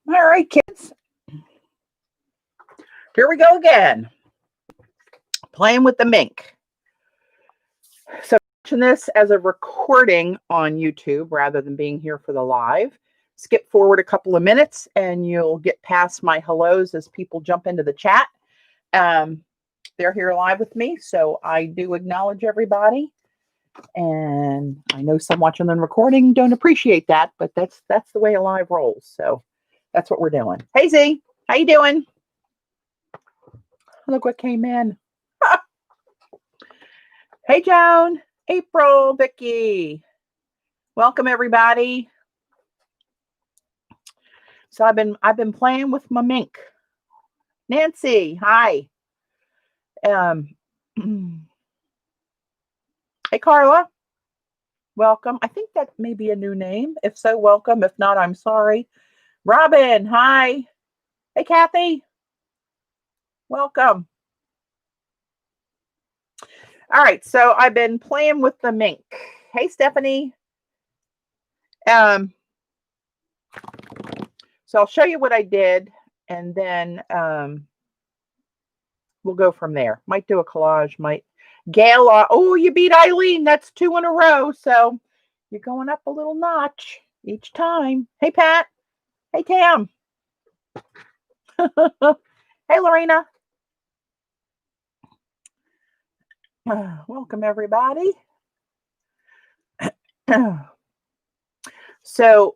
All right, kids. Here we go again. Playing with the Minc. So watching this as a recording on YouTube rather than being here for the live. Skip forward a couple of minutes and you'll get past my hellos as people jump into the chat. They're here live with me, so I do acknowledge everybody. And I know some watching the recording don't appreciate that, but that's the way a live rolls. So that's what we're doing. Hey Z, how you doing? Look what came in. Hey Joan, April, Vicky. Welcome everybody. So I've been playing with my Minc. Nancy, hi. Hey Carla. Welcome. I think that may be a new name. If so, welcome. If not, I'm sorry. Robin, hi. Hey Kathy. Welcome. All right, so I've been playing with the Minc. Hey Stephanie. So I'll show you what I did, and then we'll go from there. Might do a collage, might. Gail, oh, you beat Eileen. That's 2 in a row. So you're going up a little notch each time. Hey, Pat. Hey, Tam. Hey, Lorena. Welcome, everybody. So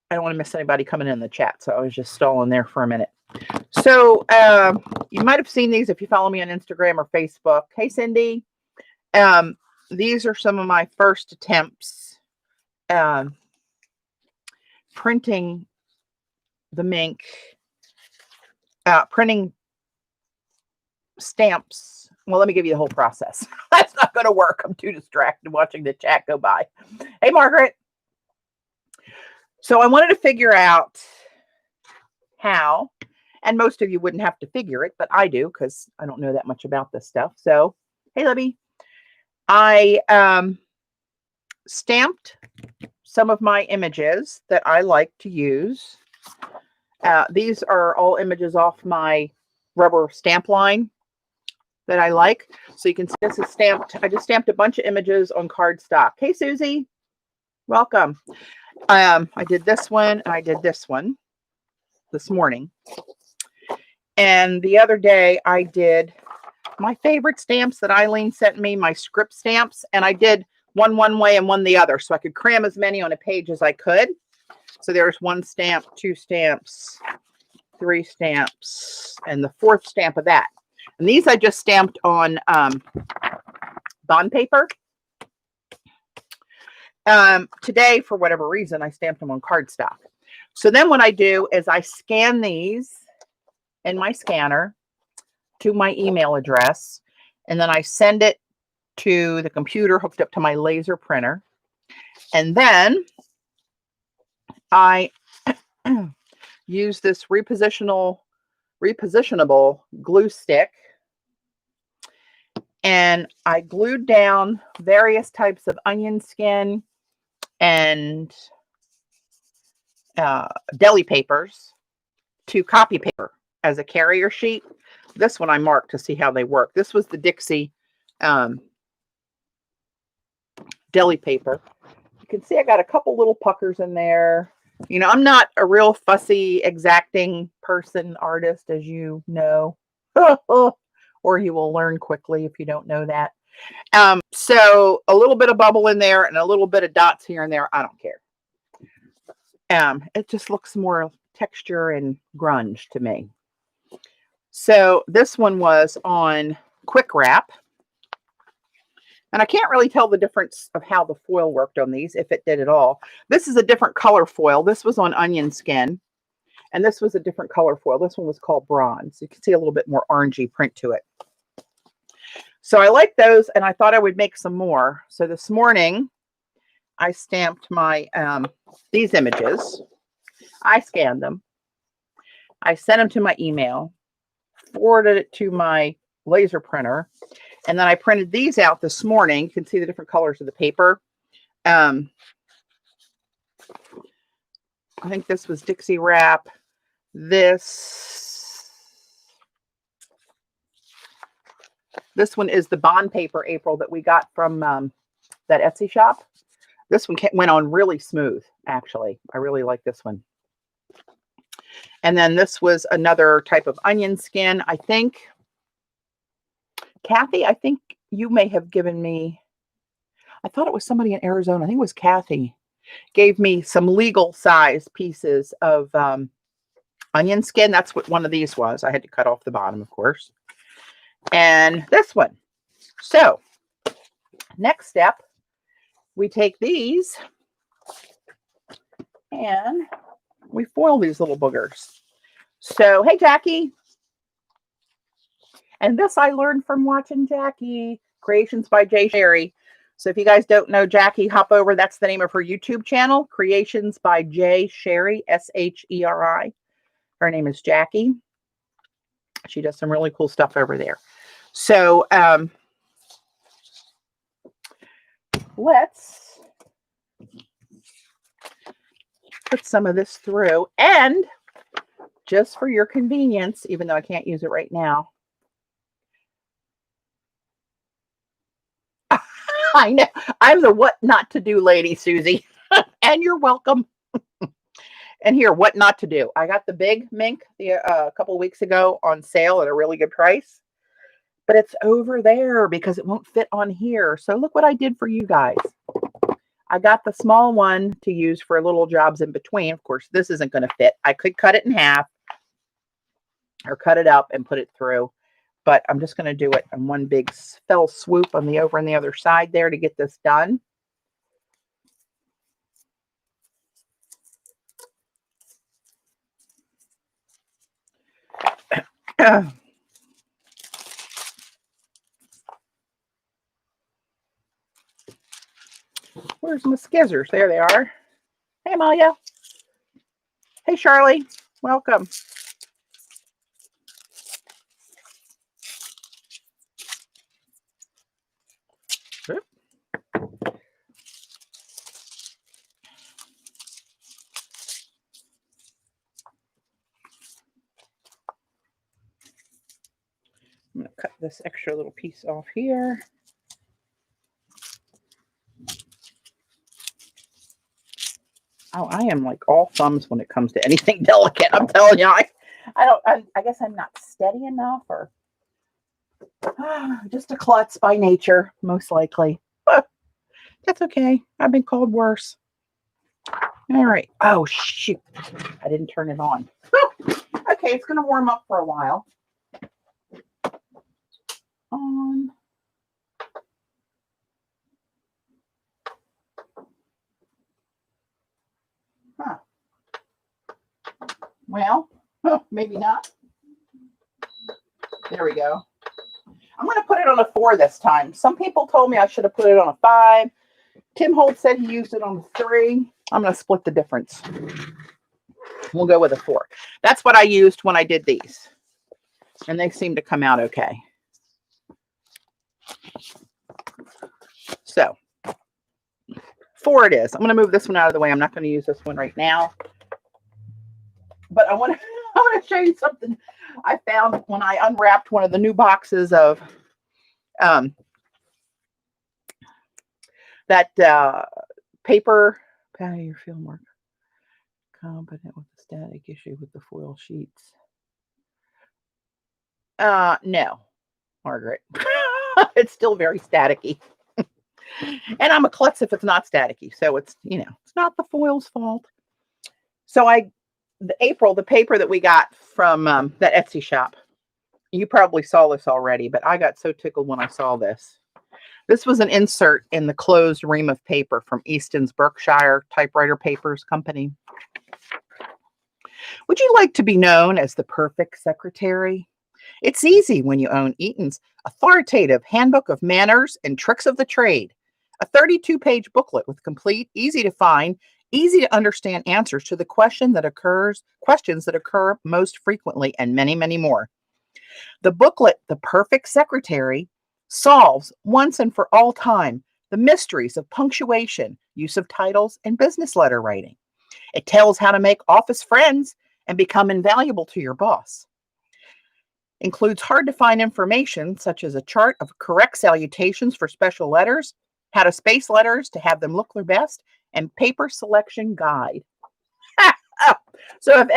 I don't want to miss anybody coming in the chat. So I was just stalling there for a minute. So you might have seen these if you follow me on Instagram or Facebook. Hey, Cindy. These are some of my first attempts printing the Minc, printing stamps. Well, let me give you the whole process. That's not going to work. I'm too distracted watching the chat go by. Hey, Margaret. So I wanted to figure out how, and most of you wouldn't have to figure it, but I do because I don't know that much about this stuff. So, hey, Libby. I stamped some of my images that I like to use. These are all images off my rubber stamp line that I like. So you can see this is stamped. I just stamped a bunch of images on cardstock. Hey, Susie. Welcome. I did this one and I did this one this morning. And the other day I did my favorite stamps that Eileen sent me, my script stamps, and I did one way and one the other so I could cram as many on a page as I could. So there's 1 stamp, 2 stamps, 3 stamps, and the 4th stamp of that. And these I just stamped on bond paper. Today, for whatever reason, I stamped them on cardstock. So then what I do is I scan these in my scanner to my email address, and then I send it to the computer hooked up to my laser printer. And then I use this repositionable glue stick, and I glued down various types of onion skin and deli papers to copy paper as a carrier sheet. This one I marked to see how they work. This was the Dixie deli paper. You can see I got a couple little puckers in there. You know, I'm not a real fussy, exacting person, artist, as you know, or you will learn quickly if you don't know that. So a little bit of bubble in there and a little bit of dots here and there. I don't care. It just looks more texture and grunge to me. So this one was on quick wrap. And I can't really tell the difference of how the foil worked on these, if it did at all. This is a different color foil. This was on onion skin. And this was a different color foil. This one was called bronze. You can see a little bit more orangey print to it. So I like those, and I thought I would make some more. So this morning, I stamped my these images. I scanned them. I sent them to my email, forwarded it to my laser printer, and then I printed these out this morning. You can see the different colors of the paper. I think this was Dixie wrap. This one is the bond paper, April, that we got from that Etsy shop. This one went on really smooth, actually. I really like this one. And then this was another type of onion skin. I think, Kathy, I think you may have given me, I thought it was somebody in Arizona. I think it was Kathy, gave me some legal size pieces of onion skin. That's what one of these was. I had to cut off the bottom, of course. And this one. So next step, we take these and we foil these little boogers. So, hey, Jackie. And this I learned from watching Jackie, Creations by J. Sherry. So if you guys don't know Jackie, hop over. That's the name of her YouTube channel, Creations by J. Sherry, S-H-E-R-I. Her name is Jackie. She does some really cool stuff over there. So let's put some of this through. And just for your convenience, even though I can't use it right now, I know I'm the what not to do lady, Susie, and you're welcome. And here, what not to do. I got the big Minc a couple weeks ago on sale at a really good price, but it's over there because it won't fit on here. So look what I did for you guys. I got the small one to use for little jobs in between. Of course, this isn't going to fit. I could cut it in half or cut it up and put it through, but I'm just going to do it in one big fell swoop on the over on the other side there to get this done. Where's my skizzers? There they are. Hey, Amalia. Hey, Charlie. Welcome. I'm going to cut this extra little piece off here. Oh, I am like all thumbs when it comes to anything delicate. I'm telling you, I guess I'm not steady enough, or just a klutz by nature, most likely. That's okay. I've been called worse. All right. Oh, shoot. I didn't turn it on. Okay, it's going to warm up for a while. Well, maybe not. There we go. I'm going to put it on a 4 this time. Some people told me I should have put it on a 5. Tim Holt said he used it on a 3. I'm going to split the difference. We'll go with a 4. That's what I used when I did these. And they seem to come out okay. So 4 it is. I'm going to move this one out of the way. I'm not going to use this one right now. But I want to show you something I found when I unwrapped one of the new boxes of that paper. Patty, your film work competent with the static issue with the foil sheets. No, Margaret. It's still very staticky. And I'm a klutz if it's not staticky. So it's, it's not the foil's fault. So April, the paper that we got from that Etsy shop, you probably saw this already, but I got so tickled when I saw this. This was an insert in the closed ream of paper from Easton's Berkshire Typewriter Papers Company. Would you like to be known as the perfect secretary? It's easy when you own Eaton's authoritative Handbook of Manners and Tricks of the Trade, a 32-page booklet with complete, easy to find, easy to understand answers to the questions that occur most frequently, and many, many more. The booklet, The Perfect Secretary, solves once and for all time the mysteries of punctuation, use of titles, and business letter writing. It tells how to make office friends and become invaluable to your boss. Includes hard to find information such as a chart of correct salutations for special letters, how to space letters to have them look their best, and paper selection guide. So if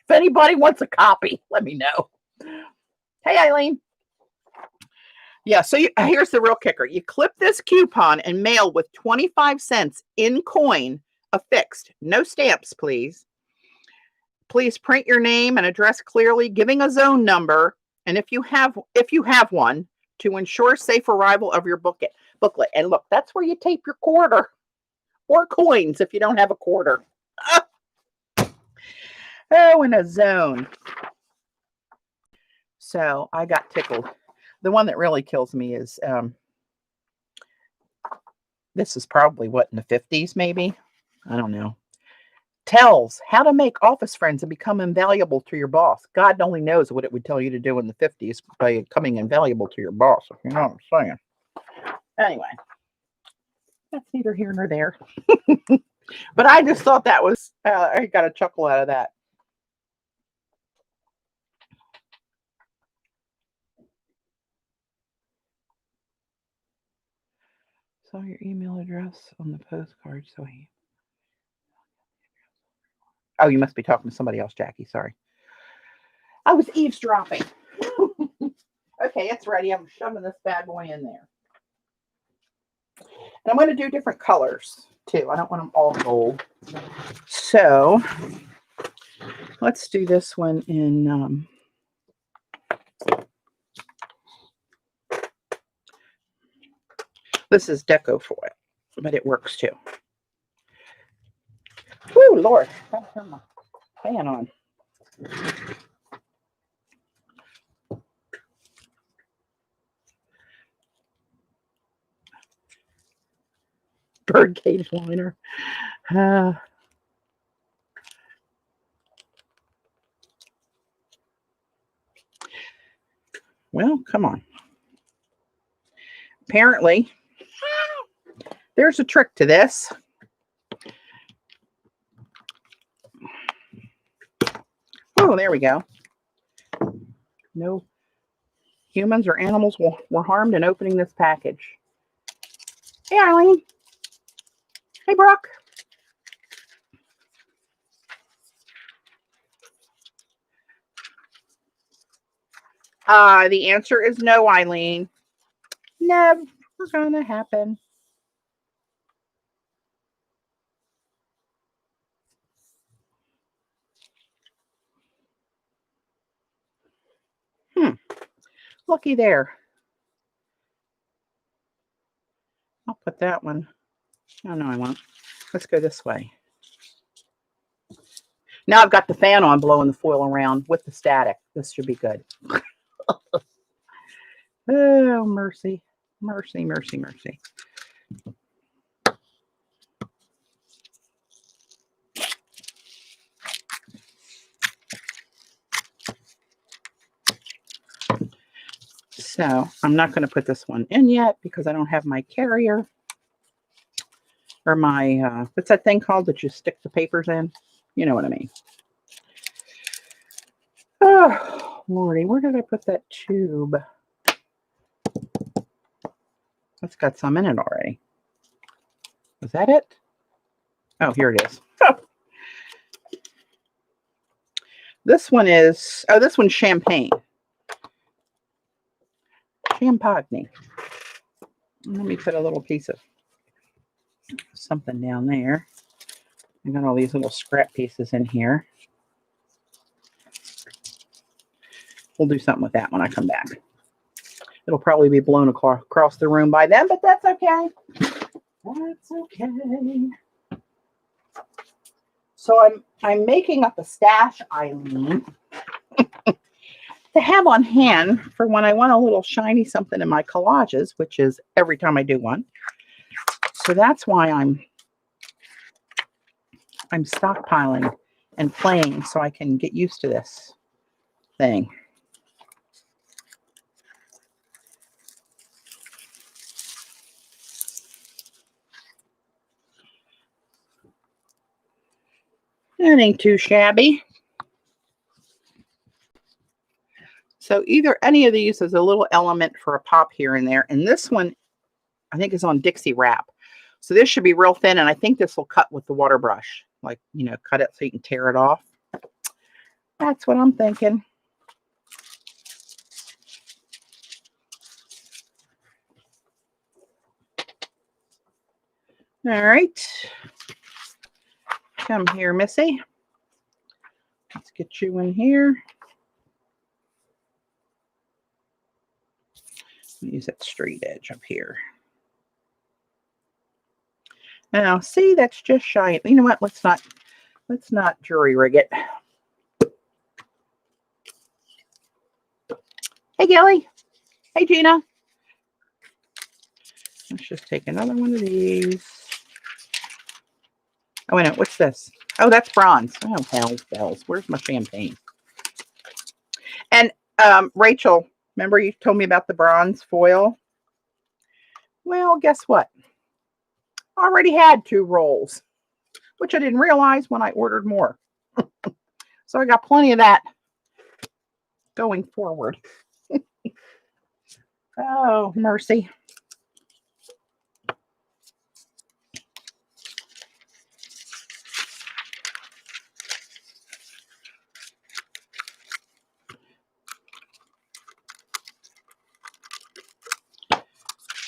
anybody wants a copy, let me know. Hey, Eileen. Yeah, so here's the real kicker. You clip this coupon and mail with 25 cents in coin affixed. No stamps, please. Please print your name and address clearly, giving a zone number, and if you have one, to ensure safe arrival of your booklet. And look, that's where you tape your quarter or coins if you don't have a quarter. Oh, in a zone. So I got tickled. The one that really kills me is this is probably what, in the 50s, maybe? I don't know. Tells how to make office friends and become invaluable to your boss. God only knows what it would tell you to do in the 50s by becoming invaluable to your boss, if you know what I'm saying. Anyway, that's neither here nor there. But I just thought that was, I got a chuckle out of that. Saw your email address on the postcard, so he... Oh, you must be talking to somebody else, Jackie. Sorry. I was eavesdropping. Okay, it's ready. I'm shoving this bad boy in there. And I'm going to do different colors, too. I don't want them all gold. So, let's do this one in... this is deco foil, but it works, too. Oh, Lord. Gotta turn my fan on. Bird cage liner. Well, come on. Apparently, there's a trick to this. Oh, there we go. No humans or animals were harmed in opening this package. Hey, Eileen. Hey, Brooke. The answer is no, Eileen. Never gonna happen. Looky there. I'll put that one. Oh, no, I won't. Let's go this way. Now I've got the fan on blowing the foil around with the static. This should be good. Oh, mercy. Mercy, mercy, mercy. So I'm not going to put this one in yet because I don't have my carrier or my, what's that thing called that you stick the papers in? You know what I mean. Oh, Lordy, where did I put that tube? It's got some in it already. Is that it? Oh, here it is. Oh. This one is, oh, this one's champagne. Champagne. Let me put a little piece of something down there. I got all these little scrap pieces in here. We'll do something with that when I come back. It'll probably be blown across the room by then, but that's okay. That's okay. So I'm making up a stash, Eileen, to have on hand for when I want a little shiny something in my collages, which is every time I do one. So that's why I'm stockpiling and playing so I can get used to this thing. That ain't too shabby. So either any of these is a little element for a pop here and there. And this one, I think, is on Dixie wrap. So this should be real thin, and I think this will cut with the water brush. Like, you know, cut it so you can tear it off. That's what I'm thinking. All right. Come here, Missy. Let's get you in here. Use that straight edge up here. Now, see, that's just shy. You know what? Let's not jury rig it. Hey, Gilly. Hey, Gina. Let's just take another one of these. Oh, wait a minute. What's this? Oh, that's bronze. Oh, hell's bells. Where's my champagne? And Rachel, remember you told me about the bronze foil? Well, guess what? I already had 2 rolls, which I didn't realize when I ordered more. So I got plenty of that going forward. Oh, mercy.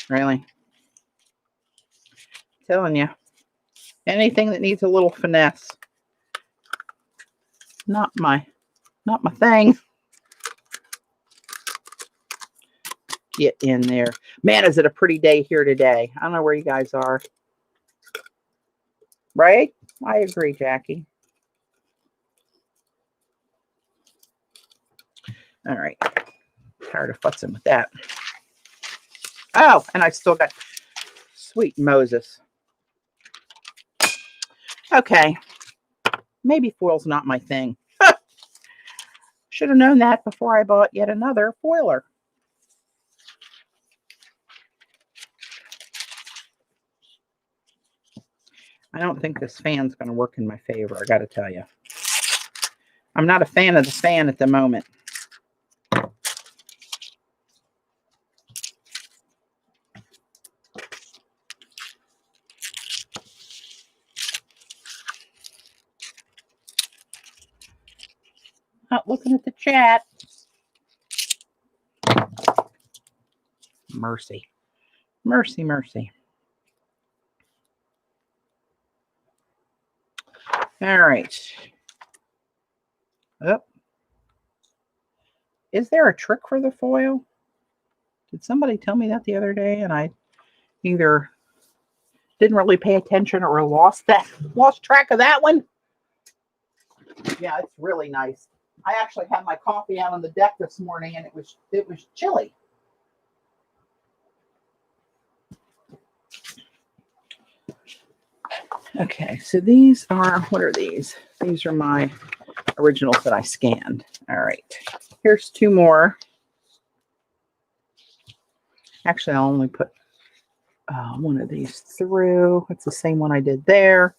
Really? I'm telling you. Anything that needs a little finesse. Not my thing. Get in there. Man, is it a pretty day here today. I don't know where you guys are. Right? I agree, Jackie. All right. Tired of futzing with that. Oh, and I still got sweet Moses. Okay. Maybe foil's not my thing. Should have known that before I bought yet another foiler. I don't think this fan's going to work in my favor, I got to tell you. I'm not a fan of the fan at the moment. Not looking at the chat. Mercy. Mercy, mercy. All right. Oh. Is there a trick for the foil? Did somebody tell me that the other day and I either didn't really pay attention or lost track of that one? Yeah, it's really nice. I actually had my coffee out on the deck this morning and it was chilly. Okay, so these are, what are these? These are my originals that I scanned. All right, here's 2 more. Actually, I'll only put one of these through. It's the same one I did there.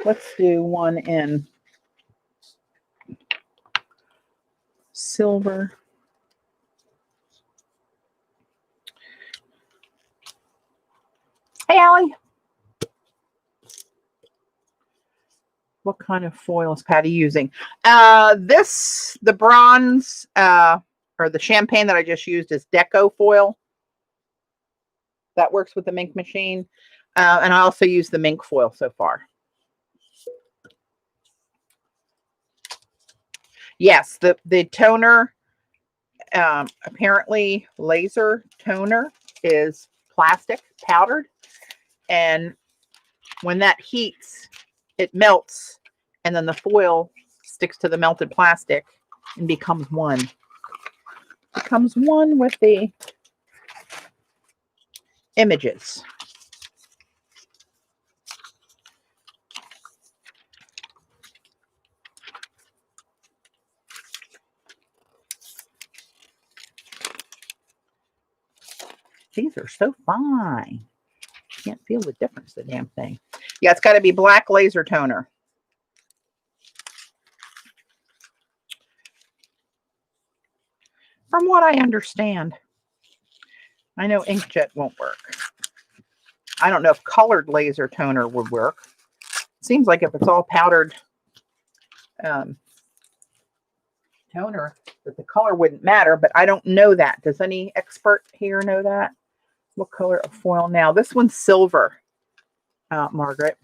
Let's do one in silver. Hey, Allie. What kind of foil is Patti using? The bronze or the champagne that I just used is Deco foil. That works with the Minc machine. And I also use the Minc foil so far. Yes, the toner, apparently laser toner is plastic powdered. And when that heats, it melts. And then the foil sticks to the melted plastic and becomes one. Becomes one with the images. These are so fine. Can't feel the difference, the damn thing. Yeah, it's got to be black laser toner. from what I understand. I know inkjet won't work. I don't know if colored laser toner would work. Seems like if it's all powdered toner, that the color wouldn't matter, but I don't know that. Does any expert here know that? What color of foil now? This one's silver, Margaret.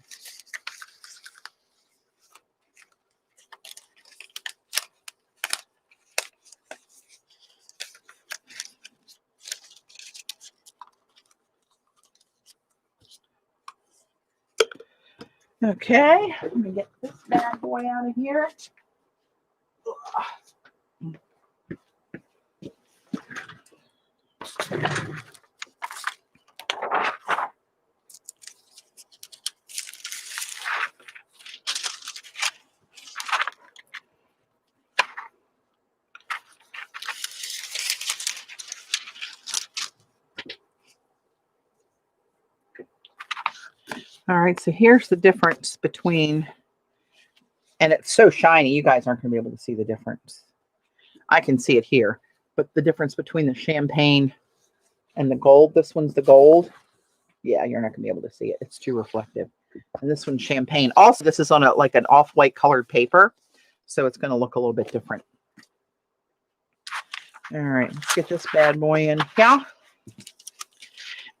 Okay, let me get this bad boy out of here. All right, so here's the difference between, and it's so shiny, you guys aren't going to be able to see the difference. I can see it here, but the difference between the champagne and the gold, this one's the gold. Yeah, you're not going to be able to see it. It's too reflective. And this one's champagne. Also, this is on like an off-white colored paper, so it's going to look a little bit different. All right, let's get this bad boy in. Yeah,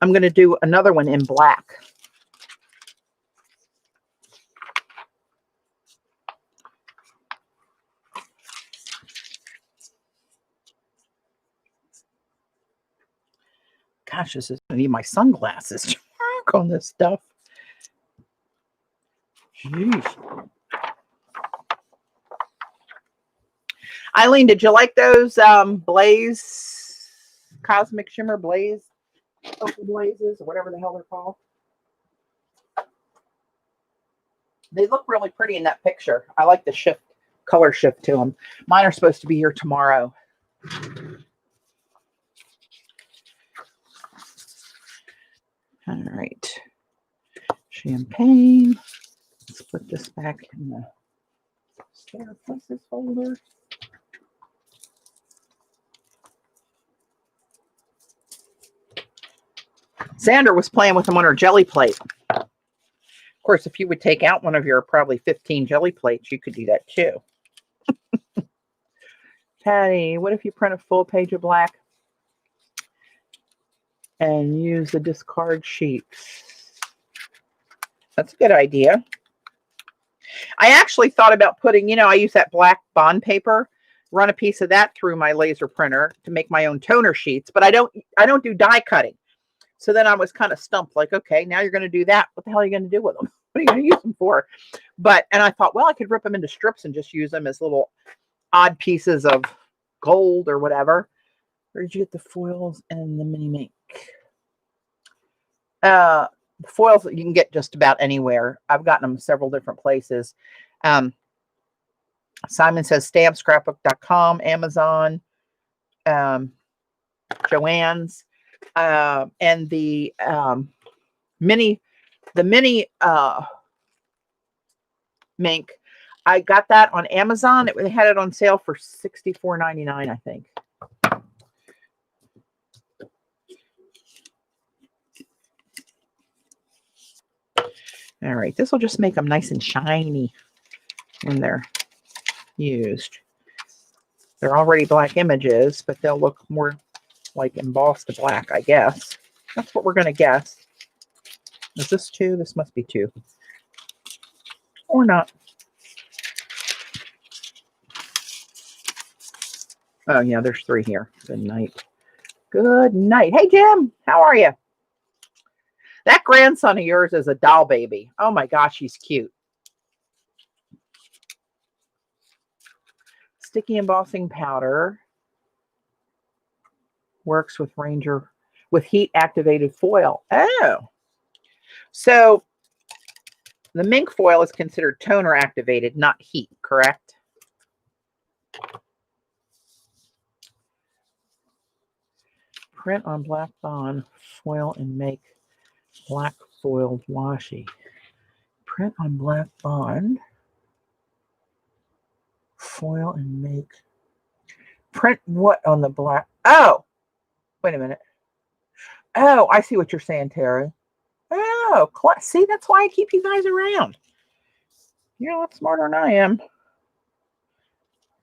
I'm going to do another one in black. Gosh, this is going to need my sunglasses to work on this stuff. Jeez. Eileen, did you like those Blaze Cosmic Shimmer Blaze Opal Blazes or whatever the hell they're called? They look really pretty in that picture. I like the color shift to them. Mine are supposed to be here tomorrow. All right. Champagne. Let's put this back in the spare places folder. Sandra was playing with them on her jelly plate. Of course, if you would take out one of your probably 15 jelly plates, you could do that too. Patty, what if you print a full page of black and use the discard sheets? That's a good idea. I actually thought about putting, I use that black bond paper, run a piece of that through my laser printer to make my own toner sheets, but I don't do die cutting. So then I was kind of stumped, like, okay, now you're going to do that. What the hell are you going to do with them? What are you going to use them for? And I thought, well, I could rip them into strips and just use them as little odd pieces of gold or whatever. Where did you get the foils and the mini Minc? The foils you can get just about anywhere. I've gotten them several different places. Simon says stampscrapbook.com, Amazon, Joann's. And the mini Minc, I got that on Amazon. They had it on sale for $64.99, I think. All right, this will just make them nice and shiny when they're used. They're already black images, but they'll look more like embossed black, I guess. That's what we're going to guess. Is this 2? This must be 2. Or not. Oh, yeah, there's 3 here. Good night. Good night. Hey, Jim. How are you? That grandson of yours is a doll baby. Oh, my gosh, he's cute. Sticky embossing powder. Works with Ranger with heat activated foil. Oh, so the Minc foil is considered toner activated, not heat, correct? Print on black bond, foil and make black foiled washi. Print on black bond, foil and make Print what on the black? Oh, wait a minute. Oh, I see what you're saying, Terry. Oh, see, that's why I keep you guys around. You're a lot smarter than I am.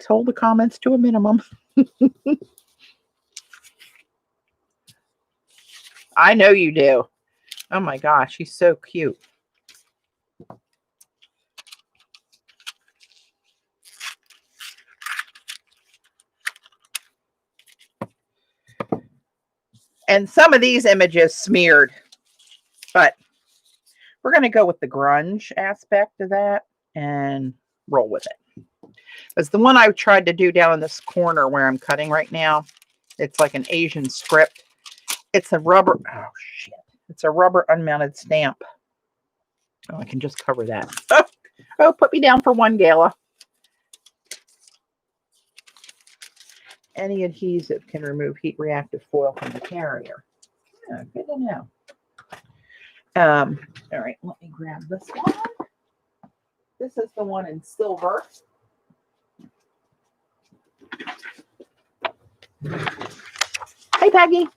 Hold the comments to a minimum. I know you do. Oh my gosh, he's so cute. And some of these images smeared, but we're going to go with the grunge aspect of that and roll with it. Because the one I tried to do down in this corner where I'm cutting right now, it's like an Asian script. It's a rubber, oh shit. It's a rubber unmounted stamp. Oh, I can just cover that. Oh, put me down for one, Gala. Any adhesive can remove heat reactive foil from the carrier. Yeah, good to know. All right, let me grab this one. This is the one in silver. Hey, Peggy.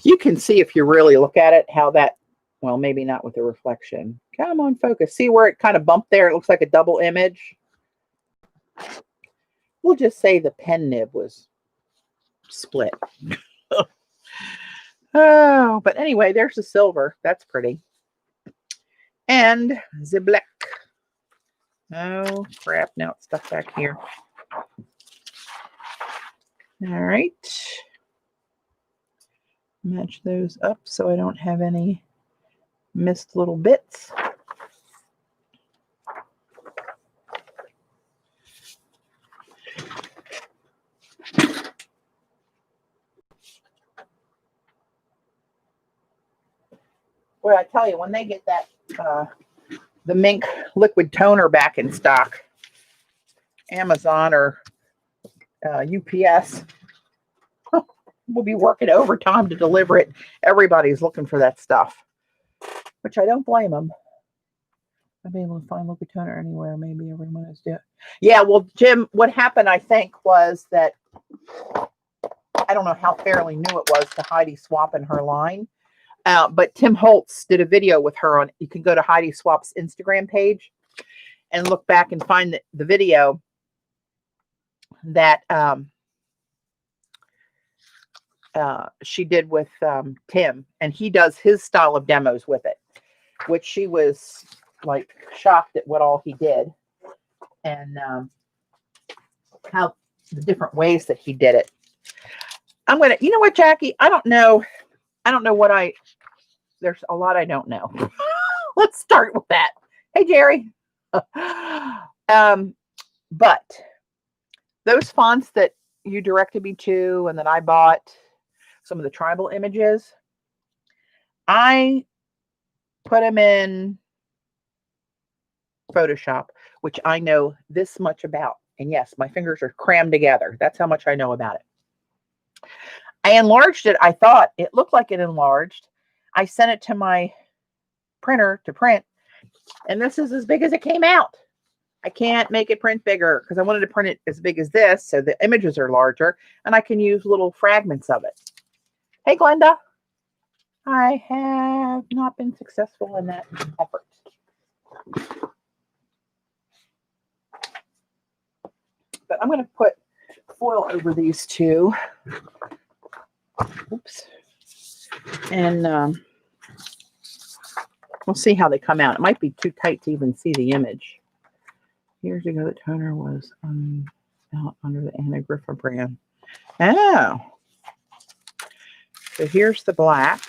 You can see if you really look at it how that, well, maybe not with the reflection. Come on, focus. See where it kind of bumped there? It looks like a double image. We'll just say the pen nib was split. Oh, but anyway, there's the silver. That's pretty. And the black. Oh, crap. Now it's stuck back here. All right. Match those up so I don't have any missed little bits. Well, I tell you, when they get that, the Minc liquid toner back in stock, Amazon or UPS, we'll be working overtime to deliver it. Everybody's looking for that stuff, which I don't blame them. I'll be able to find liquid toner anywhere. Maybe everyone is doing. Yeah, well, Jim, what happened, I think, was that I don't know how fairly new it was to Heidi swapping her line. But Tim Holtz did a video with her on, you can go to Heidi Swap's Instagram page and look back and find the video that she did with Tim, and he does his style of demos with it, which she was like shocked at what all he did and how the different ways that he did it. I'm going to, you know what, Jackie, I don't know what there's a lot I don't know. Let's start with that. Hey, Jerry. But those fonts that you directed me to and that I bought, some of the tribal images, I put them in Photoshop, which I know this much about. And yes, my fingers are crammed together. That's how much I know about it. I enlarged it. I thought it looked like it enlarged. I sent it to my printer to print, and this is as big as it came out. I can't make it print bigger because I wanted to print it as big as this so the images are larger and I can use little fragments of it. Hey, Glenda. I have not been successful in that effort. But I'm going to put foil over these two. Oops. And we'll see how they come out. It might be too tight to even see the image. Years ago, the toner was out under the Anagrifa brand. Oh. So here's the black.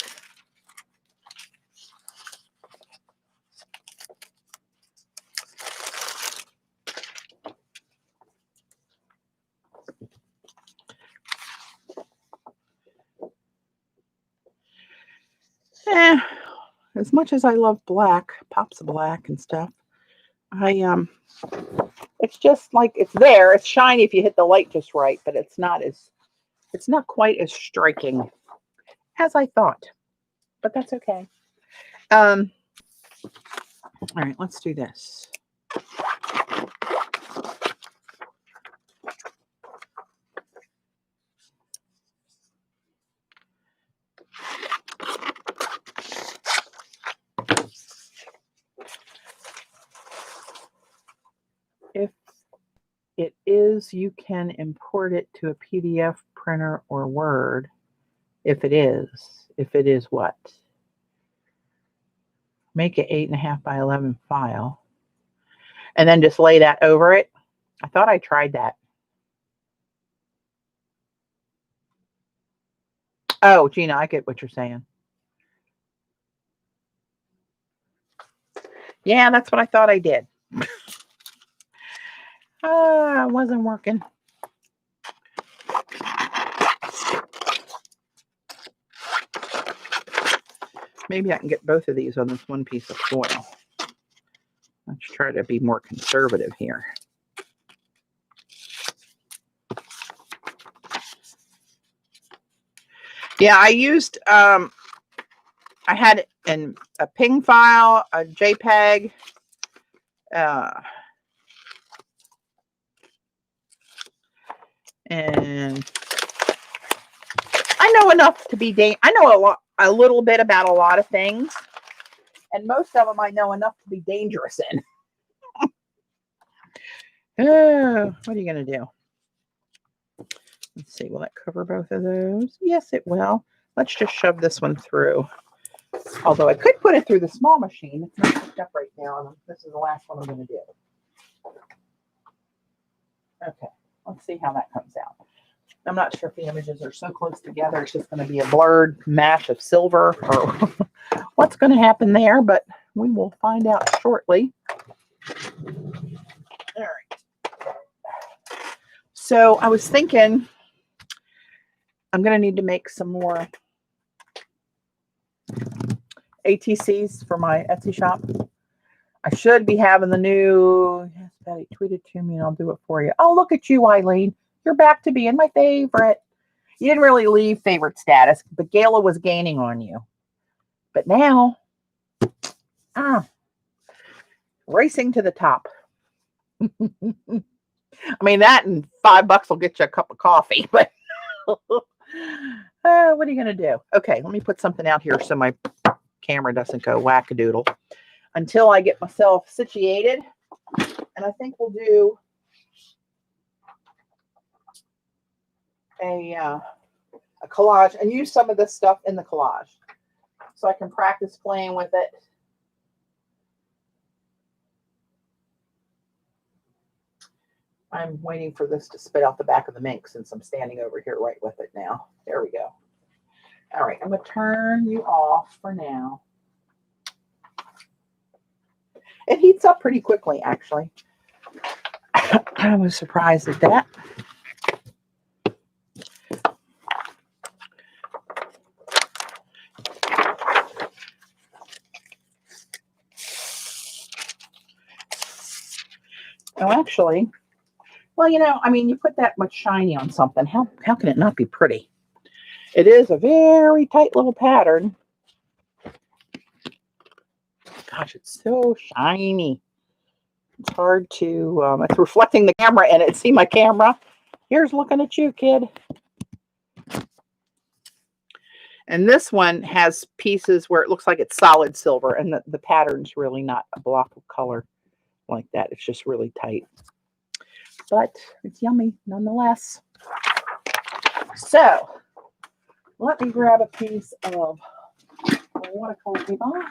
as much as I love black, pops of black and stuff, it's just like it's there. It's shiny if you hit the light just right, but it's not quite as striking as I thought. But that's okay. All right, let's do this. If it is, you can import it to a PDF printer or Word. If it is what? Make it 8.5 by 11 file. And then just lay that over it. I thought I tried that. Oh, Gina, I get what you're saying. Yeah, that's what I thought I did. It wasn't working. Maybe I can get both of these on this one piece of foil. Let's try to be more conservative here. Yeah, I used, I had a PNG file, a JPEG, and I know enough to be, I know a little bit about a lot of things, and most of them I know enough to be dangerous in. What are you going to do? Let's see, will that cover both of those? Yes, it will. Let's just shove this one through. Although I could put it through the small machine. It's not hooked up right now. This is the last one I'm going to do. Okay, let's see how that comes out. I'm not sure if the images are so close together. It's just going to be a blurred mash of silver or what's going to happen there, but we will find out shortly. All right. So I was thinking I'm going to need to make some more ATCs for my Etsy shop. I should be having the new, yes, Patty tweeted to me and I'll do it for you. Oh, look at you, Eileen. You're back to being my favorite. You didn't really leave favorite status, but Gayla was gaining on you. But now, racing to the top. I mean, that and $5 will get you a cup of coffee, but what are you going to do? Okay, let me put something out here so my camera doesn't go wackadoodle until I get myself situated. And I think we'll do a collage and use some of this stuff in the collage so I can practice playing with it. I'm waiting for this to spit out the back of the Minc since I'm standing over here right with it now. There we go. All right, I'm going to turn you off for now. It heats up pretty quickly, actually. I was surprised at that. Oh, actually, well, you know, I mean, you put that much shiny on something. How can it not be pretty? It is a very tight little pattern. Gosh, it's so shiny. It's hard to, it's reflecting the camera in it. See my camera? Here's looking at you, kid. And this one has pieces where it looks like it's solid silver, and the pattern's really not a block of color like that. It's just really tight. But it's yummy nonetheless. So let me grab a piece of watercolor paper.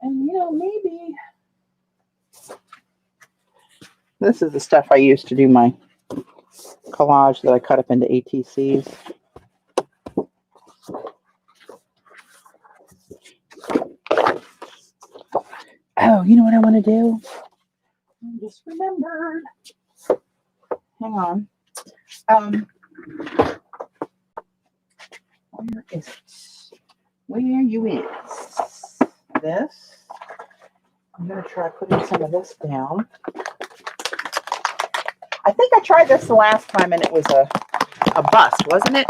And, you know, maybe this is the stuff I used to do my collage that I cut up into ATCs. Oh, you know what I want to do? I just remembered. Hang on. Where is it? Where you is? this. I'm going to try putting some of this down. I think I tried this the last time and it was a bust, wasn't it?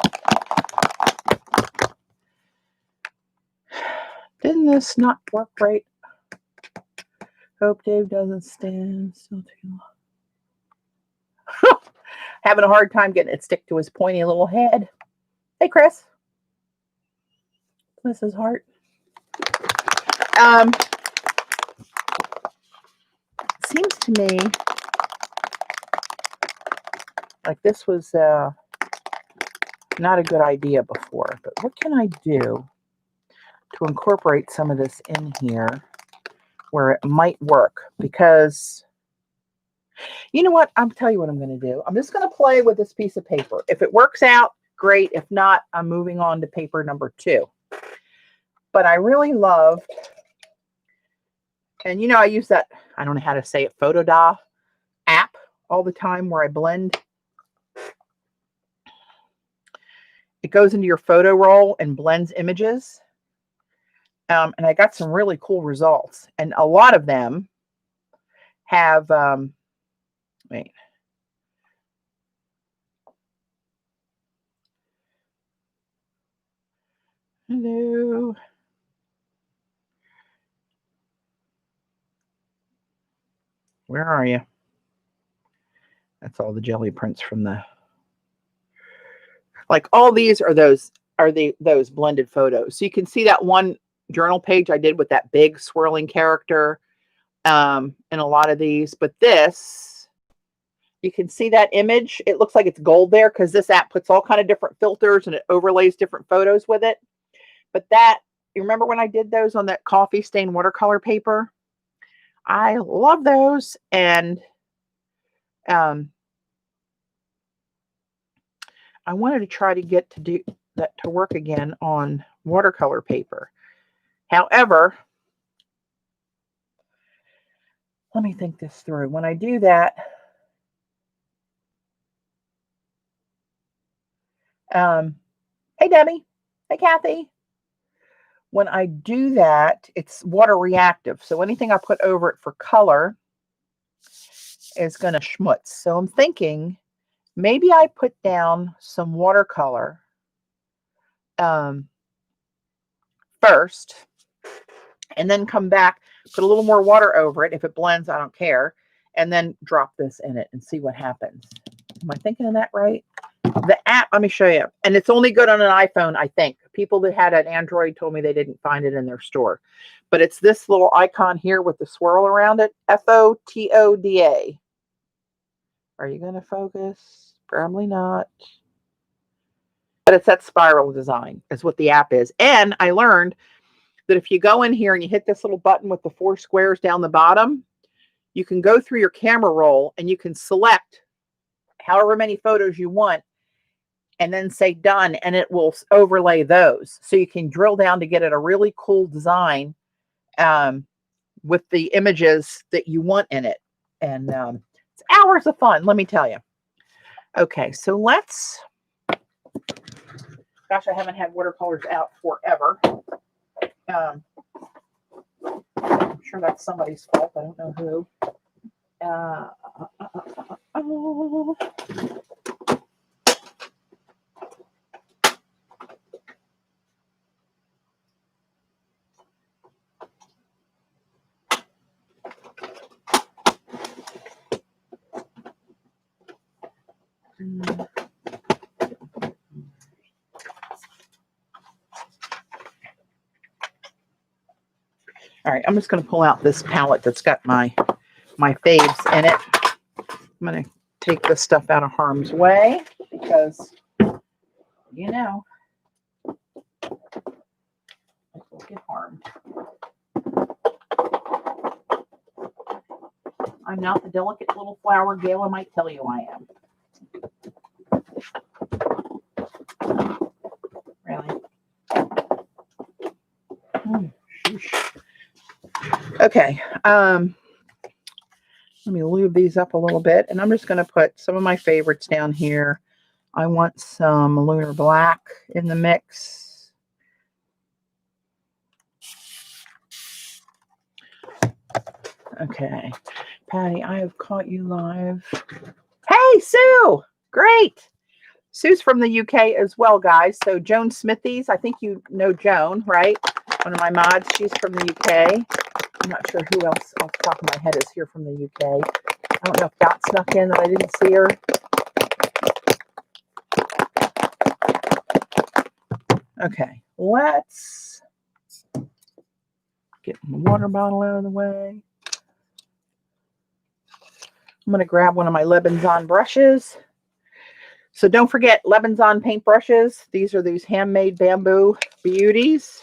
Didn't this not work right? Hope Dave doesn't stand still too long. Having a hard time getting it stick to his pointy little head. Hey, Chris. Bless his heart. Seems to me like this was not a good idea before, but what can I do to incorporate some of this in here where it might work? Because you know what? I'll tell you what I'm going to do. I'm just going to play with this piece of paper. If it works out, great. If not, I'm moving on to paper number 2. But I really loved, and you know, I use that, I don't know how to say it, Photoda app all the time where I blend. It goes into your photo roll and blends images. And I got some really cool results. And a lot of them have, wait. Hello. Where are you? That's all the jelly prints from the, like all these are those blended photos. So you can see that one journal page I did with that big swirling character in a lot of these. But this, you can see that image. It looks like it's gold there because this app puts all kind of different filters and it overlays different photos with it. But that, you remember when I did those on that coffee stain watercolor paper? I love those. And I wanted to try to get to do that to work again on watercolor paper. However, let me think this through. When I do that, hey, Debbie. Hey, Kathy. When I do that, it's water reactive. So anything I put over it for color is going to schmutz. So I'm thinking maybe I put down some watercolor first and then come back, put a little more water over it. If it blends, I don't care. And then drop this in it and see what happens. Am I thinking of that right? The app, let me show you. And it's only good on an iPhone, I think. People that had an Android told me they didn't find it in their store. But it's this little icon here with the swirl around it. Photoda. Are you going to focus? Probably not. But it's that spiral design is what the app is. And I learned that if you go in here and you hit this little button with the 4 squares down the bottom, you can go through your camera roll and you can select however many photos you want and then say done, and it will overlay those. So you can drill down to get at a really cool design with the images that you want in it. And it's hours of fun, let me tell you. Okay, so let's, gosh, I haven't had watercolors out forever. I'm sure that's somebody's fault. I don't know who. All right, I'm just going to pull out this palette that's got my faves in it. I'm going to take this stuff out of harm's way because, you know, it will get harmed. I'm not the delicate little flower Gayla might tell you I am. Really? Okay. Let me lube these up a little bit, and I'm just going to put some of my favorites down here. I want some Lunar Black in the mix. Okay. Patty, I have caught you live. Hey, Sue! Great. Sue's from the UK as well, guys. So Joan Smithies, I think you know Joan, right? One of my mods. She's from the UK. I'm not sure who else off the top of my head is here from the UK. I don't know if Dot snuck in that I didn't see her. Okay, let's get my water bottle out of the way. I'm going to grab one of my Lebanzon brushes. So don't forget Lebanzon paint brushes. These are these handmade bamboo beauties.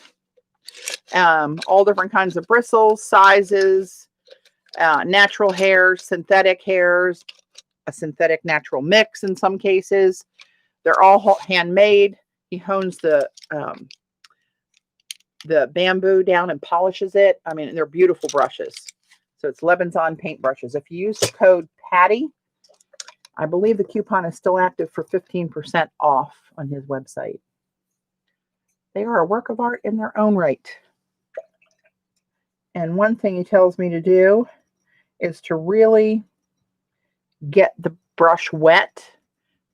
All different kinds of bristles, sizes, natural hairs, synthetic hairs, a synthetic natural mix in some cases. They're all handmade. He hones the bamboo down and polishes it. I mean, they're beautiful brushes. So it's Lebanzon paint brushes. If you use the code Patty, I believe the coupon is still active for 15% off on his website. They are a work of art in their own right. And one thing he tells me to do is to really get the brush wet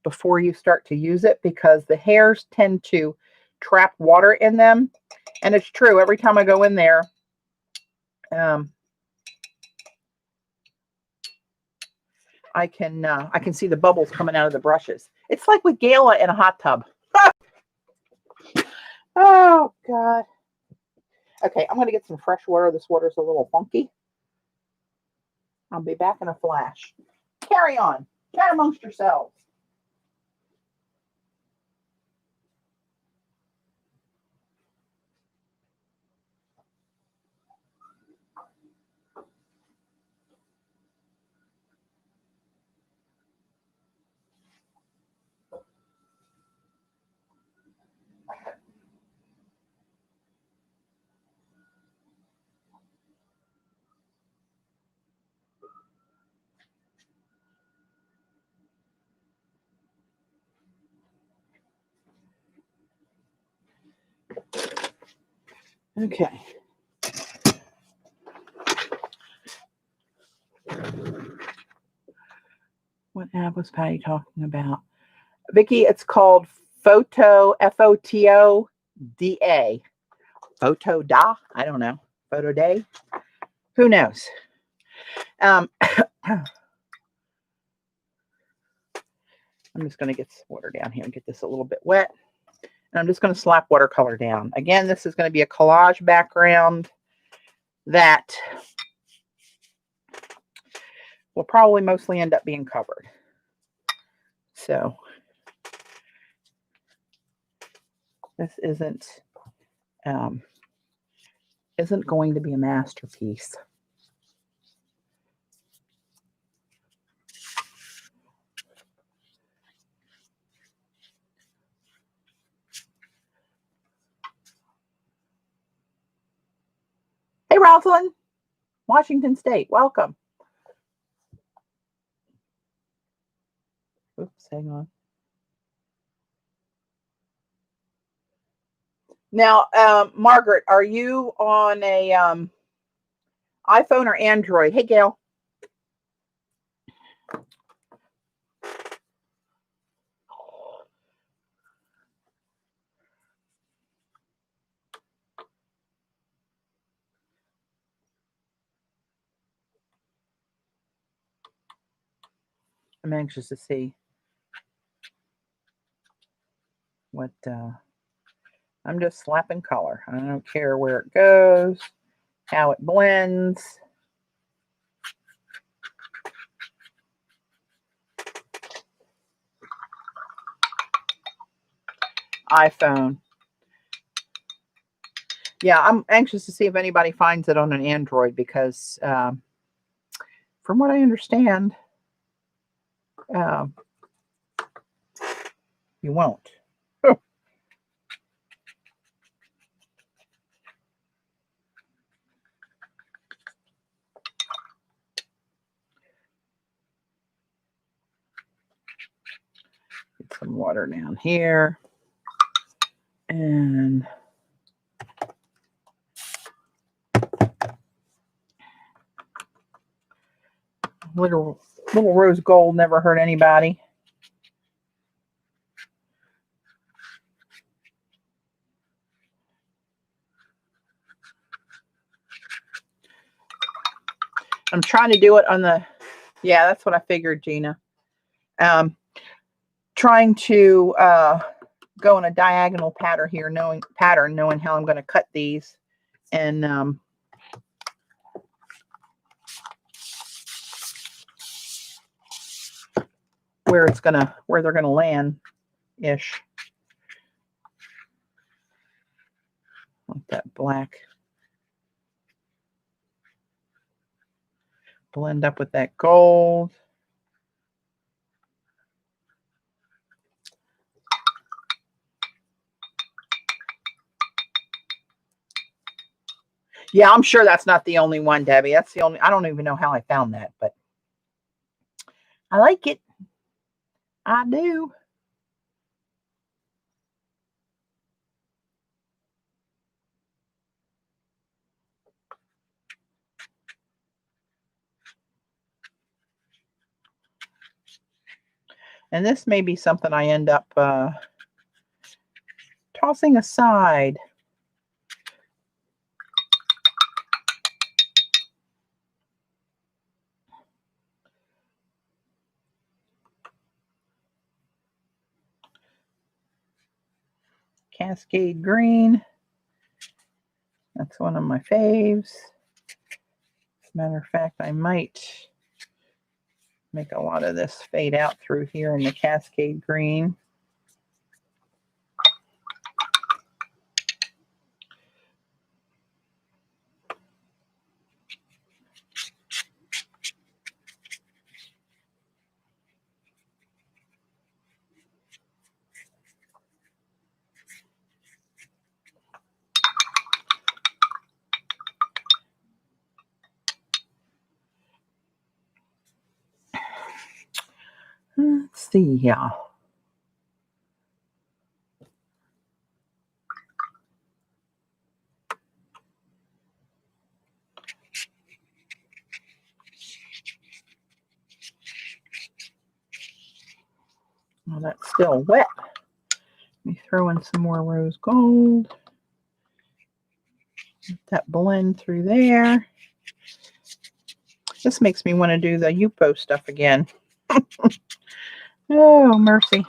before you start to use it, because the hairs tend to trap water in them. And it's true, every time I go in there, I can see the bubbles coming out of the brushes. It's like with Gala in a hot tub. Oh, God. Okay, I'm going to get some fresh water. This water's a little funky. I'll be back in a flash. Carry on. Chat amongst yourselves. Okay. What app was Patty talking about? Vicki, it's called Photo, F-O-T-O-D-A. Photo Da? I don't know. Photo Day? Who knows? I'm just going to get some water down here and get this a little bit wet. And I'm just going to slap watercolor down. Again, this is going to be a collage background that will probably mostly end up being covered. So this isn't going to be a masterpiece. Hey, Rosalind, Washington State, welcome. Oops, hang on. Now, Margaret, are you on a iPhone or Android? Hey, Gail. I'm anxious to see what I'm just slapping color. I don't care where it goes, how it blends. iPhone. Yeah, I'm anxious to see if anybody finds it on an Android, because from what I understand, you won't. Get some water down here. And Little rose gold never hurt anybody. I'm trying to do it on the, yeah, that's what I figured, Gina. Trying to go in a diagonal pattern here, knowing how I'm going to cut these, and where they're gonna land ish. Like that black. Blend up with that gold. Yeah, I'm sure that's not the only one, Debbie. That's the only, I don't even know how I found that, but I like it. I do. And this may be something I end up tossing aside. Cascade green. That's one of my faves. As a matter of fact, I might make a lot of this fade out through here in the cascade green. Let's see here. Well, that's still wet. Let me throw in some more rose gold. Let that blend through there. This makes me want to do the Yupo stuff again. Oh, mercy.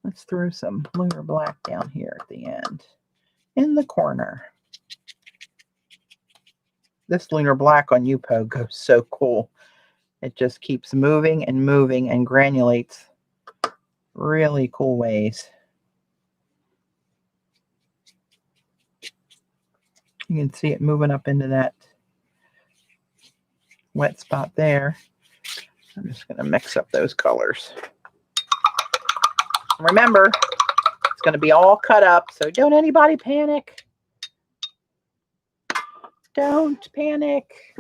Let's throw some lunar black down here at the end. In the corner. This lunar black on Yupo goes so cool. It just keeps moving and moving and granulates really cool ways. You can see it moving up into that wet spot there. I'm just going to mix up those colors. Remember, it's going to be all cut up, so don't anybody panic. Don't panic.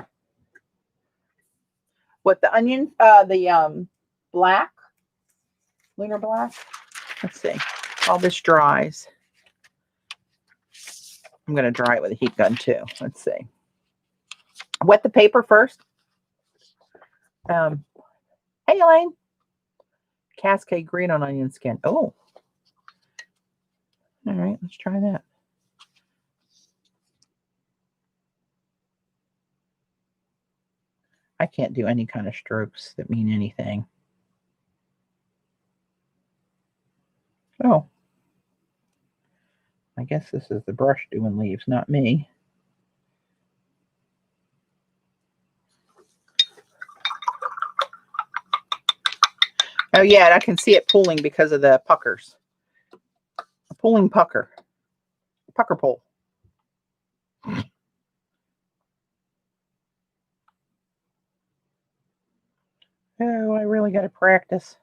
What, the onion, the black, lunar black? Let's see. All this dries. I'm going to dry it with a heat gun too. Let's see. Wet the paper first. Hey, Elaine. Cascade green on onion skin. Oh. All right, let's try that. I can't do any kind of strokes that mean anything. Oh. I guess this is the brush doing leaves, not me. Oh, yeah, I can see it pulling because of the puckers. A pulling pucker. Pucker pull. Oh, I really got to practice.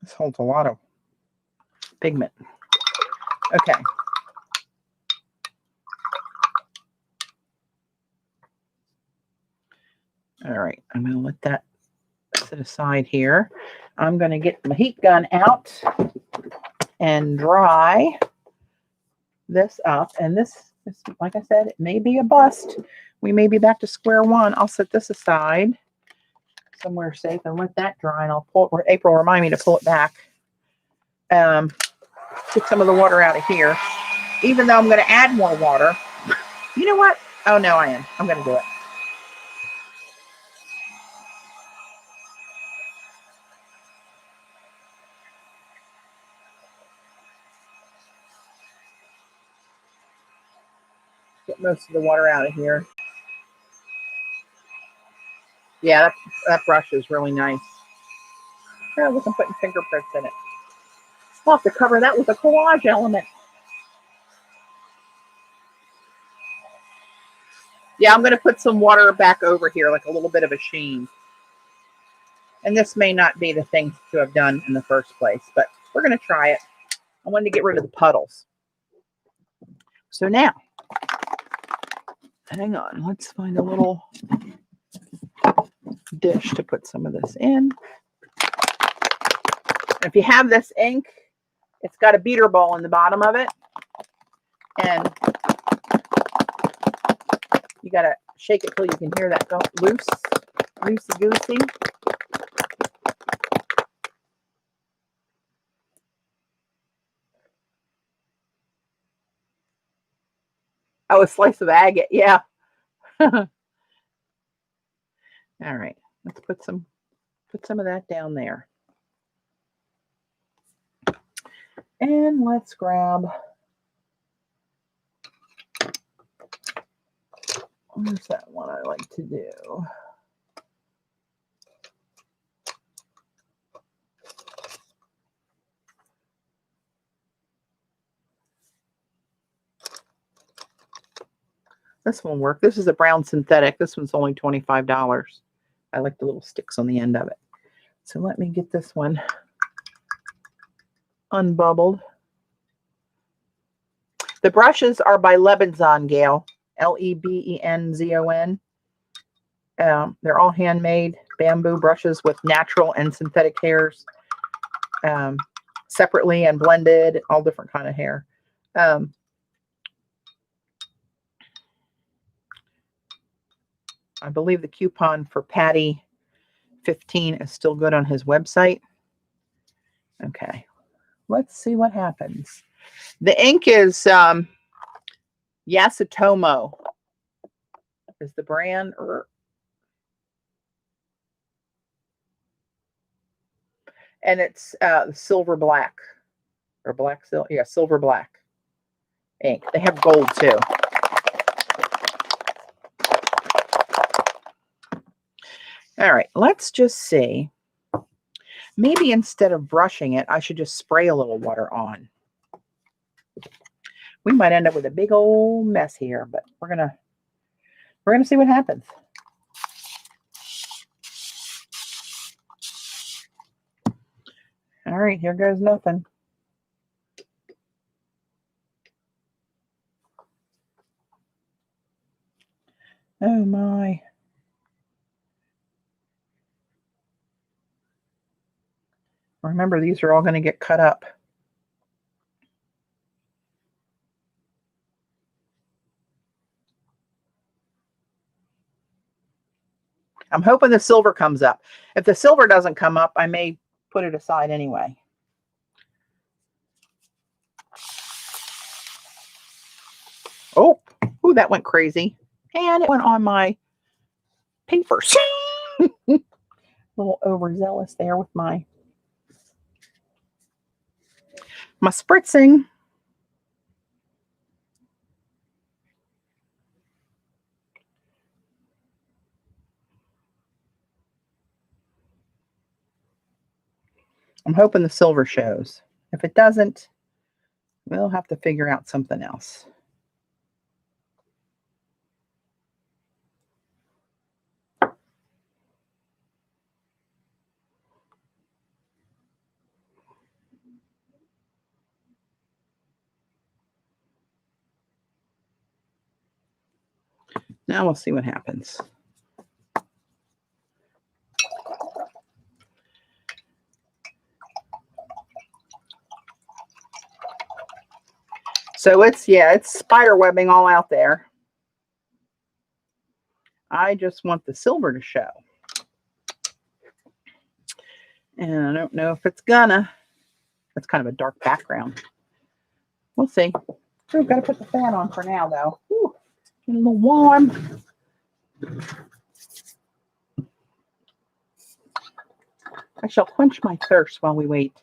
This holds a lot of pigment. Okay. All right, I'm going to let that sit aside here. I'm going to get my heat gun out and dry this up. And this This, like I said, it may be a bust. We may be back to square one. I'll set this aside somewhere safe and let that dry, and I'll pull it. April, remind me to pull it back. Get some of the water out of here. Even though I'm going to add more water. You know what? Oh, no, I am. I'm going to do it. Get most of the water out of here. Yeah, that brush is really nice. Oh, look, I'm putting fingerprints in it. I'll have to cover that with a collage element. Yeah, I'm going to put some water back over here, like a little bit of a sheen. And this may not be the thing to have done in the first place, but we're going to try it. I wanted to get rid of the puddles. So now, hang on, let's find a little dish to put some of this in. If you have this ink, it's got a beater ball in the bottom of it. And you got to shake it till you can hear that go loose, loosey-goosey. Oh, a slice of agate, yeah. All right, let's put some of that down there. And let's grab, where's that one I like to do? This one worked. This is a brown synthetic. This one's only $25. I like the little sticks on the end of it. So let me get this one unbubbled. The brushes are by Lebenzon, Gail. Lebenzon. They're all handmade bamboo brushes with natural and synthetic hairs, separately and blended, all different kind of hair. I believe the coupon for Patti 15 is still good on his website. Okay, let's see what happens. The ink is Yasutomo is the brand. And it's silver black or black silver. Yeah, silver black ink. They have gold too. All right, let's just see. Maybe instead of brushing it, I should just spray a little water on. We might end up with a big old mess here, but we're gonna see what happens. All right, here goes nothing. Oh my. Remember, these are all going to get cut up. I'm hoping the silver comes up. If the silver doesn't come up, I may put it aside anyway. Oh, ooh, that went crazy. And it went on my papers. A little overzealous there with my spritzing. I'm hoping the silver shows. If it doesn't, we'll have to figure out something else. Now we'll see what happens. So it's, yeah, it's spider webbing all out there. I just want the silver to show. And I don't know if it's gonna. That's kind of a dark background. We'll see. We've got to put the fan on for now, though. Ooh, getting a little warm. I shall quench my thirst while we wait.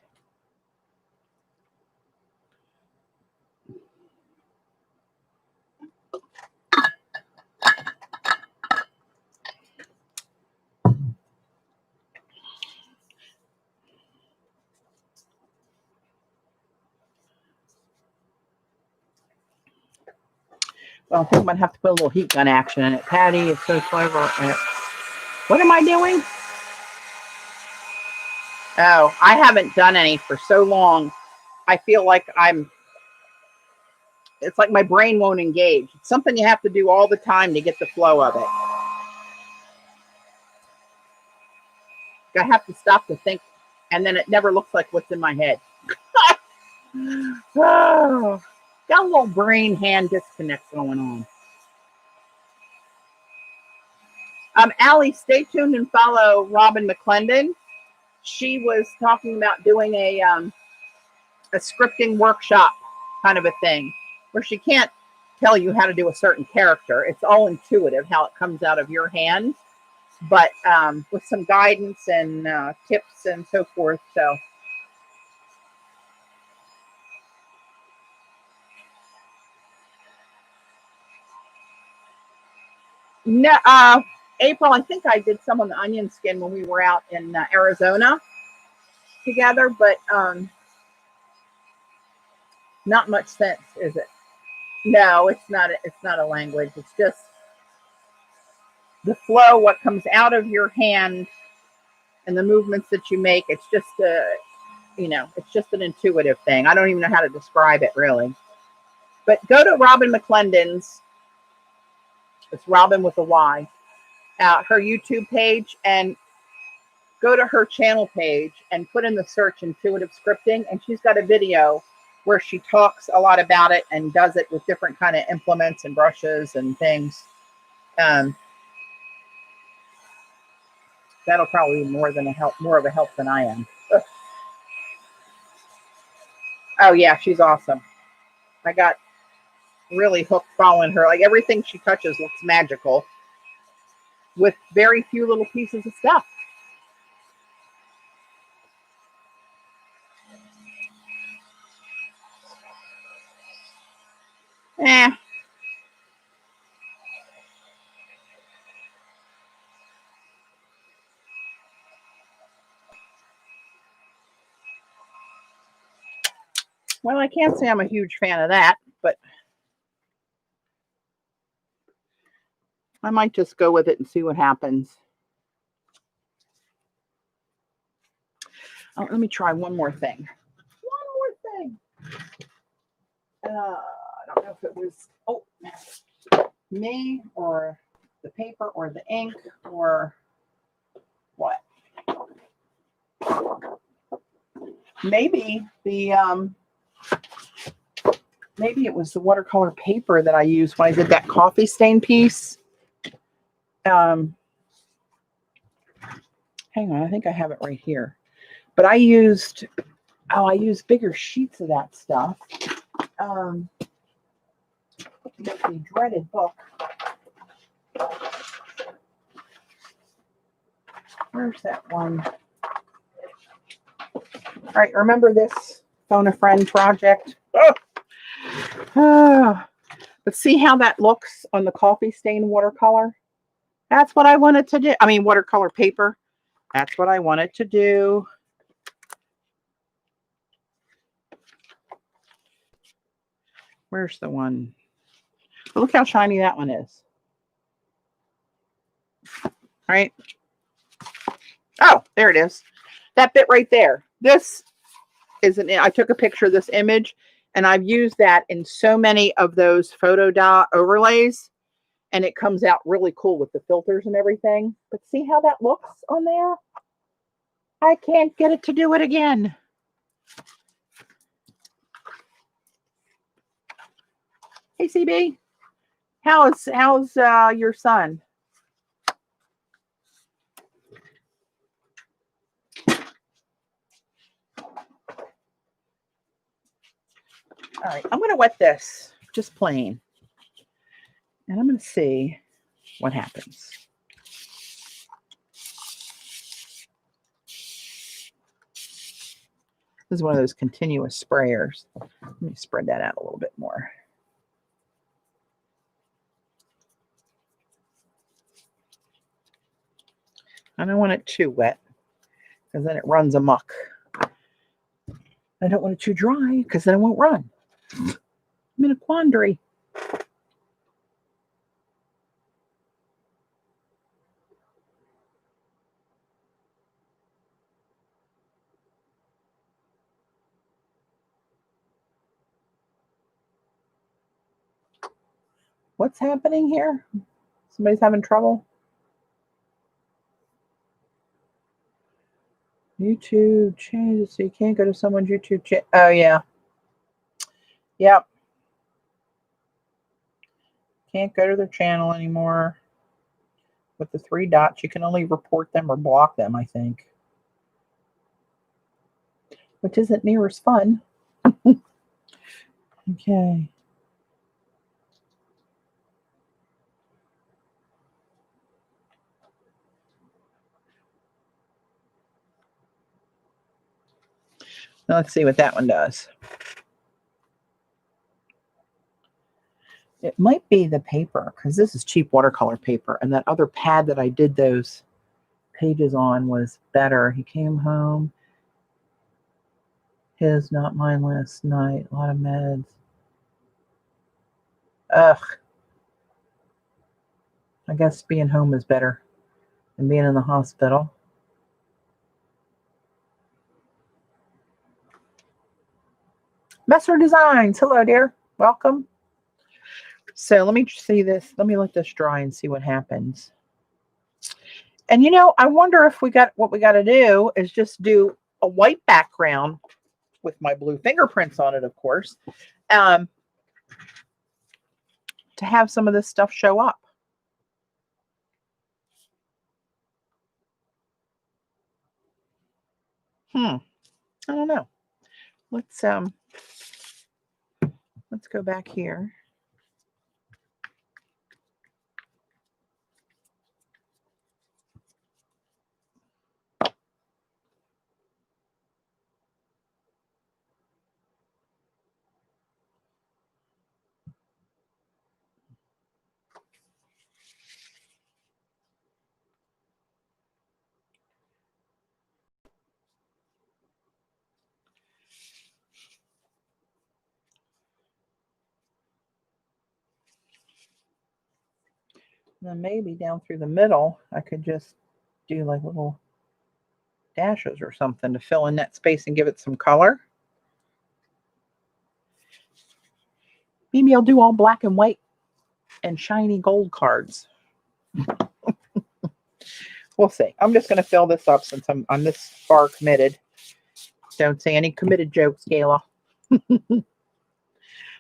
Well, I think I'm going to have to put a little heat gun action in it. Patty, it's so clever. What am I doing? Oh, I haven't done any for so long. I feel like it's like my brain won't engage. It's something you have to do all the time to get the flow of it. I have to stop to think, and then it never looks like what's in my head. Oh, got a little brain-hand disconnect going on. Allie, stay tuned and follow Robin McClendon. She was talking about doing a scripting workshop kind of a thing where she can't tell you how to do a certain character. It's all intuitive how it comes out of your hand, but with some guidance and tips and so forth. So no, April, I think I did some on the onion skin when we were out in Arizona together, but not much sense, is it? No, it's not. It's not a language. It's just the flow, what comes out of your hand, and the movements that you make. It's just it's just an intuitive thing. I don't even know how to describe it really. But go to Robin McClendon's. It's Robin with a Y. Her YouTube page, and go to her channel page and put in the search intuitive scripting, and she's got a video where she talks a lot about it and does it with different kind of implements and brushes and things. That'll probably be more of a help than I am. Ugh. Oh yeah, she's awesome. I got really hooked following her. Like everything she touches looks magical with very few little pieces of stuff. Well, I can't say I'm a huge fan of that, but I might just go with it and see what happens. Oh, let me try one more thing. I don't know if it was me or the paper or the ink or what. Maybe maybe it was the watercolor paper that I used when I did that coffee stain piece. Hang on, I think I have it right here. But I used bigger sheets of that stuff. The dreaded book. Where's that one? All right, remember this Phone a Friend project? But see how that looks on the coffee stain watercolor? That's what I wanted to do. I mean, watercolor paper. That's what I wanted to do. Where's the one? Look how shiny that one is. All right. Oh, there it is. That bit right there. This is I took a picture of this image, and I've used that in so many of those photo dot overlays, and it comes out really cool with the filters and everything. But see how that looks on there? I can't get it to do it again. Hey, CB. How's your son? All right, I'm going to wet this just plain. And I'm going to see what happens. This is one of those continuous sprayers. Let me spread that out a little bit more. I don't want it too wet because then it runs amok. I don't want it too dry because then it won't run. I'm in a quandary. What's happening here? Somebody's having trouble? YouTube changes so you can't go to someone's YouTube channel. Oh, yeah. Yep. Can't go to their channel anymore. With the 3 dots, you can only report them or block them, I think. Which isn't near as fun. Okay. Now let's see what that one does. It might be the paper because this is cheap watercolor paper, and that other pad that I did those pages on was better. He came home. His, not mine, last night. A lot of meds. Ugh. I guess being home is better than being in the hospital. Messer Designs. Hello, dear. Welcome. So let me see this. Let me let this dry and see what happens. And I wonder if what we got to do is just do a white background with my blue fingerprints on it, of course, to have some of this stuff show up. I don't know. Let's go back here. Then maybe down through the middle, I could just do like little dashes or something to fill in that space and give it some color. Maybe I'll do all black and white and shiny gold cards. We'll see. I'm just going to fill this up since I'm this far committed. Don't say any committed jokes, Gayla.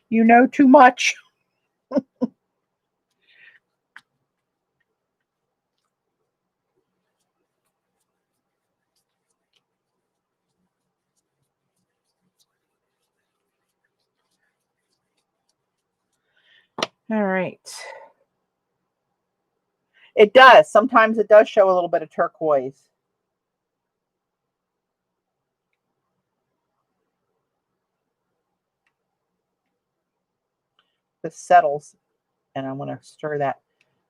You know too much. All right. It does. Sometimes it does show a little bit of turquoise. This settles, and I want to stir that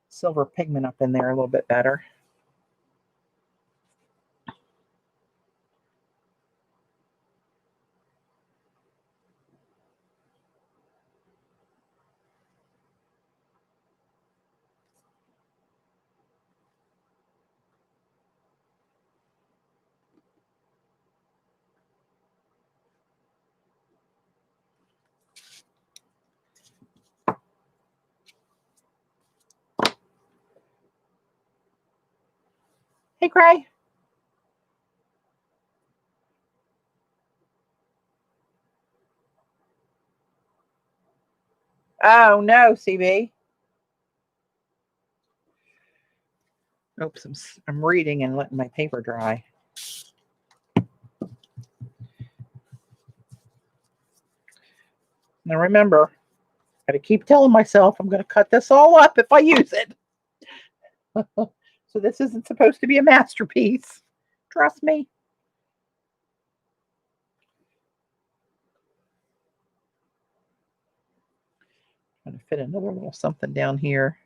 silver pigment up in there a little bit better. Hey, Cray. Oh no, CB. Oops, I'm reading and letting my paper dry. Now remember, I got to keep telling myself I'm going to cut this all up if I use it. So this isn't supposed to be a masterpiece. Trust me. I'm going to fit another little something down here.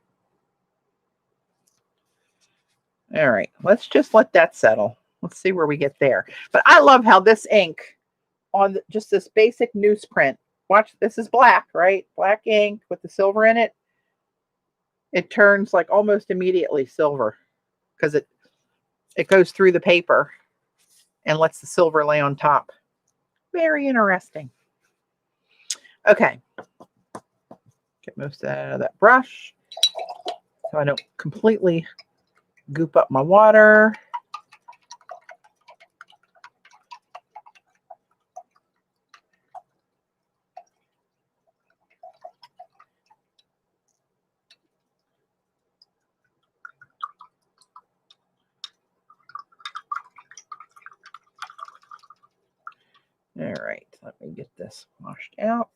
All right, let's just let that settle. Let's see where we get there. But I love how this ink on just this basic newsprint. Watch, this is black, right? Black ink with the silver in it. It turns like almost immediately silver because it goes through the paper and lets the silver lay on top. Very interesting. Okay. Get most out of that brush so I don't completely goop up my water. All right, let me get this washed out.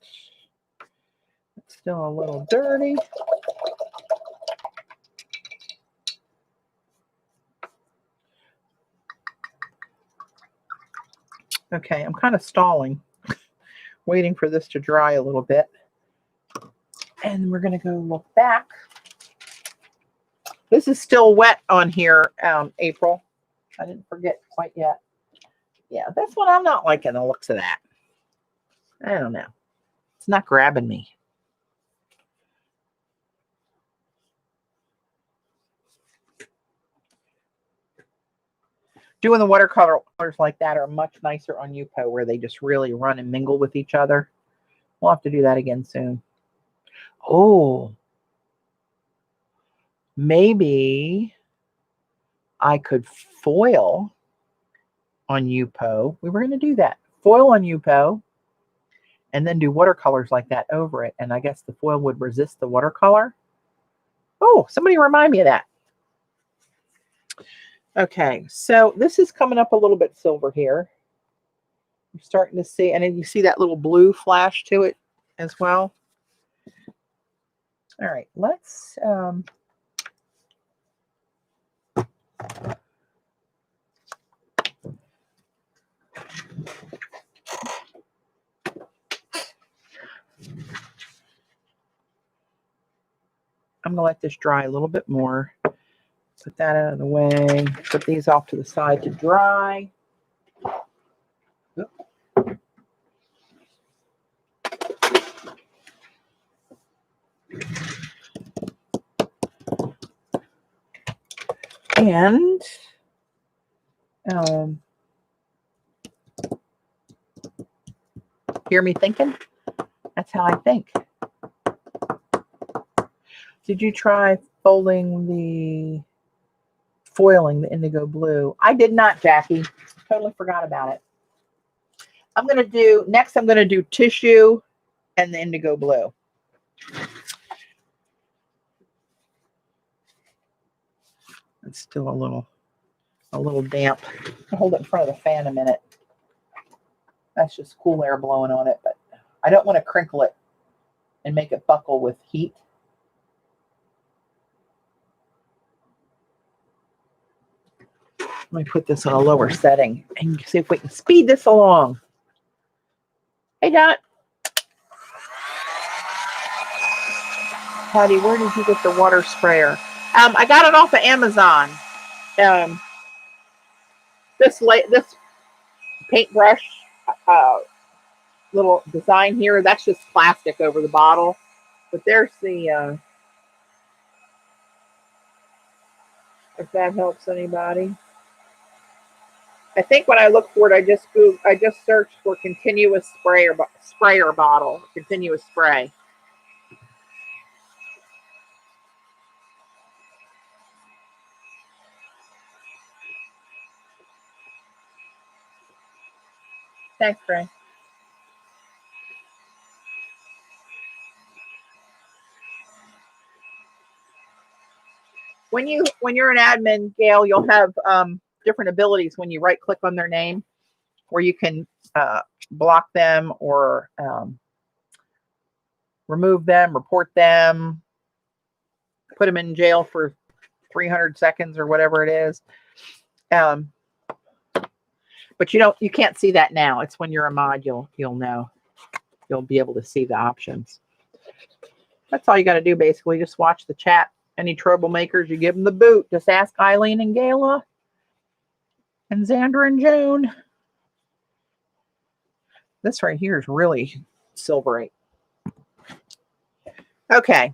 It's still a little dirty. Okay, I'm kind of stalling, waiting for this to dry a little bit. And we're going to go look back. This is still wet on here, April. I didn't forget quite yet. Yeah, that's what I'm not liking the looks of that. I don't know. It's not grabbing me. Doing the watercolors like that are much nicer on Yupo, where they just really run and mingle with each other. We'll have to do that again soon. Oh, maybe I could foil on Yupo. We were going to do that. Foil on Yupo and then do watercolors like that over it. And I guess the foil would resist the watercolor. Oh, somebody remind me of that. Okay, so this is coming up a little bit silver here. You're starting to see, and then you see that little blue flash to it as well. All right, let's I'm gonna let this dry a little bit more. Put that out of the way. Put these off to the side to dry. And hear me thinking? That's how I think. Did you try foiling the indigo blue? I did not, Jackie. Totally forgot about it. I'm going to do tissue and the indigo blue. It's still a little damp. I'll hold it in front of the fan a minute. That's just cool air blowing on it, but I don't want to crinkle it and make it buckle with heat. Let me put this on a lower setting and see if we can speed this along. Hey, Dot. Patty, where did you get the water sprayer? I got it off of Amazon. This paintbrush little design here, that's just plastic over the bottle. But there's the, if that helps anybody. I think when I look for it, I just searched for continuous sprayer bottle, continuous spray. Thanks, Ray. when you're an admin, Gail, you'll have different abilities when you right click on their name, where you can block them or remove them, report them, put them in jail for 300 seconds or whatever it is. But you can't see that now. It's when you're a mod, you'll know. You'll be able to see the options. That's all you got to do, basically. Just watch the chat. Any troublemakers, you give them the boot. Just ask Eileen and Gayla and Xandra and Joan. This right here is really silvery. Okay.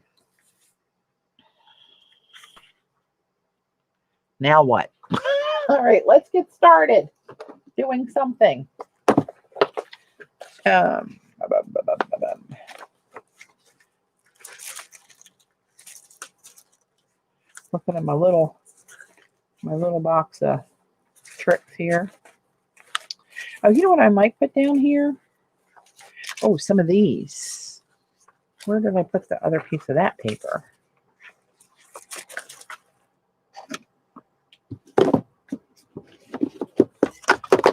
Now what? All right, let's get started doing something. Looking at my little box of tricks here. Oh, you know what I might put down here? Oh, some of these. Where did I put the other piece of that paper?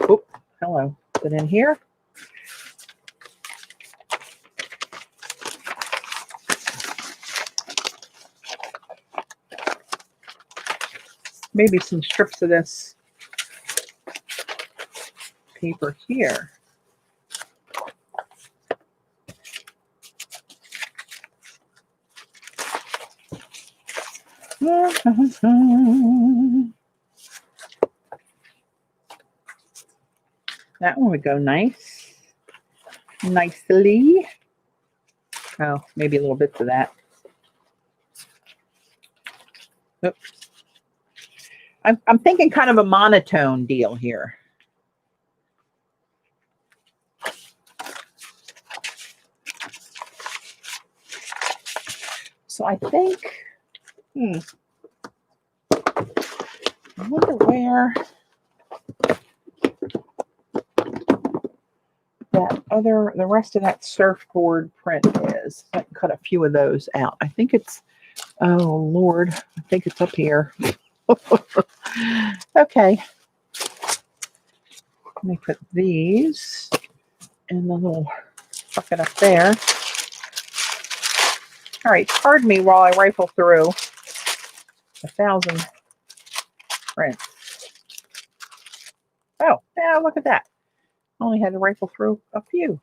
Oh, hello. Put it in here. Maybe some strips of this paper here. That one would go nicely. Oh, maybe a little bit of that. Oops. I'm thinking kind of a monotone deal here. So I think, I wonder where the rest of that surfboard print is. I can cut a few of those out. I think it's, oh Lord, I think it's up here. Okay. Let me put these in the little bucket up there. All right, pardon me while I rifle through 1,000 prints. Oh, yeah, look at that. Only had to rifle through a few.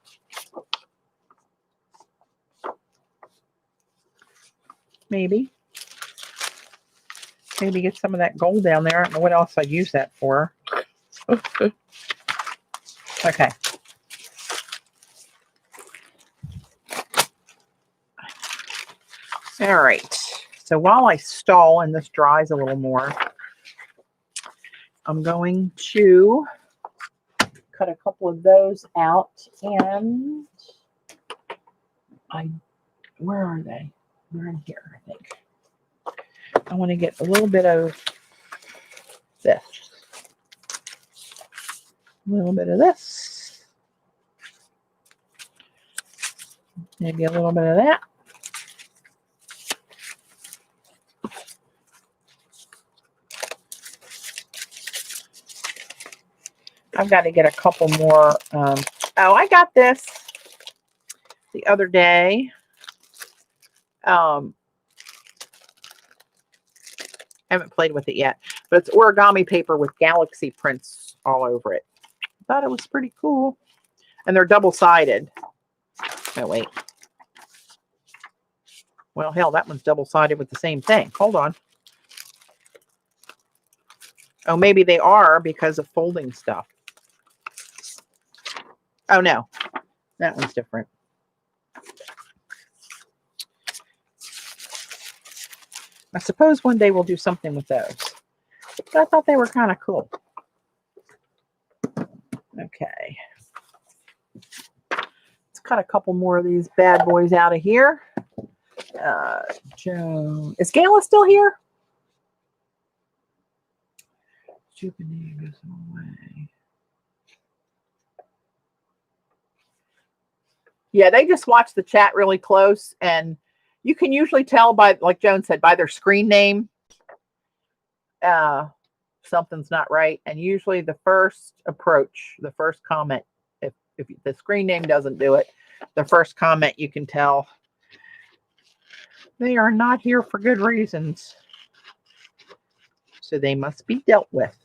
Maybe get some of that gold down there. I don't know what else I'd use that for. Okay. All right. So while I stall and this dries a little more, I'm going to cut a couple of those out, and where are they? They're in here, I think. I want to get a little bit of this. A little bit of this. Maybe a little bit of that. I've got to get a couple more. Oh, I got this the other day. I haven't played with it yet, but it's origami paper with galaxy prints all over it. I thought it was pretty cool. And they're double-sided. Oh, wait. Well, hell, that one's double-sided with the same thing. Hold on. Oh, maybe they are because of folding stuff. Oh, no. That one's different. I suppose one day we'll do something with those. But I thought they were kind of cool. Okay. Let's cut a couple more of these bad boys out of here. Joan. Is Gayla still here? Stupid goes away. Yeah, they just watch the chat really close, and you can usually tell by, like Joan said, by their screen name something's not right. And usually the first approach, the first comment, if the screen name doesn't do it, the first comment, you can tell they are not here for good reasons. So they must be dealt with.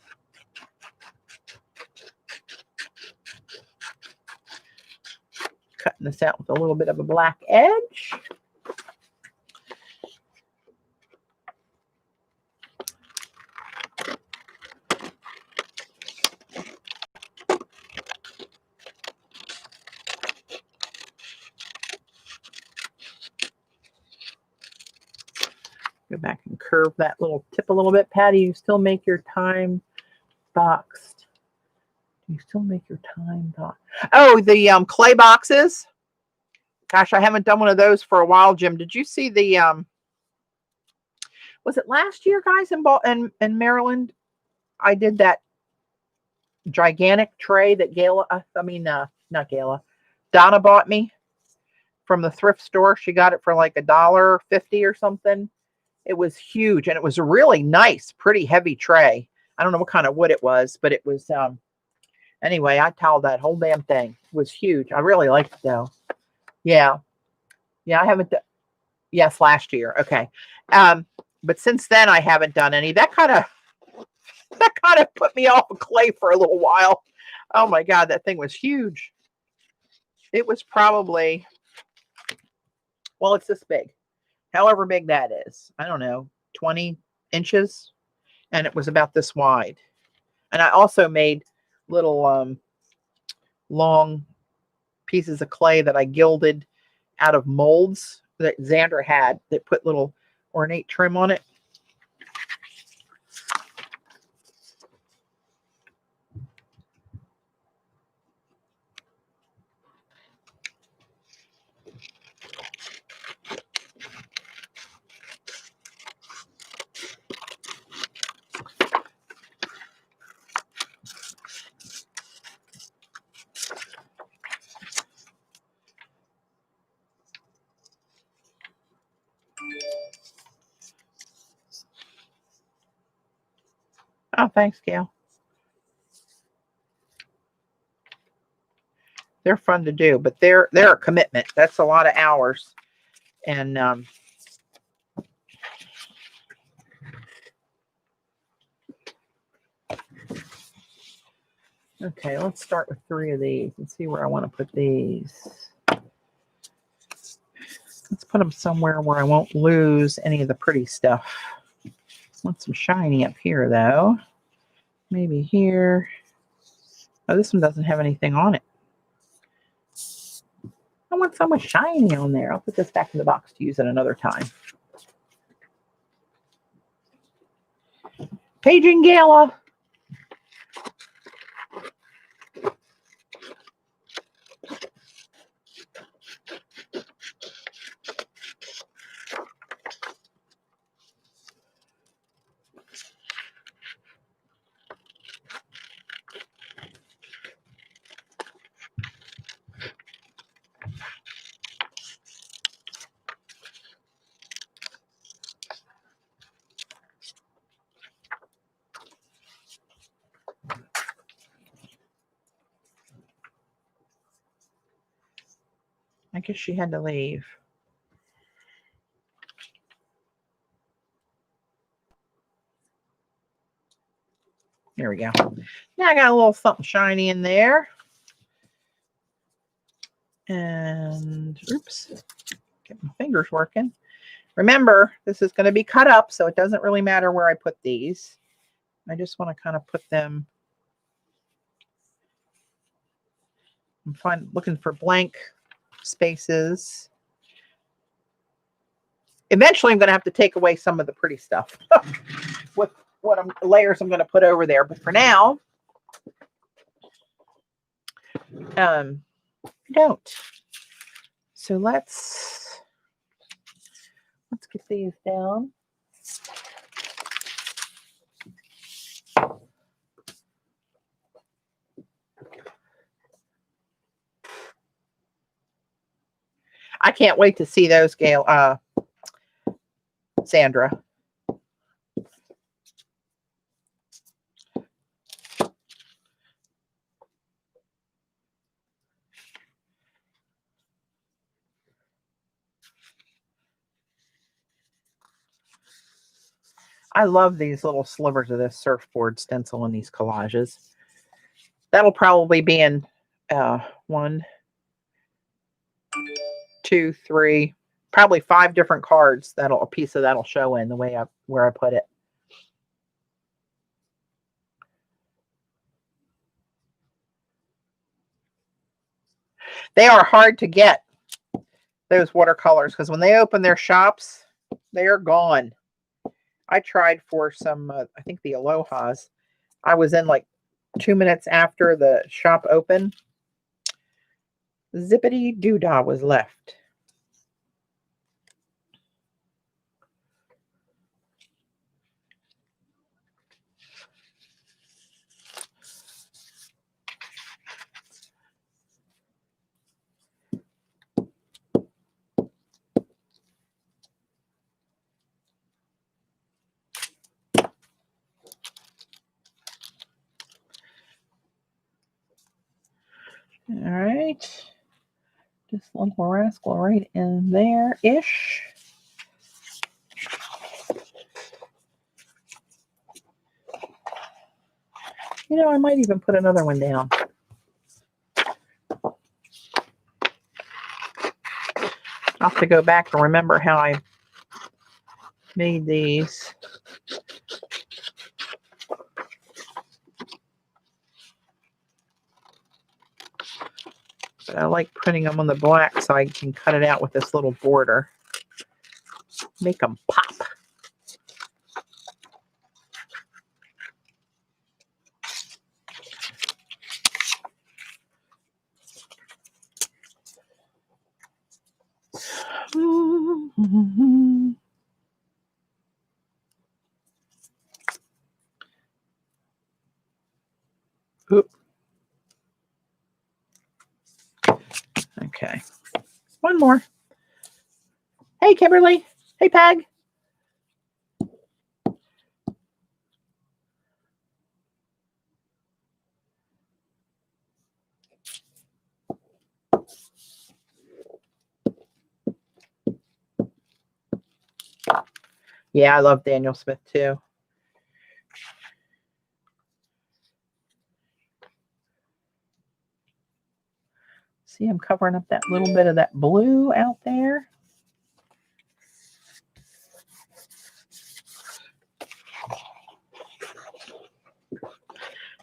Cutting this out with a little bit of a black edge. Go back and curve that little tip a little bit. Patty, you still make your time boxed. You still make your time box. Oh, the clay boxes. Gosh, I haven't done one of those for a while, Jim. Did you see the was it last year, guys, in Maryland? I did that gigantic tray that not Gala, Donna bought me from the thrift store. She got it for like $1.50 or something. It was huge, and it was a really nice, pretty heavy tray. I don't know what kind of wood it was, but it was, anyway, I toweled that whole damn thing. It was huge. I really liked it, though. Yeah. Yeah, I haven't done, yes, last year. Okay. But since then, I haven't done any. That kind of put me off of clay for a little while. Oh, my God, that thing was huge. It was probably, well, it's this big. However big that is, I don't know, 20 inches, and it was about this wide. And I also made little long pieces of clay that I gilded out of molds that Xandra had that put little ornate trim on it. Oh, thanks, Gail. They're fun to do, but they're a commitment. That's a lot of hours. And okay, let's start with 3 of these and see where I want to put these. Let's put them somewhere where I won't lose any of the pretty stuff. I want some shiny up here, though. Maybe here. Oh, this one doesn't have anything on it. I want so much shiny on there. I'll put this back in the box to use at another time. Paging Gala. I guess she had to leave. There we go. Now I got a little something shiny in there. And oops, get my fingers working. Remember, this is going to be cut up, so it doesn't really matter where I put these. I just want to kind of put them. I'm looking for blank spaces. Eventually, I'm going to have to take away some of the pretty stuff with what layers I'm going to put over there. But for now, I don't. So let's get these down. I can't wait to see those, Gail, Sandra. I love these little slivers of this surfboard stencil in these collages. That'll probably be in 1, 2, 3, probably 5 different cards. A piece of that'll show in the way where I put it. They are hard to get, those watercolors, because when they open their shops, they are gone. I tried for some, I think the Alohas. I was in like 2 minutes after the shop opened. Zippity doodah was left. All right. Just a little rascal right in there-ish. You know, I might even put another one down. I'll have to go back and remember how I made these. But I like putting them on the black so I can cut it out with this little border. Make them pop. Oop. Okay. One more. Hey, Kimberly. Hey, Peg. Yeah, I love Daniel Smith too. See, I'm covering up that little bit of that blue out there.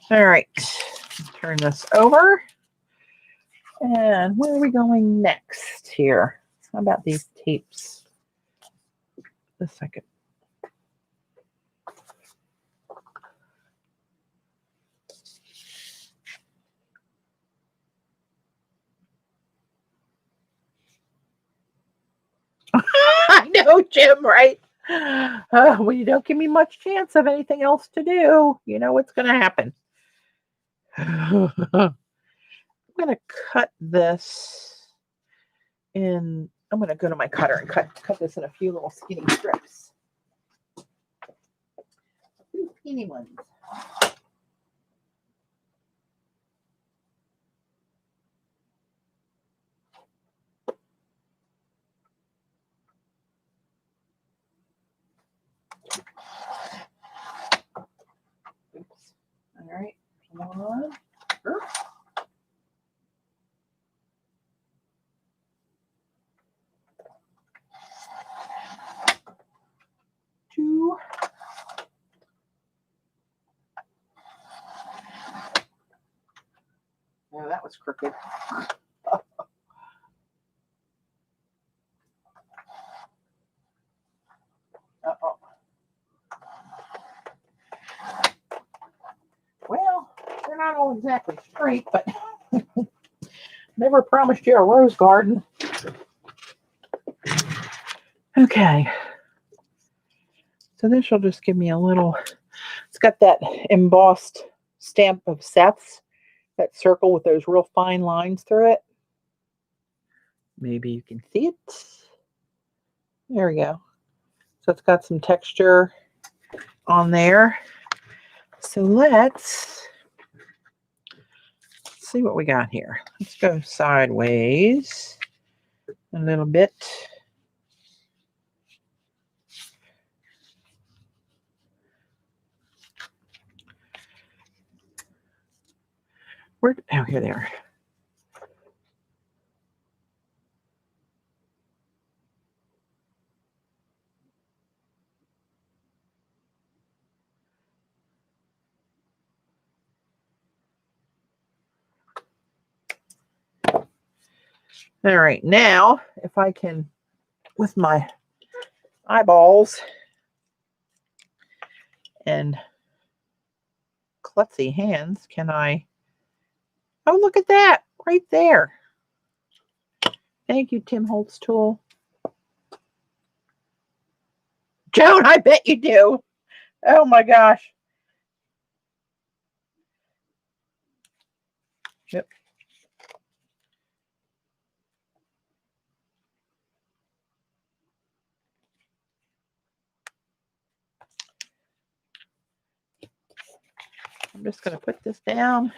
All right, turn this over. And where are we going next here? How about these tapes? A second. I know, Jim, right? Well, you don't give me much chance of anything else to do. You know what's going to happen. I'm going to cut this in. I'm going to go to my cutter and cut this in a few little skinny strips. A few skinny ones. Oops. All right. One. Oops. Two. Oh, that was crooked. Uh-oh. Well, they're not all exactly straight, but never promised you a rose garden. Okay. So this will just give me a little, it's got that embossed stamp of Seth's, that circle with those real fine lines through it. Maybe you can see it. There we go. So it's got some texture on there. So let's see what we got here. Let's go sideways a little bit. Where? Oh, here they are. All right, now if I can, with my eyeballs and klutzy hands, can I? Oh, look at that right there. Thank you, Tim Holtz Tool. Joan, I bet you do. Oh my gosh. Yep. I'm just going to put this down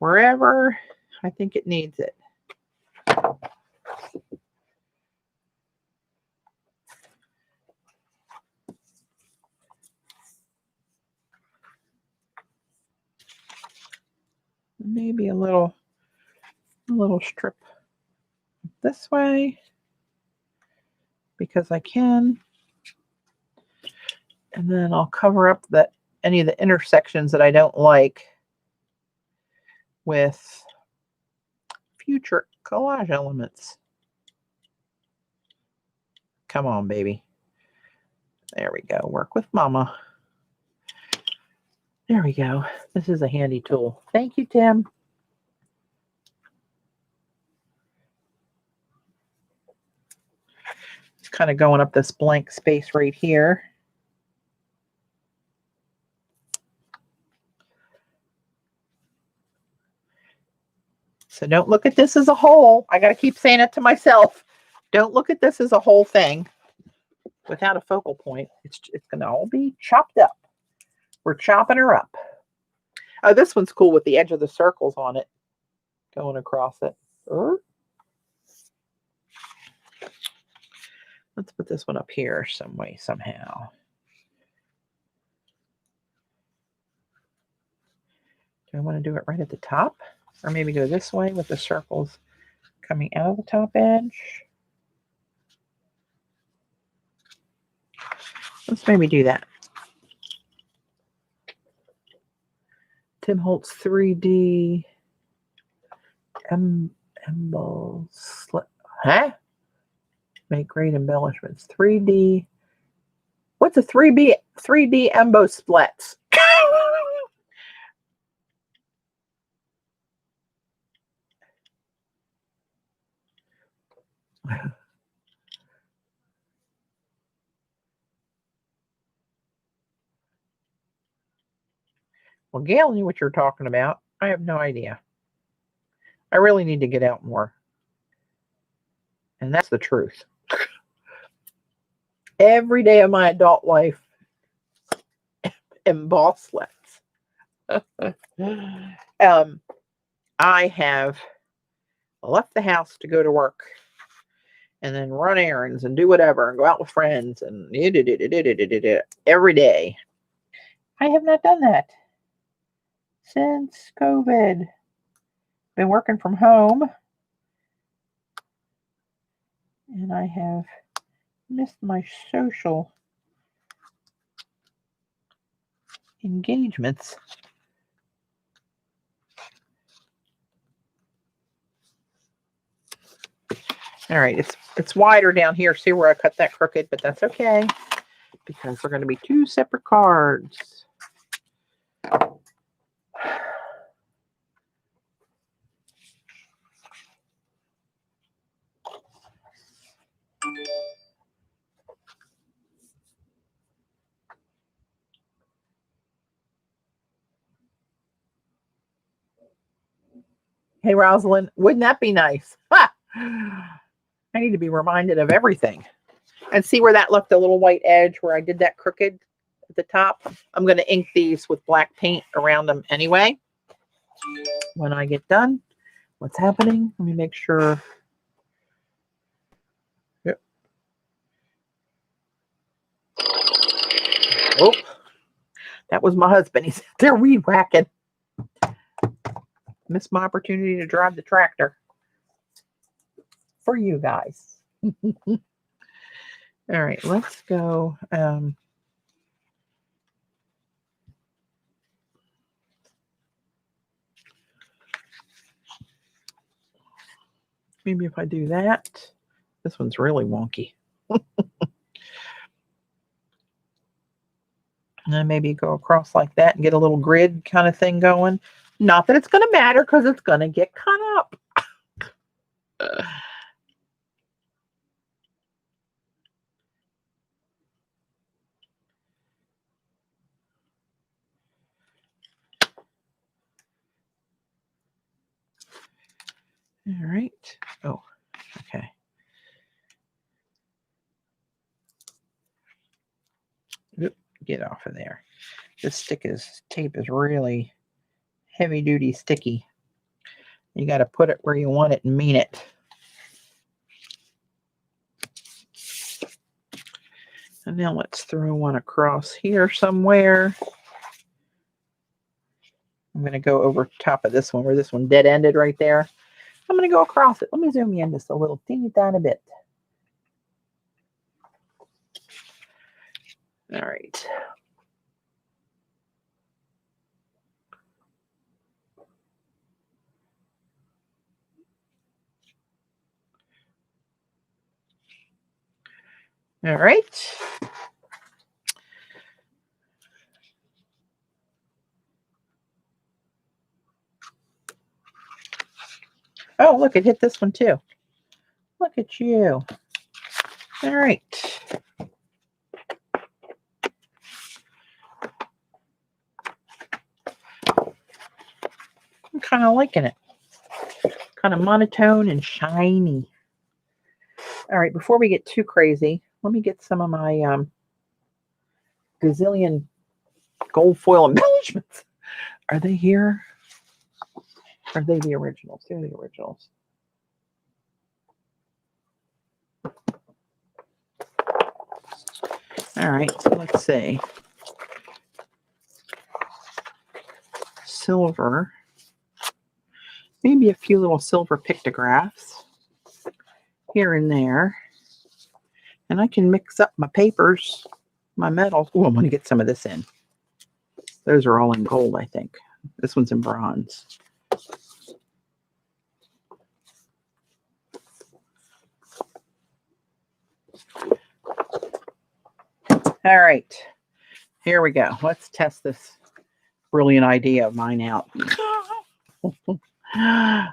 wherever I think it needs it. Maybe a little strip this way because I can. And then I'll cover up any of the intersections that I don't like with future collage elements. Come on, baby. There we go. Work with mama. There we go. This is a handy tool. Thank you, Tim. It's kind of going up this blank space right here. So don't look at this as a whole. I got to keep saying it to myself. Don't look at this as a whole thing without a focal point. It's going to all be chopped up. We're chopping her up. Oh, this one's cool with the edge of the circles on it going across it. Let's put this one up here some way, somehow. Do I want to do it right at the top? Or maybe go this way with the circles coming out of the top edge? Let's maybe do that. Tim Holtz 3D emboss. Huh? Make great embellishments. 3D. What's a 3D emboss splits? Well, Gail knew what you're talking about. I have no idea. I really need to get out more. And that's the truth. Every day of my adult life, embosslets. I have left the house to go to work and then run errands and do whatever and go out with friends and every day. I have not done that since COVID. Been working from home and I have missed my social engagements. All right, it's wider down here. See where I cut that crooked, but that's okay because we're going to be two separate cards. Hey, Rosalind, wouldn't that be nice? Ha! I need to be reminded of everything. And see where that left a little white edge where I did that crooked at the top? I'm going to ink these with black paint around them anyway. When I get done, what's happening? Let me make sure. Yep. Oh, that was my husband. He's out there weed whacking. Missed my opportunity to drive the tractor for you guys. All right, let's go. Maybe if I do that. This one's really wonky. And then maybe go across like that and get a little grid kind of thing going. Not that it's going to matter because it's going to get cut up. All right. Oh, okay. Oop, get off of there. This tape is really heavy duty sticky. You got to put it where you want it and mean it. And now let's throw one across here somewhere. I'm going to go over top of this one where this one dead ended right there. I'm going to go across it. Let me zoom in just a little teeny tiny bit. All right. All right. Oh, look, it hit this one too. Look at you. All right. I'm kind of liking it. Kind of monotone and shiny. All right, before we get too crazy, let me get some of my gazillion gold foil embellishments. Are they here? Are they the originals? They're the originals. All right, so let's see. Silver. Maybe a few little silver pictographs here and there. And I can mix up my papers, my metals. Oh, I'm going to get some of this in. Those are all in gold, I think. This one's in bronze. All right, here we go. Let's test this brilliant idea of mine out. Hey,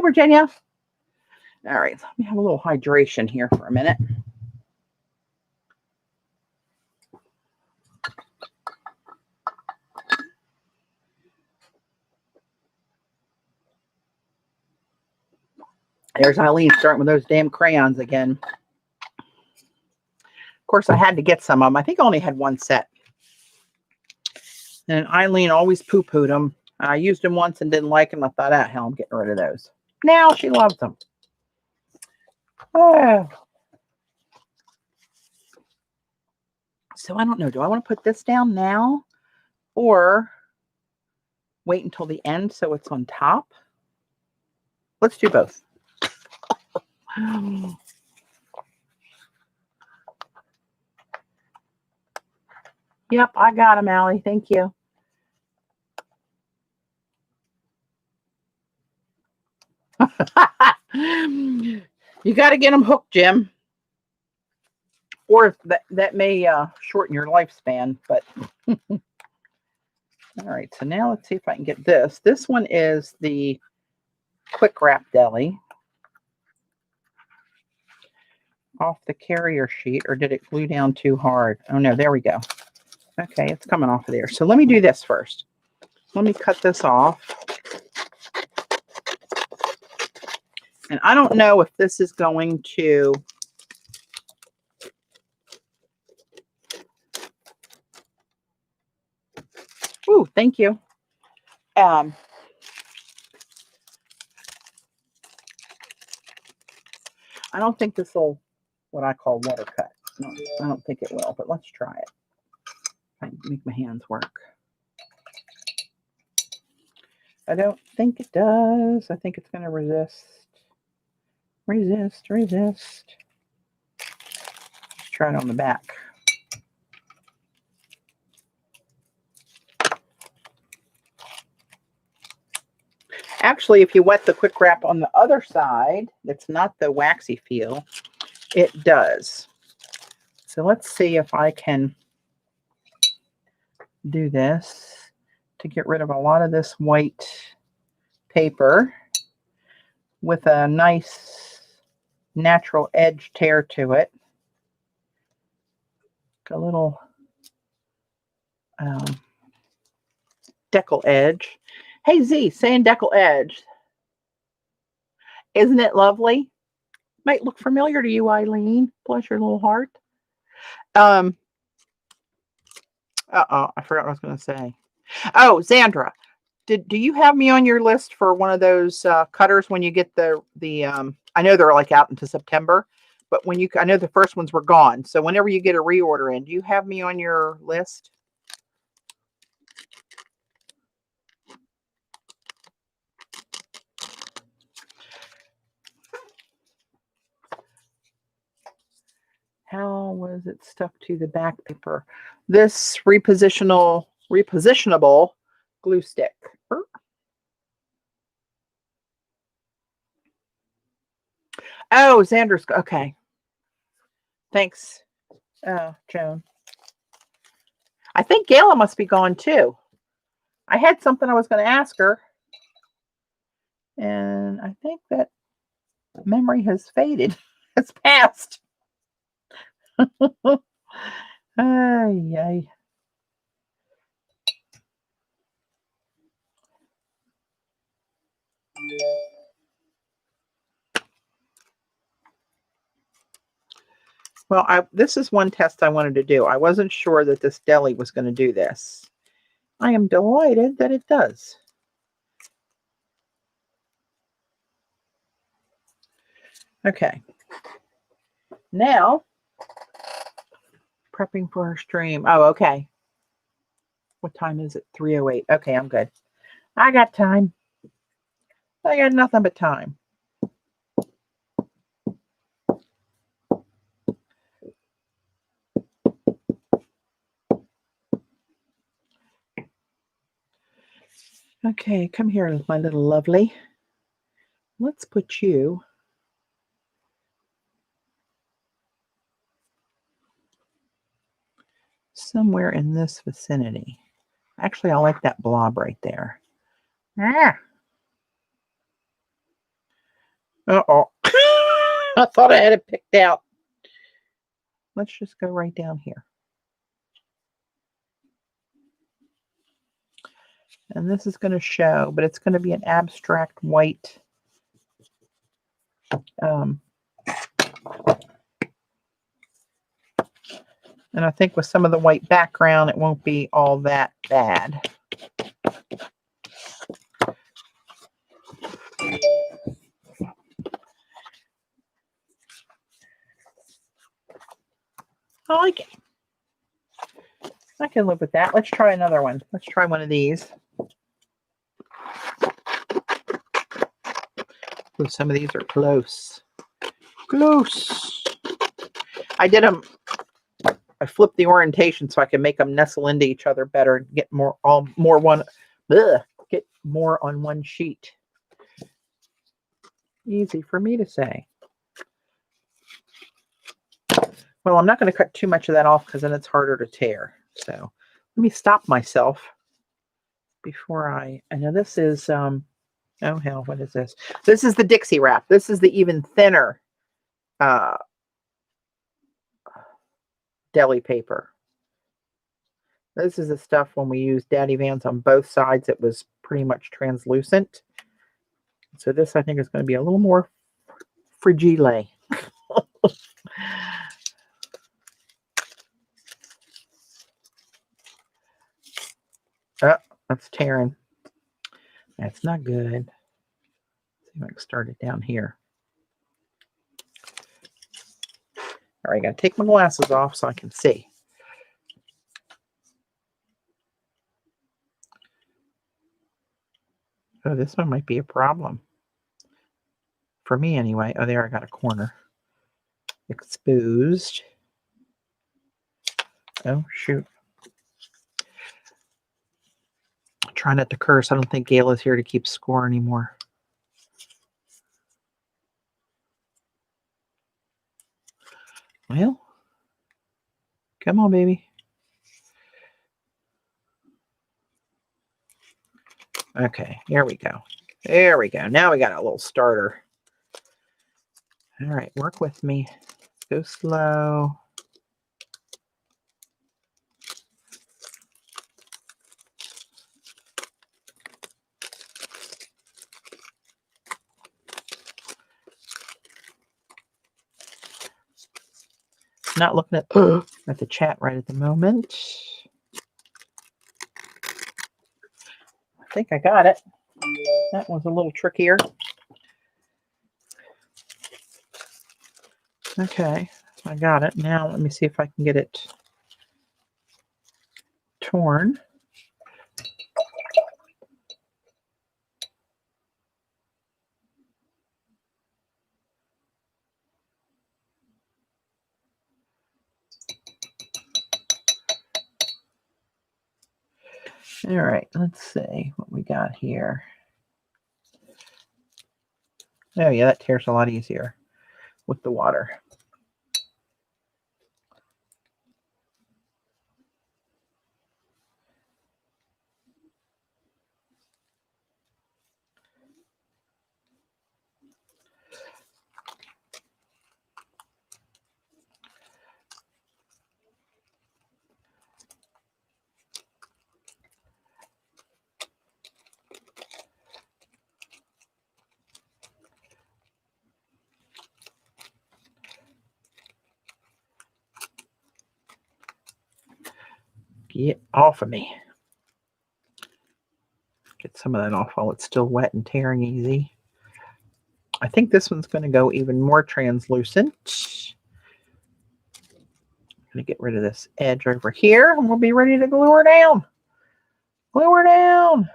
Virginia. All right, let me have a little hydration here for a minute. There's Eileen starting with those damn crayons again. Of course, I had to get some of them. I think I only had one set. And Eileen always poo-pooed them. I used them once and didn't like them. I thought, ah, hell, I'm getting rid of those. Now she loves them. Oh. So I don't know. Do I want to put this down now or wait until the end so it's on top? Let's do both. Yep, I got them, Allie. Thank you. You got to get them hooked, Jim. Or that may shorten your lifespan, but all right. So now let's see if I can get this. This one is the quick wrap deli off the carrier sheet, or did it glue down too hard? Oh no, there we go. Okay, it's coming off of there. So let me do this first. Let me cut this off. And I don't know if this is going to ooh, thank you. I don't think this will, what I call water cut. No, I don't think it will, but let's try it. I make my hands work. I don't think it does. I think it's going to resist. Resist. Let's try it on the back. Actually, if you wet the quick wrap on the other side, that's not the waxy feel, it does. So let's see if I can do this to get rid of a lot of this white paper with a nice natural edge tear to it. A little decal edge. Hey Z, saying decal edge. Isn't it lovely? Might look familiar to you, Eileen. Bless your little heart. I forgot what I was going to say. Oh, Zandra, do you have me on your list for one of those cutters when you get the I know they're like out into September, but when I know the first ones were gone. So whenever you get a reorder in, do you have me on your list? How was it stuck to the back paper? This repositionable glue stick. Oh, Xander's okay. Thanks, Joan. I think Gayla must be gone too. I had something I was going to ask her, and I think that memory has faded. It's passed. Ay. Well, this is one test I wanted to do. I wasn't sure that this deli was going to do this. I am delighted that it does. Okay. Now, prepping for our stream. Oh, okay. What time is it? 3:08. Okay, I'm good. I got time. I got nothing but time. Okay, come here, my little lovely. Let's put you somewhere in this vicinity. Actually, I like that blob right there. Ah. Uh-oh. I thought I had it picked out. Let's just go right down here. And this is going to show, but it's going to be an abstract white. And I think with some of the white background, it won't be all that bad. I like it. I can live with that. Let's try another one. Let's try one of these. Ooh, some of these are close. Close. I did them. I flipped the orientation so I can make them nestle into each other better and get more on one sheet. Easy for me to say. Well, I'm not going to cut too much of that off because then it's harder to tear. So let me stop myself before I know this is oh hell, what is this? This is the Dixie wrap. This is the even thinner deli paper. This is the stuff when we used Daddy Vans on both sides, it was pretty much translucent. So this I think is going to be a little more fragile. Oh, that's tearing. That's not good. Let's see if I can start it down here. All right, I got to take my glasses off so I can see. Oh, this one might be a problem. For me anyway. Oh, there I got a corner. Exposed. Oh, shoot. Try not to curse. I don't think Gail is here to keep score anymore. Well, come on, baby. Okay, here we go. There we go. Now we got a little starter. All right, work with me. Go slow. Not looking at the chat right at the moment. I think I got it. That was a little trickier. Okay, I got it. Now let me see if I can get it torn. All right, let's see what we got here. Oh yeah, that tears a lot easier with the water. Get off of me. Get some of that off while it's still wet and tearing easy. I think this one's going to go even more translucent. I'm going to get rid of this edge over here, and we'll be ready to glue her down. Glue her down.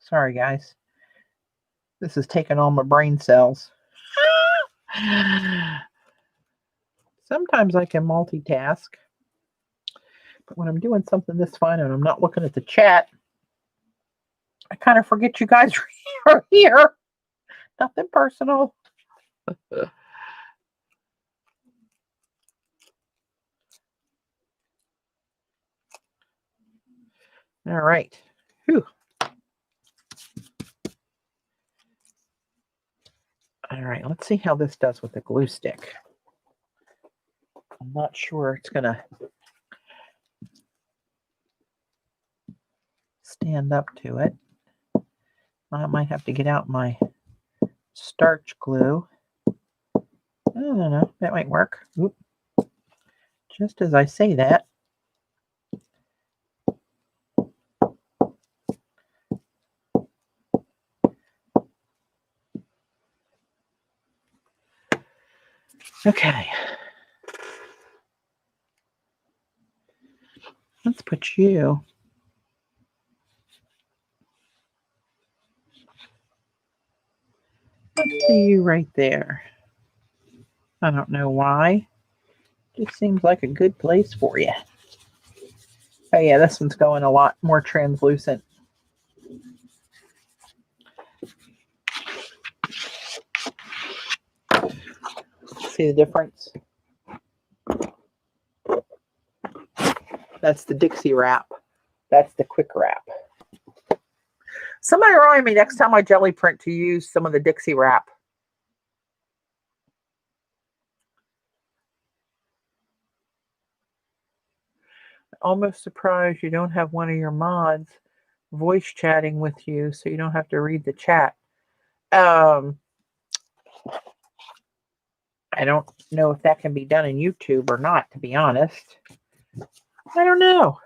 Sorry, guys. This is taking all my brain cells. Sometimes I can multitask, but when I'm doing something this fine and I'm not looking at the chat, I kind of forget you guys are here. Nothing personal. All right. Whew. All right, let's see how this does with the glue stick. I'm not sure it's going to stand up to it. I might have to get out my starch glue. I don't know. That might work. Oop. Just as I say that. Okay. Let's put you. Let's see you right there. I don't know why. Just seems like a good place for you. Oh yeah, this one's going a lot more translucent. See the difference? That's the Dixie wrap. That's the quick wrap. Somebody remind me next time I jelly print to use some of the Dixie wrap. Almost surprised you don't have one of your mods voice chatting with you so you don't have to read the chat. I don't know if that can be done in YouTube or not, to be honest. I don't know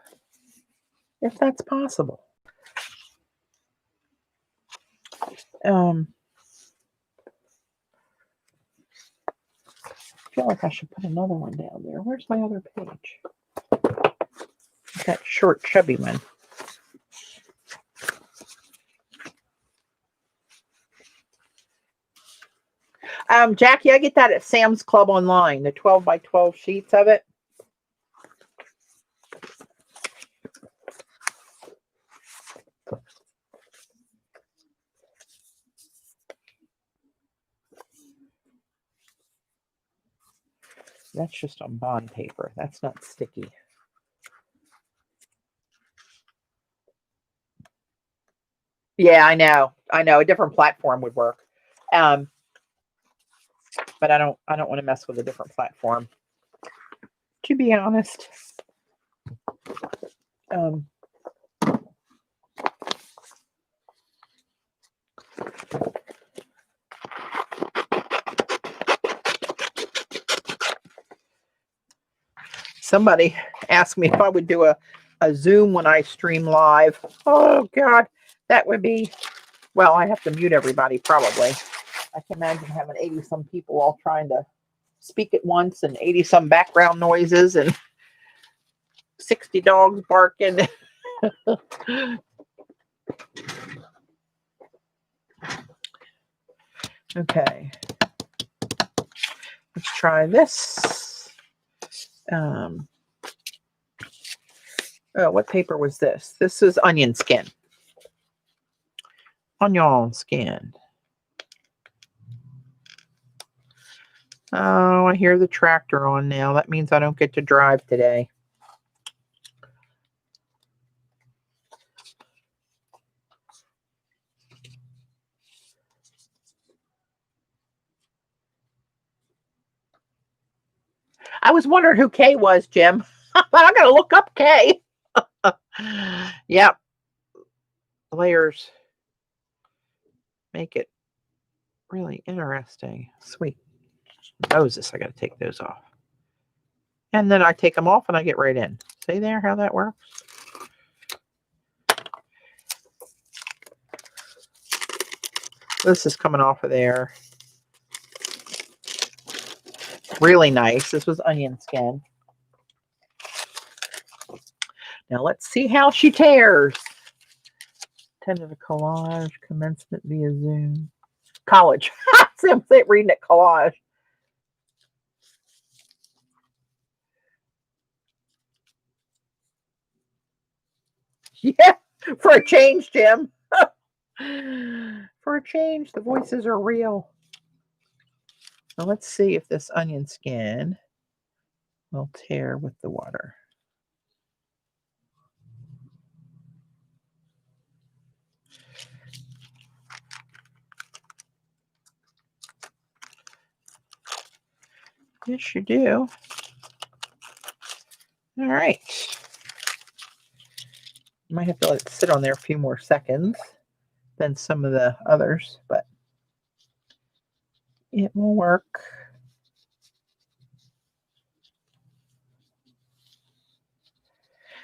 if that's possible. I feel like I should put another one down there. Where's my other page? That short, chubby one. Jackie, I get that at Sam's Club online, the 12 by 12 sheets of it. That's just on bond paper. That's not sticky. Yeah, I know. A different platform would work. But I don't want to mess with a different platform, to be honest. Somebody asked me if I would do a Zoom when I stream live. Oh, God. That would be, well, I have to mute everybody, probably. I can imagine having 80-some people all trying to speak at once and 80-some background noises and 60 dogs barking. Okay. Let's try this. Oh, what paper was this? This is onion skin. Onion skin. Oh, I hear the tractor on now. That means I don't get to drive today. I was wondering who Kay was, Jim. But I gotta look up Kay. Yep. Layers make it really interesting. Sweet Moses, I gotta take those off. And then I take them off and I get right in. See there how that works? This is coming off of there. Really nice. This was onion skin. Now let's see how she tears. Tentative collage, commencement via Zoom. College. I'm reading it collage. Yeah, for a change, Jim. For a change, the voices are real. Now let's see if this onion skin will tear with the water. Yes, you do. All right. You might have to let it sit on there a few more seconds than some of the others, but it will work.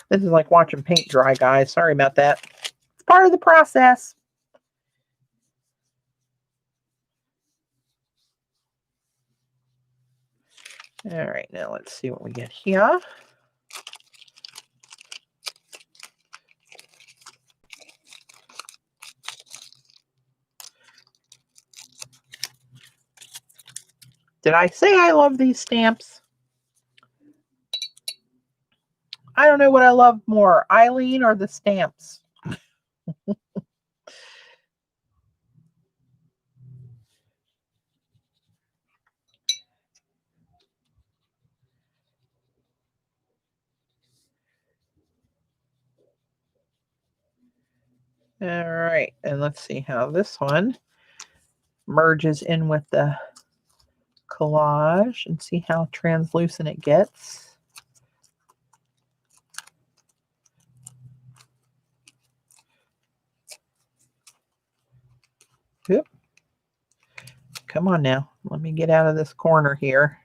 This is like watching paint dry, guys. Sorry about that. It's part of the process. All right, now let's see what we get here. Did I say I love these stamps? I don't know what I love more, Eileen or the stamps. All right, and let's see how this one merges in with the collage and see how translucent it gets. Oop. Come on now. Let me get out of this corner here.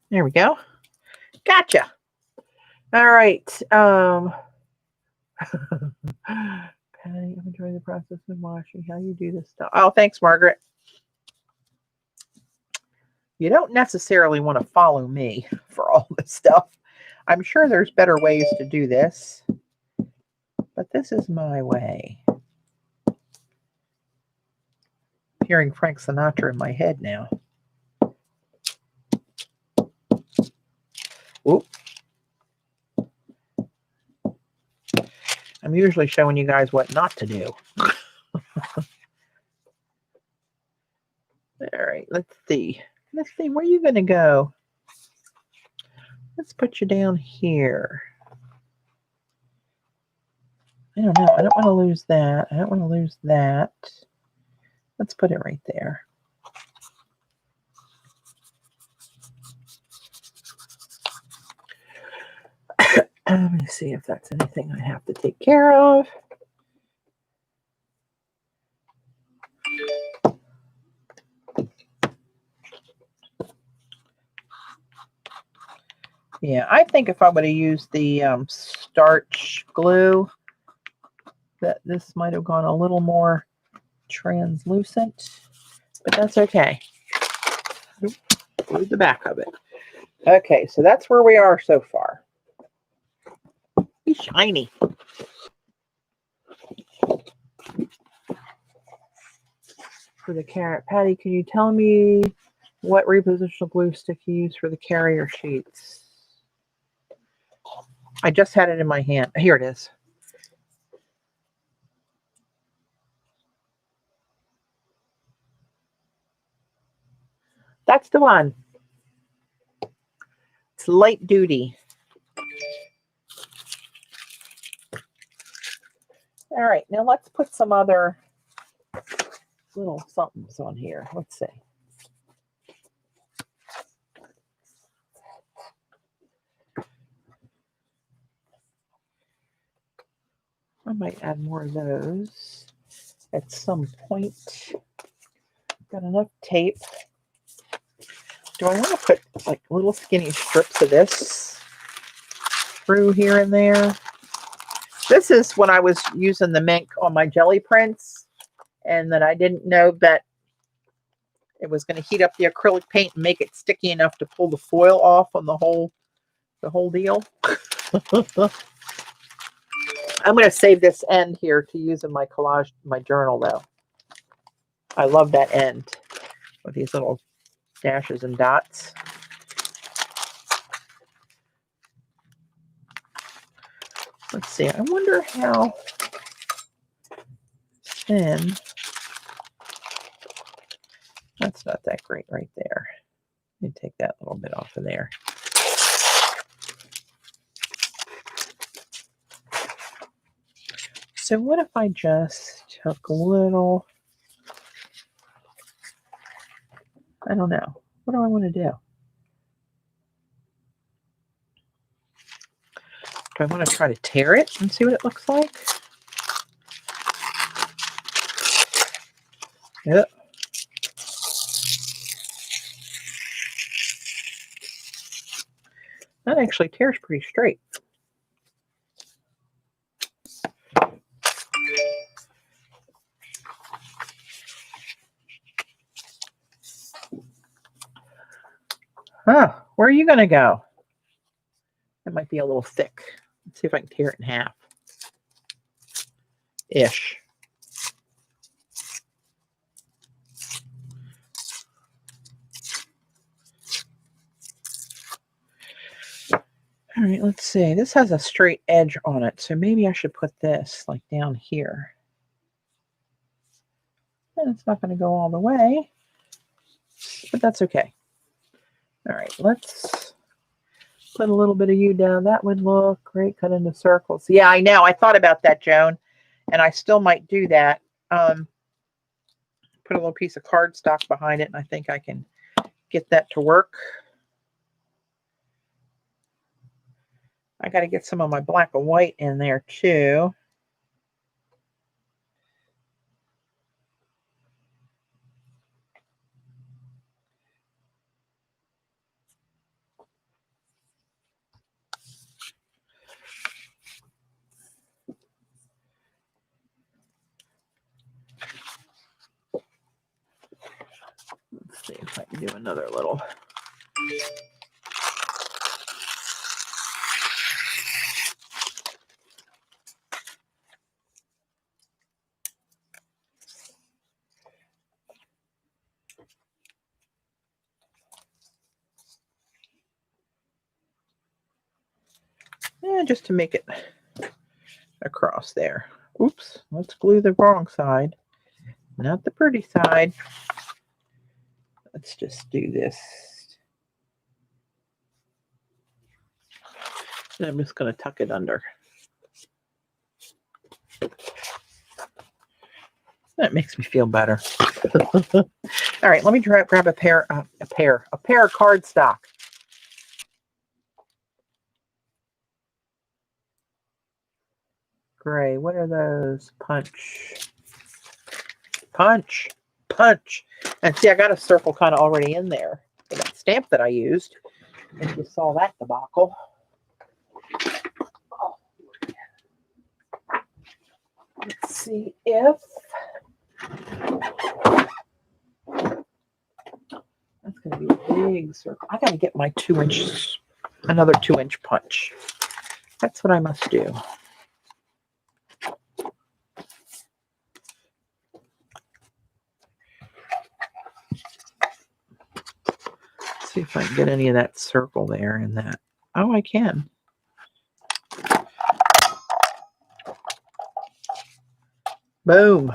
There we go. Gotcha. All right. Patty, I'm enjoying the process of washing. How you do this stuff. Oh, thanks, Margaret. You don't necessarily want to follow me for all this stuff. I'm sure there's better ways to do this, but this is my way. I'm hearing Frank Sinatra in my head now. Oop. I'm usually showing you guys what not to do. All right, let's see. Let's see, where are you going to go? Let's put you down here. I don't know. I don't want to lose that. I don't want to lose that. Let's put it right there. Let me see if that's anything I have to take care of. Yeah, I think if I would have used the starch glue, that this might have gone a little more translucent, but that's okay. Glue the back of it. Okay, so that's where we are so far. He's shiny. For the carrot, Patty, can you tell me what repositional glue stick you use for the carrier sheets? I just had it in my hand. Here it is. That's the one. It's light duty. All right, now let's put some other little somethings on here. Let's see. I might add more of those at some point. Got enough tape. Do I want to put like little skinny strips of this through here and there? This is when I was using the Minc on my jelly prints, and that I didn't know that it was going to heat up the acrylic paint and make it sticky enough to pull the foil off on the whole deal. I'm going to save this end here to use in my collage, my journal, though. I love that end with these little dashes and dots. Let's see. I wonder how thin. That's not that great right there. Let me take that little bit off of there. So what if I just took a little, I don't know. What do I want to do? Do I want to try to tear it and see what it looks like? Yep. That actually tears pretty straight. Huh, where are you going to go? It might be a little thick. Let's see if I can tear it in half. Ish. All right, let's see. This has a straight edge on it, so maybe I should put this like down here. And it's not going to go all the way, but that's okay. All right, let's put a little bit of you down. That would look great. Cut into circles. Yeah, I know. I thought about that, Joan, and I still might do that. Put a little piece of cardstock behind it, and I think I can get that to work. I got to get some of my black and white in there too. do another little. And just to make it across there. Oops, let's glue the wrong side, not the pretty side. Let's just do this. And I'm just going to tuck it under. That makes me feel better. All right, let me grab a pair of cardstock. Gray. What are those? Punch. And see, I got a circle kind of already in there for that stamp that I used. If you saw that debacle. Oh. Let's see if that's going to be a big circle. I got to get my another 2-inch punch. That's what I must do. See if I can get any of that circle there in that. Oh, I can. Boom.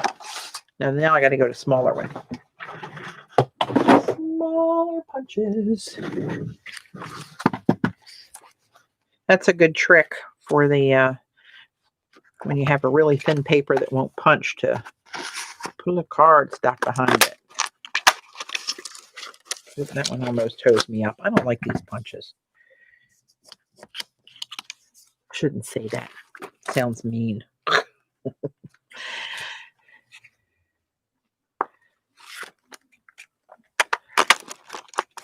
Now I got to go to smaller one. Smaller punches. That's a good trick for the when you have a really thin paper that won't punch, to put a cardstock behind it. That one almost hosed me up. I don't like these punches. Shouldn't say that. Sounds mean.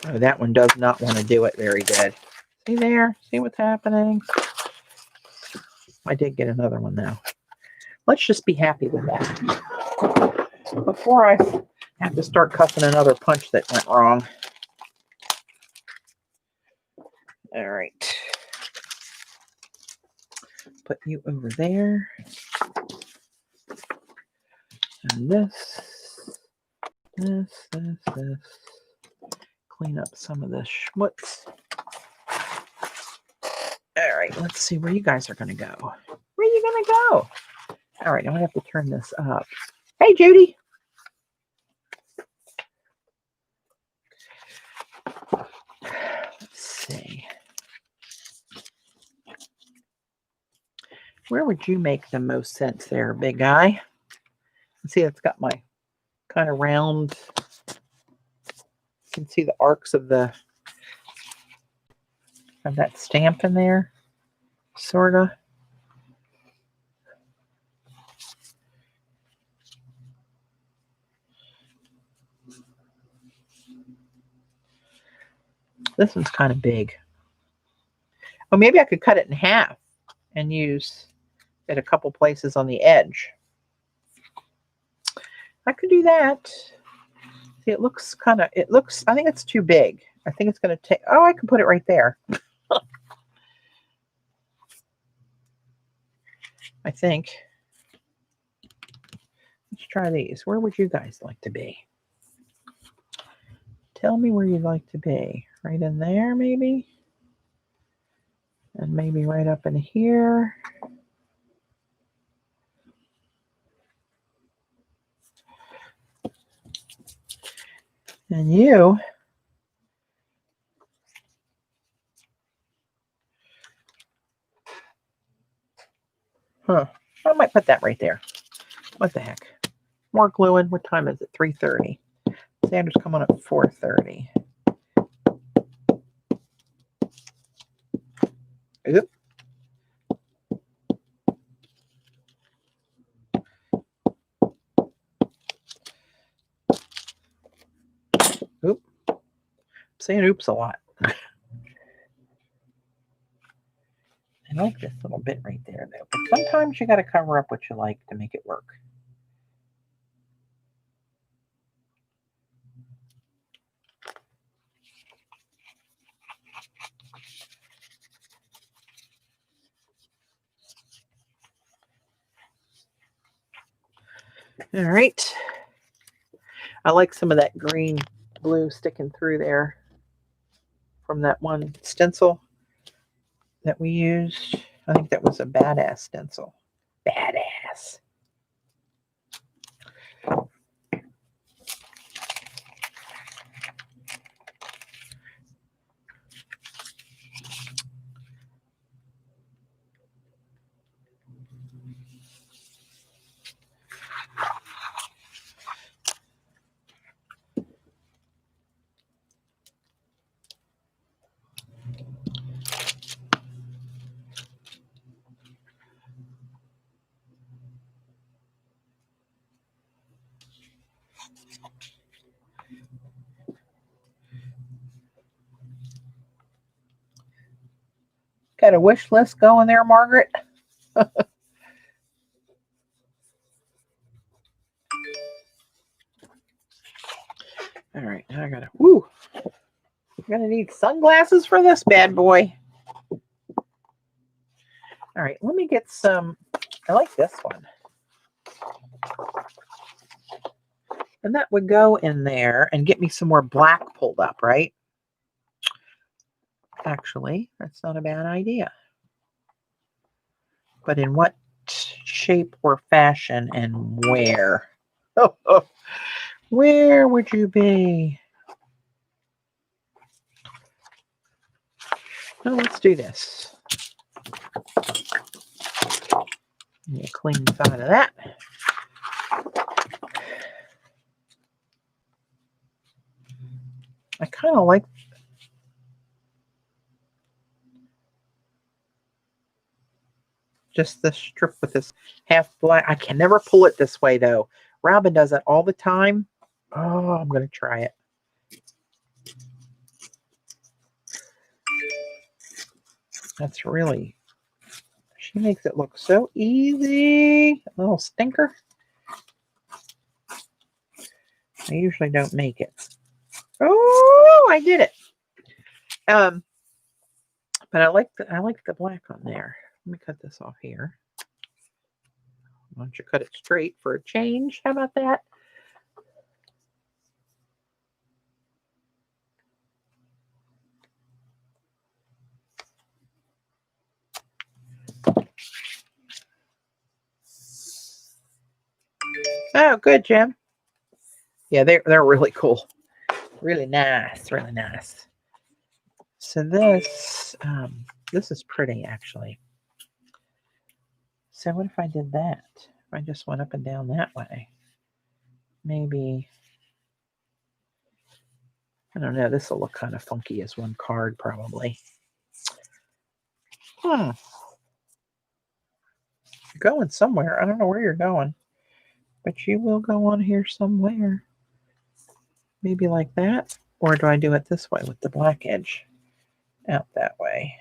Oh, that one does not want to do it very good. See there? See what's happening? I did get another one now. Let's just be happy with that. Before I have to start cussing another punch that went wrong. All right. Put you over there. And this. Clean up some of the schmutz. All right, let's see where you guys are going to go. Where are you going to go? All right, I'm going to have to turn this up. Hey, Judy. Let's see. Where would you make the most sense there, big guy? See, it's got my kind of round. You can see the arcs of that stamp in there, sort of. This one's kind of big. Oh, maybe I could cut it in half and use it a couple places on the edge. I could do that. See, it looks, I think it's too big. I think it's going to take, oh, I can put it right there. I think. Let's try these. Where would you guys like to be? Tell me where you'd like to be. Right in there, maybe? And maybe right up in here. And you, I might put that right there. What the heck? More gluing. What time is it? 3:30. Sanders coming up at 4:30. Oop. Oop. I'm saying oops a lot. I like this little bit right there, though. But sometimes you got to cover up what you like to make it work. All right. I like some of that green blue sticking through there from that one stencil that we used. I think that was a badass stencil. Badass. Got a wish list going there, Margaret? All right, now I gotta, woo! I'm gonna need sunglasses for this bad boy. All right, let me get some, I like this one. And that would go in there and get me some more black pulled up, right? Actually, that's not a bad idea. But in what shape or fashion and where? Oh, where would you be? Oh, let's do this. Get a clean side of that. I kind of like just this strip with this half black. I can never pull it this way though. Robin does it all the time. Oh, I'm going to try it. That's really, she makes it look so easy. A little stinker. I usually don't make it. Oh, I did it. But I like the black on there. Let me cut this off here. Why don't you cut it straight for a change? How about that? Oh, good, Jim. Yeah, they're really cool. Really nice, really nice. So this is pretty actually. So what if I did that? If I just went up and down that way? Maybe, I don't know, this will look kind of funky as one card probably. You're going somewhere. I don't know where you're going, but you will go on here somewhere. Maybe like that. Or do I do it this way with the black edge out that way?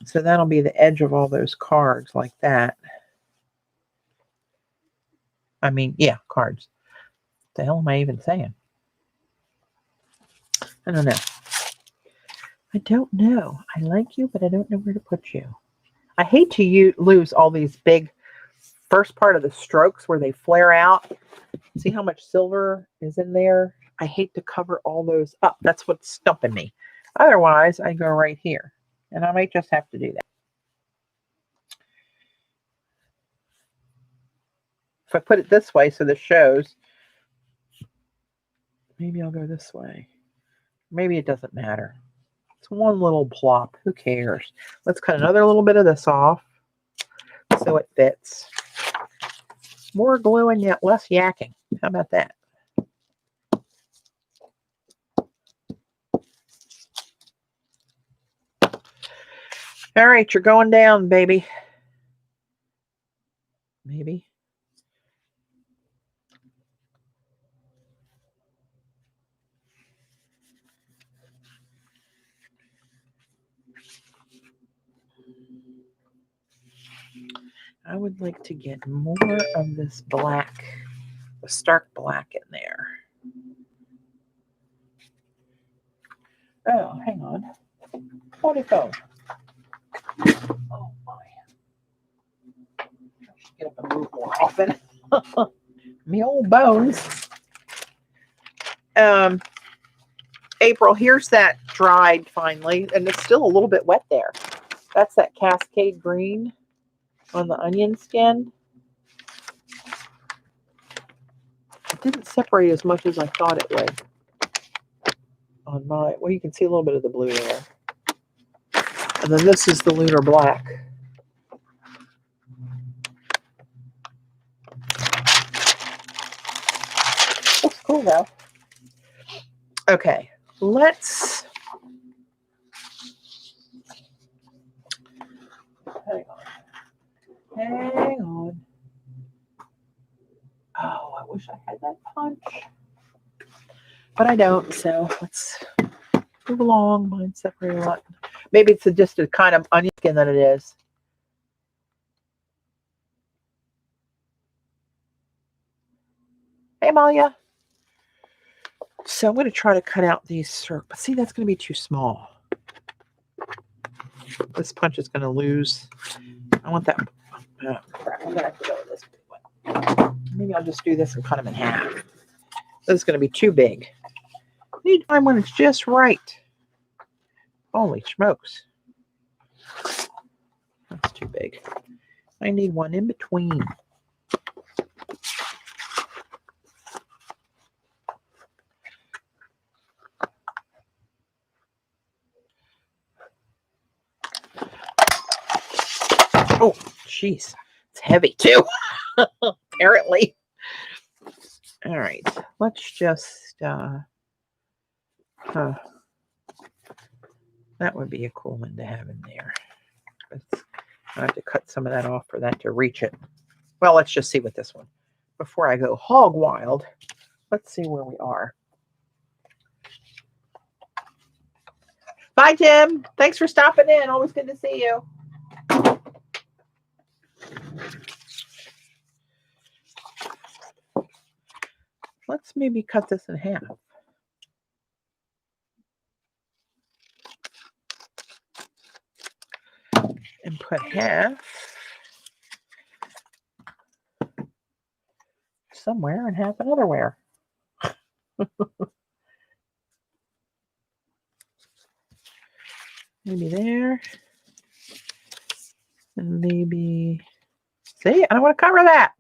So that'll be the edge of all those cards like that. I mean, yeah, cards. What the hell am I even saying? I don't know. I don't know. I like you, but I don't know where to put you. I hate to lose all these big first part of the strokes where they flare out. See how much silver is in there? I hate to cover all those up. That's what's stumping me. Otherwise, I go right here. And I might just have to do that. If I put it this way so this shows, maybe I'll go this way. Maybe it doesn't matter. It's one little plop. Who cares? Let's cut another little bit of this off so it fits. More glue and yet less yakking. How about that? All right, you're going down, baby. Maybe. I would like to get more of this black, the stark black in there. Oh, hang on. on your phone. Oh my. I should get up and move more often. Me old bones. April, here's that dried finally, and it's still a little bit wet there. That's that Cascade green on the onion skin. It didn't separate as much as I thought it would. On my, well, you can see a little bit of the blue there. And then this is the lunar black. Looks cool though. Okay, let's hang on. Hang on. Oh, I wish I had that punch. But I don't, so let's move along. Mine's separated a lot. Maybe it's just a kind of onion skin that it is. Hey, Malia. So I'm going to try to cut out these circles. See, that's going to be too small. This punch is going to lose. I want that. Crap, I'm going to have to go with this big one. Maybe I'll just do this and cut them in half. This is going to be too big. I need to find one that's just right. Holy smokes. That's too big. I need one in between. Oh, jeez. It's heavy too, apparently. All right. Let's just, that would be a cool one to have in there. I have to cut some of that off for that to reach it. Well, let's just see with this one. Before I go hog wild, let's see where we are. Bye, Tim. Thanks for stopping in. Always good to see you. Let's maybe cut this in half. And put half somewhere and half another where. Maybe there. And maybe, see, I don't want to cover that.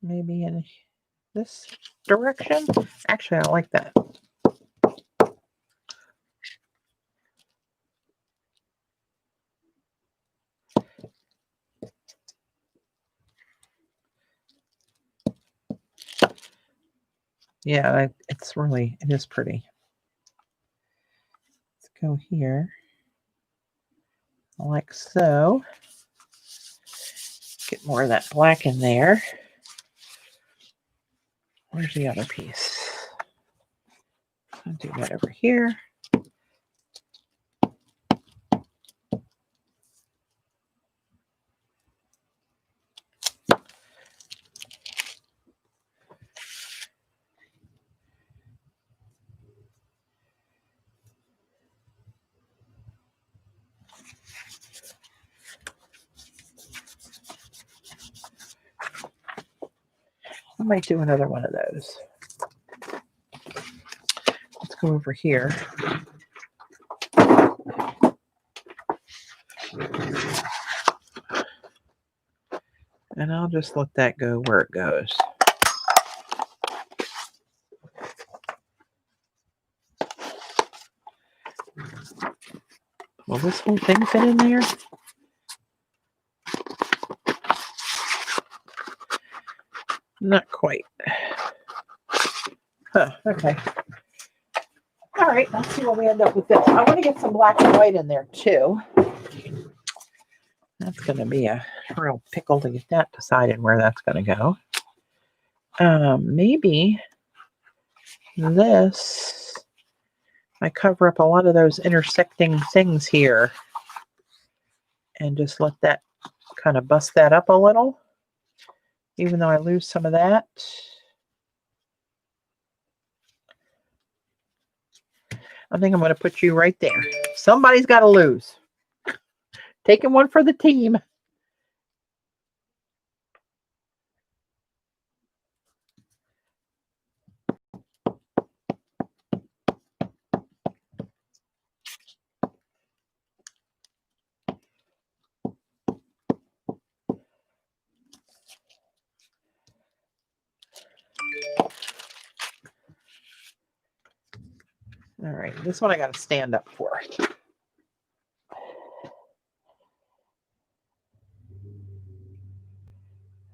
Maybe in this direction. Actually, I like that. Yeah, it's really, it is pretty. Let's go here. Like so. Get more of that black in there. Where's the other piece? I'll do that over here. I might do another one of those. Let's go over here. And I'll just let that go where it goes. Will this whole thing fit in there? Not quite. Huh, okay. All right, let's see what we end up with this. I want to get some black and white in there too. That's going to be a real pickle to get that decided where that's going to go. Maybe this, I cover up a lot of those intersecting things here and just let that kind of bust that up a little, even though I lose some of that. I think I'm going to put you right there. Somebody's got to lose. Taking one for the team. All right, this one I got to stand up for. Is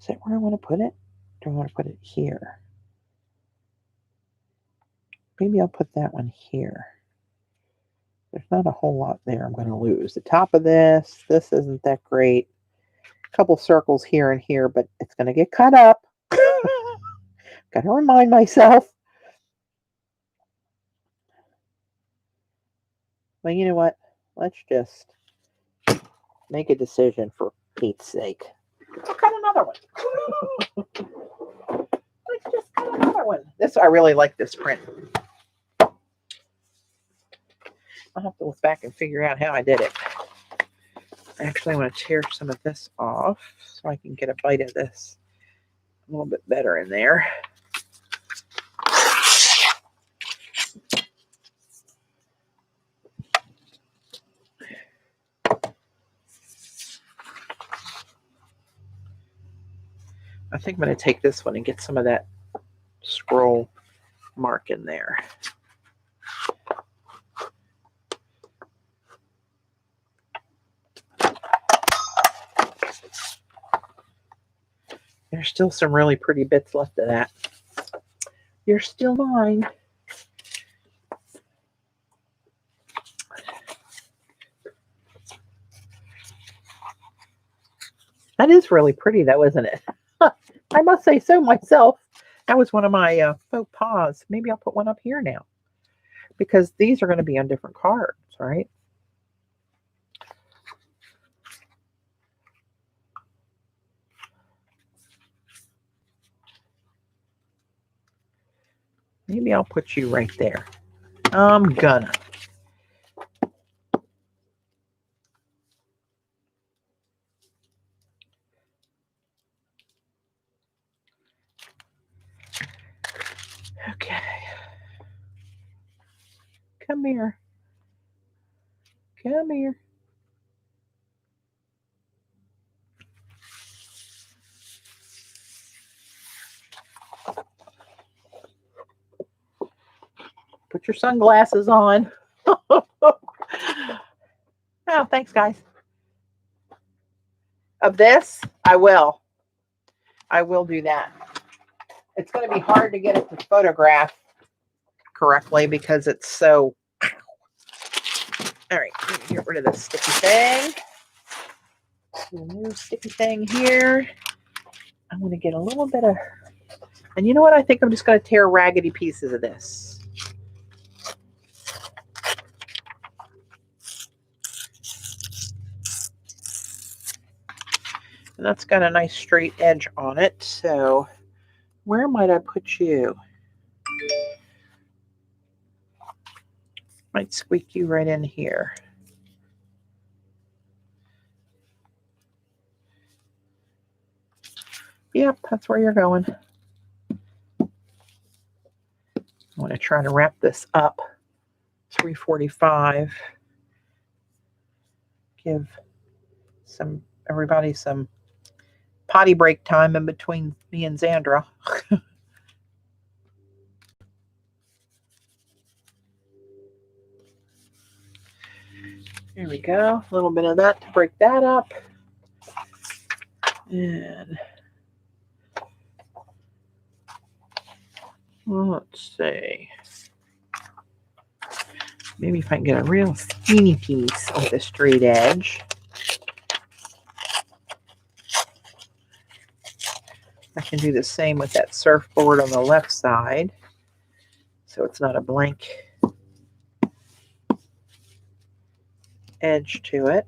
that where I want to put it? Do I want to put it here? Maybe I'll put that one here. There's not a whole lot there I'm going to lose. The top of this isn't that great. A couple circles here and here, but it's going to get cut up. Got to remind myself. Well, you know what? Let's just make a decision for Pete's sake. I'll cut another one. Let's just cut another one. I really like this print. I'll have to look back and figure out how I did it. Actually, I want to tear some of this off so I can get a bite of this a little bit better in there. I think I'm going to take this one and get some of that scroll mark in there. There's still some really pretty bits left of that. You're still mine. That is really pretty though, isn't it? I must say so myself. That was one of my faux pas. Maybe I'll put one up here now, because these are going to be on different cards, right? Maybe I'll put you right there. I'm gonna. Okay. Come here. Come here. Put your sunglasses on. Oh, thanks, guys. Of this, I will. I will do that. It's going to be hard to get it to photograph correctly because it's so... All right, let me get rid of this sticky thing. The new sticky thing here. I'm going to get a little bit of... And you know what? I think I'm just going to tear raggedy pieces of this. And that's got a nice straight edge on it. So where might I put you? Might squeak you right in here. Yep, that's where you're going. I want to try to wrap this up. 3:45. Give everybody some potty break time in between me and Xandra. There we go. A little bit of that to break that up. And let's see. Maybe if I can get a real skinny piece of the straight edge. I can do the same with that surfboard on the left side, so it's not a blank edge to it.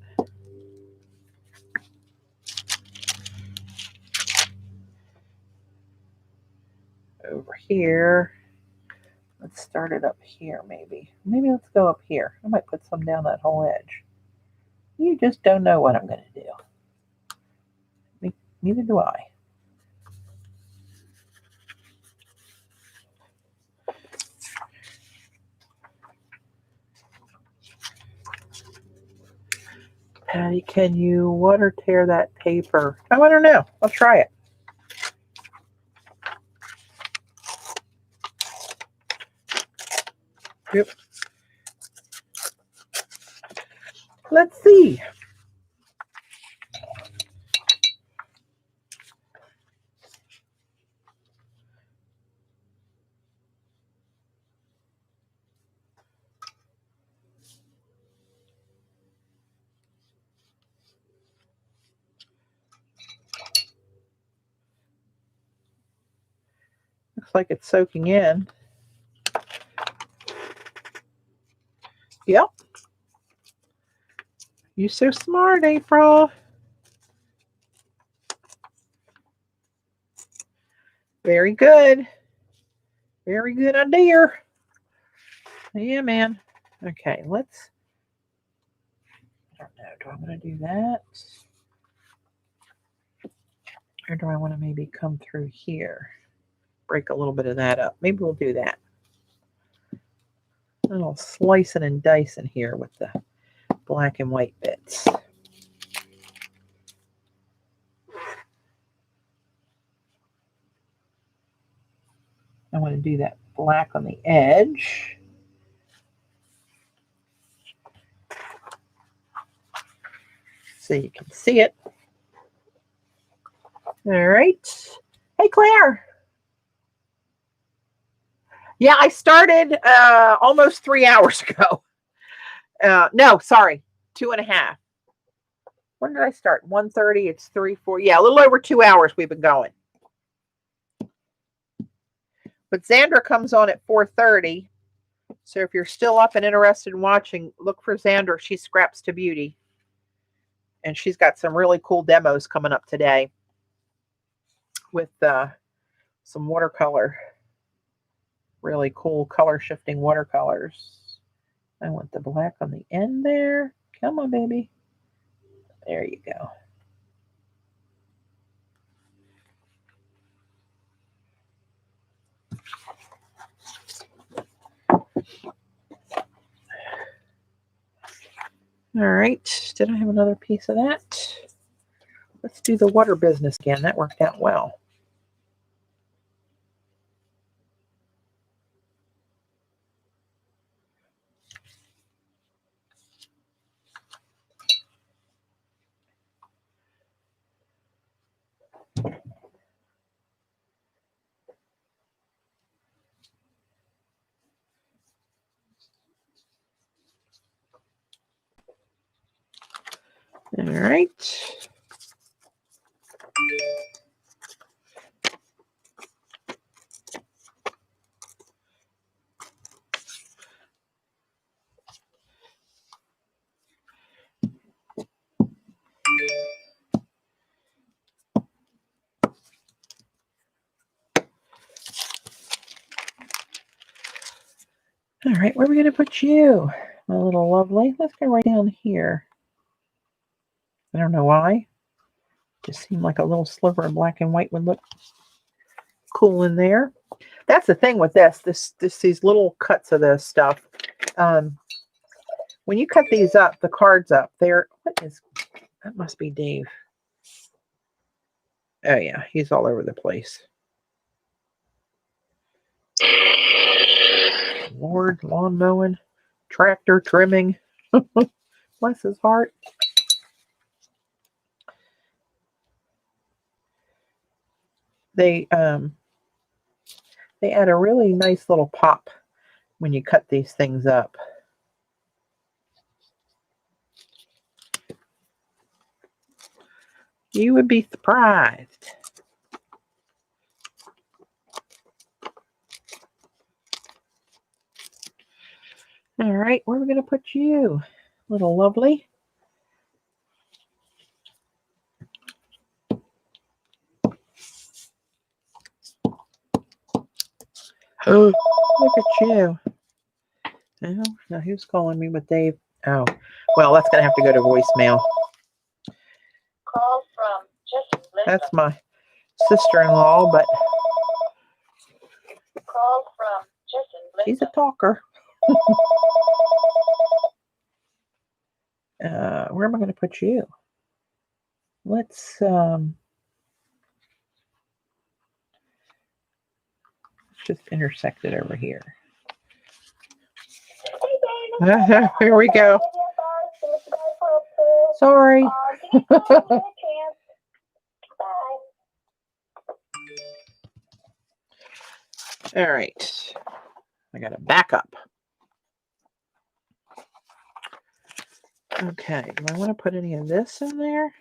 Over here, Let's start it up here, maybe. Maybe let's go up here. I might put some down that whole edge. You just don't know what I'm going to do. Neither do I. Patty, can you water tear that paper? Oh, I don't know. I'll try it. Yep. Let's see. Looks like it's soaking in. Yep. You're so smart, April. Very good. Very good idea. Yeah, man. Okay, let's. I don't know. Do I want to do that? Or do I want to maybe come through here? Break a little bit of that up. Maybe we'll do that. A little slicing and dicing here with the black and white bits. I want to do that black on the edge. So you can see it. All right. Hey, Claire. Yeah, I started almost 3 hours ago. No, sorry, 2.5. When did I start? 1:30. It's 3, 4. Yeah, a little over 2 hours we've been going. But Xandra comes on at 4:30. So if you're still up and interested in watching, look for Xandra. She scraps to beauty. And she's got some really cool demos coming up today with some watercolor. Really cool color shifting watercolors. I want the black on the end there. Come on, baby. There you go. All right. Did I have another piece of that? Let's do the water business again. That worked out well. All right. All right, where are we going to put you? My little lovely. Let's go right down here. I don't know why. Just seemed like a little sliver of black and white would look cool in there. That's the thing with these little cuts of this stuff. When you cut these up, the cards up, that must be Dave. Oh yeah, he's all over the place. Lord, lawn mowing, tractor trimming. Bless his heart. They add a really nice little pop when you cut these things up. You would be surprised. All right, where are we going to put you, little lovely? Oh. Look at you. Oh, now who's calling me with Dave? Oh, well, that's going to have to go to voicemail. Call from Jesse Linda. That's my sister-in-law, but Call from Jesse Linda. she's a talker. Where am I going to put you? Let's just intersect it over here. Here we go. Sorry. All right. I got to back up. Okay. Do I want to put any of this in there?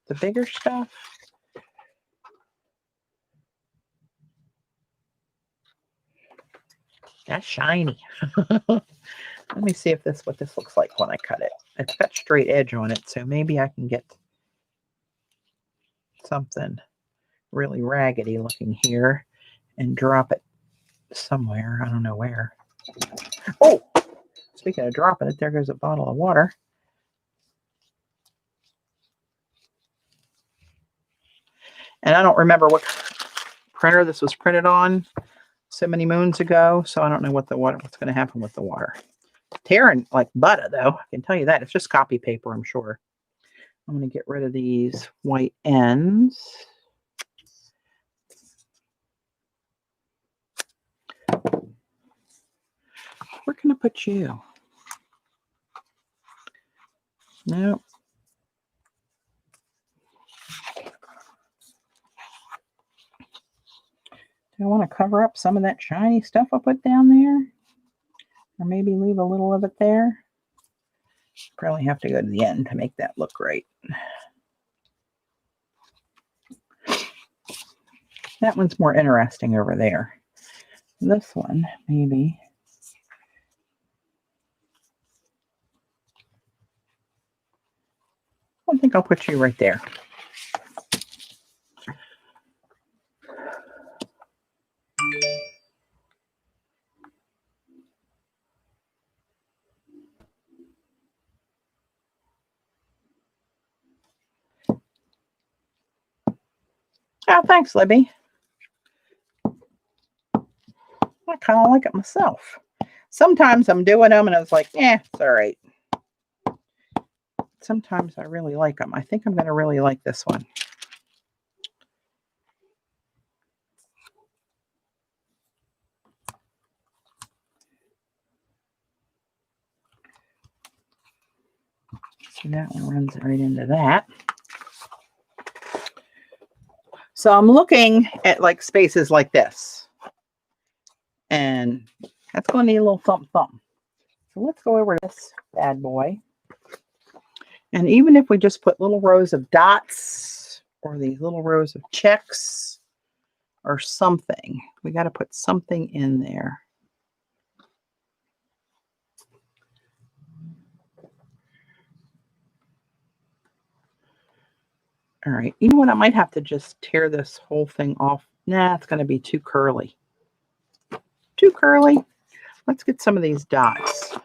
The bigger stuff? That's shiny. Let me see if what this looks like when I cut it. It's got straight edge on it, so maybe I can get something really raggedy looking here and drop it somewhere. I don't know where. Oh, speaking of dropping it, there goes a bottle of water. And I don't remember what printer this was printed on so many moons ago, so I don't know what's going to happen with the water. Tearing like butter, though. I can tell you that. It's just copy paper, I'm sure. I'm going to get rid of these white ends. Where can I put you? Nope. Do I want to cover up some of that shiny stuff I put down there? Or maybe leave a little of it there? Probably have to go to the end to make that look right. That one's more interesting over there. This one, maybe. I think I'll put you right there. Oh, thanks, Libby. I kind of like it myself. Sometimes I'm doing them and I was like, it's all right. Sometimes I really like them. I think I'm going to really like this one. So that one runs right into that. So I'm looking at like spaces like this. And that's going to need a little thump thump. So let's go over this bad boy. And even if we just put little rows of dots or these little rows of checks or something, we got to put something in there. All right. You know what? I might have to just tear this whole thing off. Nah, it's going to be too curly. Too curly. Let's get some of these dots.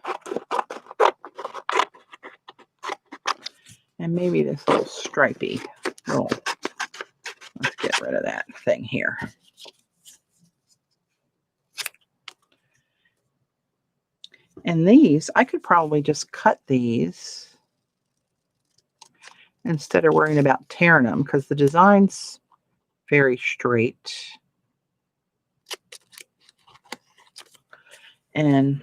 And maybe this little stripey. Let's get rid of that thing here. And these, I could probably just cut these instead of worrying about tearing them because the design's very straight. And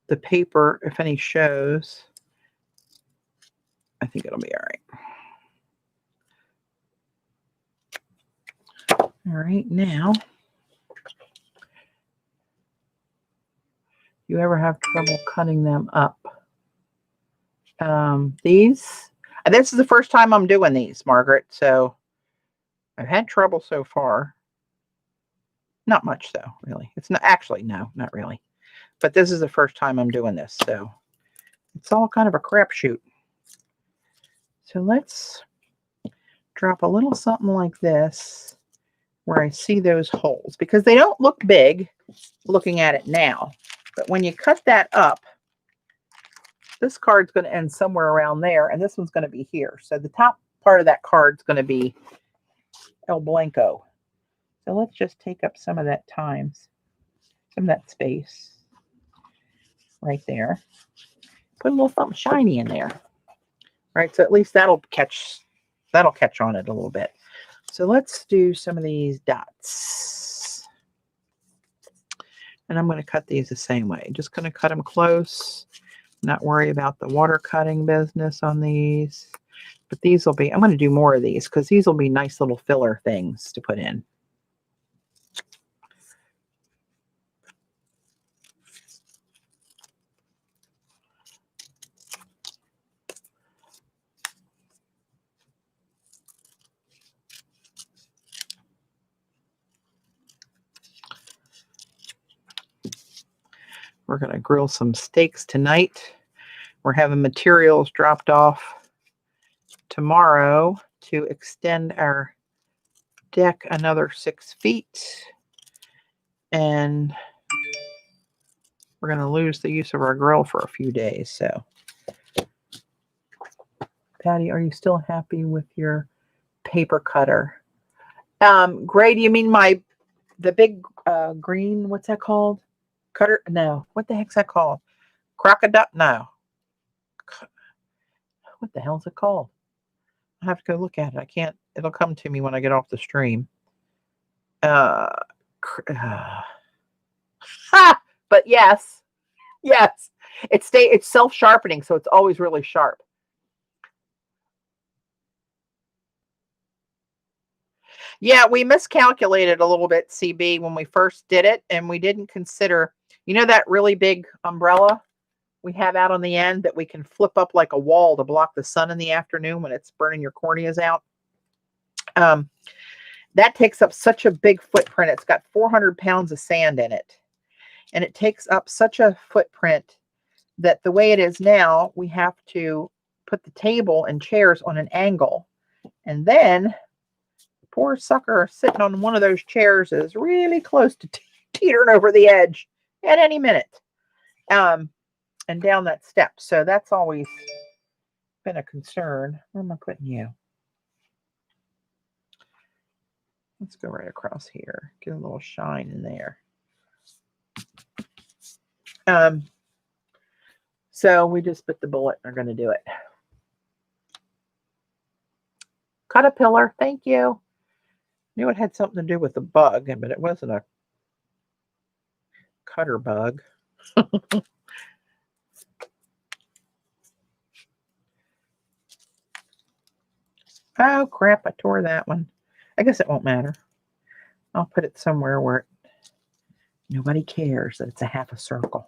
the paper, if any shows, I think it'll be all right. All right, now, you ever have trouble cutting them up? These, this is the first time I'm doing these, Margaret, so I've had trouble so far. Not much, though, really. It's not actually, no, not really. But this is the first time I'm doing this, so it's all kind of a crapshoot. So let's drop a little something like this where I see those holes, because they don't look big looking at it now. But when you cut that up, this card's going to end somewhere around there, and this one's going to be here. So the top part of that card's going to be El Blanco. So let's just take up some of that some of that space right there. Put a little something shiny in there. Right, so at least that'll catch on it a little bit. So let's do some of these dots. And I'm going to cut these the same way. Just going to cut them close. Not worry about the water cutting business on these. But these will be, I'm going to do more of these because these will be nice little filler things to put in. We're going to grill some steaks tonight. We're having materials dropped off tomorrow to extend our deck another 6 feet. And we're going to lose the use of our grill for a few days. So, Patty, are you still happy with your paper cutter? Gray, do you mean the big green, what's that called? Cutter? No. What the heck's that called? Crocodile? No. What the hell's it called? I have to go look at it. I can't. It'll come to me when I get off the stream. But yes. It's self-sharpening, so it's always really sharp. Yeah, we miscalculated a little bit, CB, when we first did it, and we didn't consider, that really big umbrella we have out on the end that we can flip up like a wall to block the sun in the afternoon when it's burning your corneas out. That takes up such a big footprint. It's got 400 pounds of sand in it. And it takes up such a footprint that the way it is now, we have to put the table and chairs on an angle. And then the poor sucker sitting on one of those chairs is really close to teetering over the edge at any minute. And down that step. So that's always been a concern. Where am I putting you? Let's go right across here. Get a little shine in there. So we just bit the bullet and are going to do it. Caterpillar, thank you. Knew it had something to do with the bug, but it wasn't a cutter bug. Oh, crap, I tore that one. I guess it won't matter. I'll put it somewhere where nobody cares that it's a half a circle.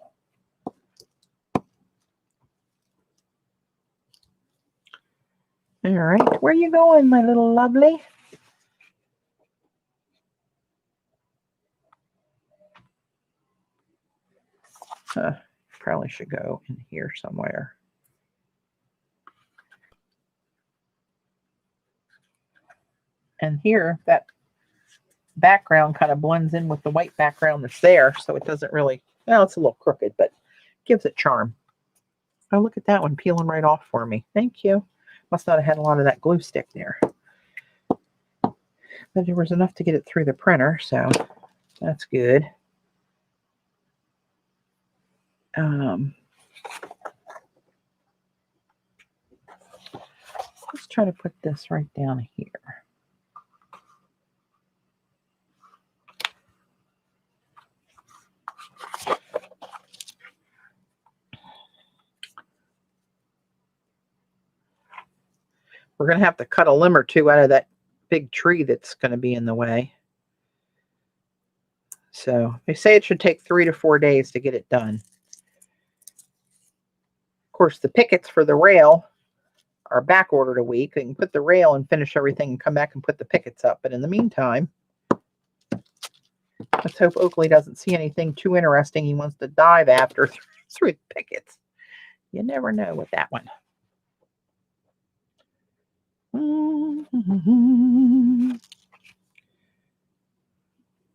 All right, where you going, my little lovely? Probably should go in here somewhere. And here, that background kind of blends in with the white background that's there, so it doesn't really, well, it's a little crooked, but gives it charm. Oh, look at that one peeling right off for me. Thank you. Must not have had a lot of that glue stick there. But there was enough to get it through the printer, so that's good. Let's try to put this right down here. We're going to have to cut a limb or two out of that big tree that's going to be in the way. So they say it should take 3 to 4 days to get it done. Of course, the pickets for the rail are back ordered a week. They can put the rail and finish everything and come back and put the pickets up. But in the meantime, let's hope Oakley doesn't see anything too interesting he wants to dive after through the pickets. You never know with that one.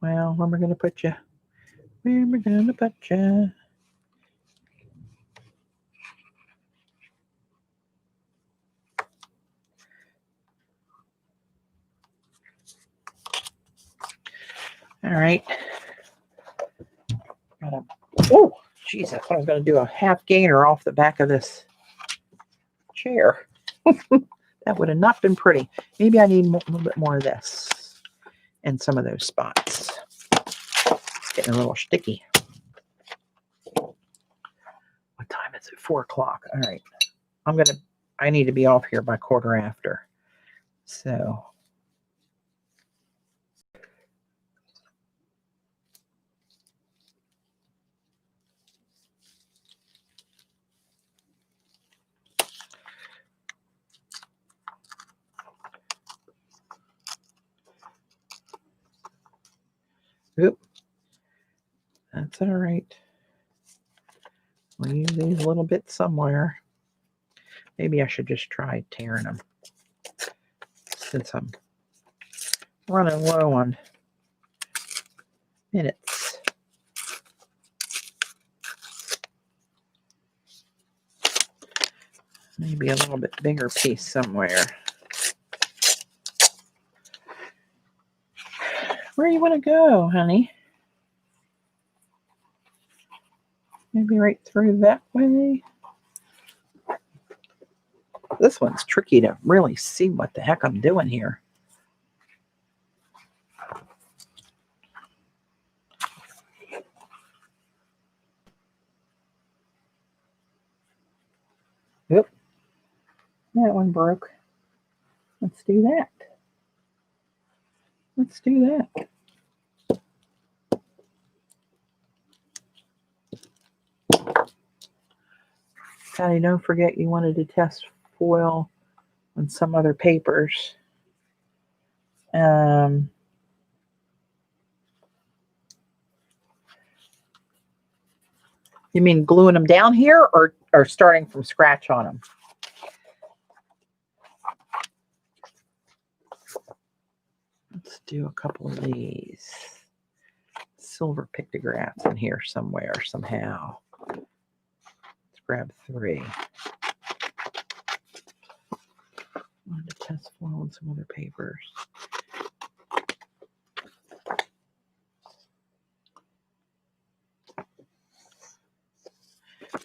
Well, where am I going to put you? Where am I going to put you? All right. Oh, geez, I thought I was going to do a half gainer off the back of this chair. That would have not been pretty. Maybe I need a little bit more of this in some of those spots. It's getting a little sticky. What time is it? 4 o'clock. All right. I need to be off here by 1:15. So. Oop. That's all right. We'll use these little bits somewhere. Maybe I should just try tearing them since I'm running low on minutes. Maybe a little bit bigger piece somewhere. Where you want to go, honey? Maybe right through that way. This one's tricky to really see what the heck I'm doing here. Yep. That one broke. Let's do that. Let's do that. Patty, don't forget you wanted to test foil on some other papers. You mean gluing them down here or starting from scratch on them? Let's do a couple of these silver pictographs in here somewhere, somehow. Let's grab 3. I wanted to test foil on some other papers.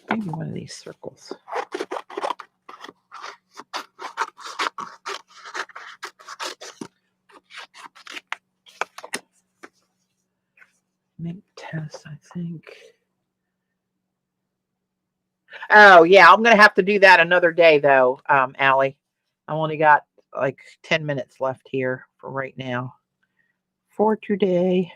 Maybe one of these circles. Minc test, I think. Oh, yeah, I'm going to have to do that another day, though, Allie. I've only got like 10 minutes left here for right now. For today.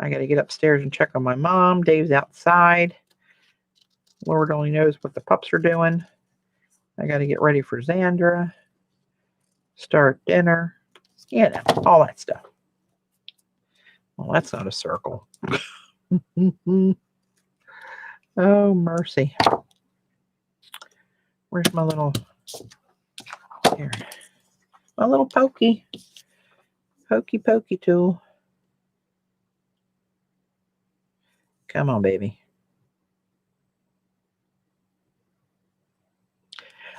I got to get upstairs and check on my mom. Dave's outside. Lord only knows what the pups are doing. I got to get ready for Xandra. Start dinner. You know, all that stuff. Well, that's not a circle. Oh, mercy. Where's my little... Here. My little pokey tool. Come on, baby.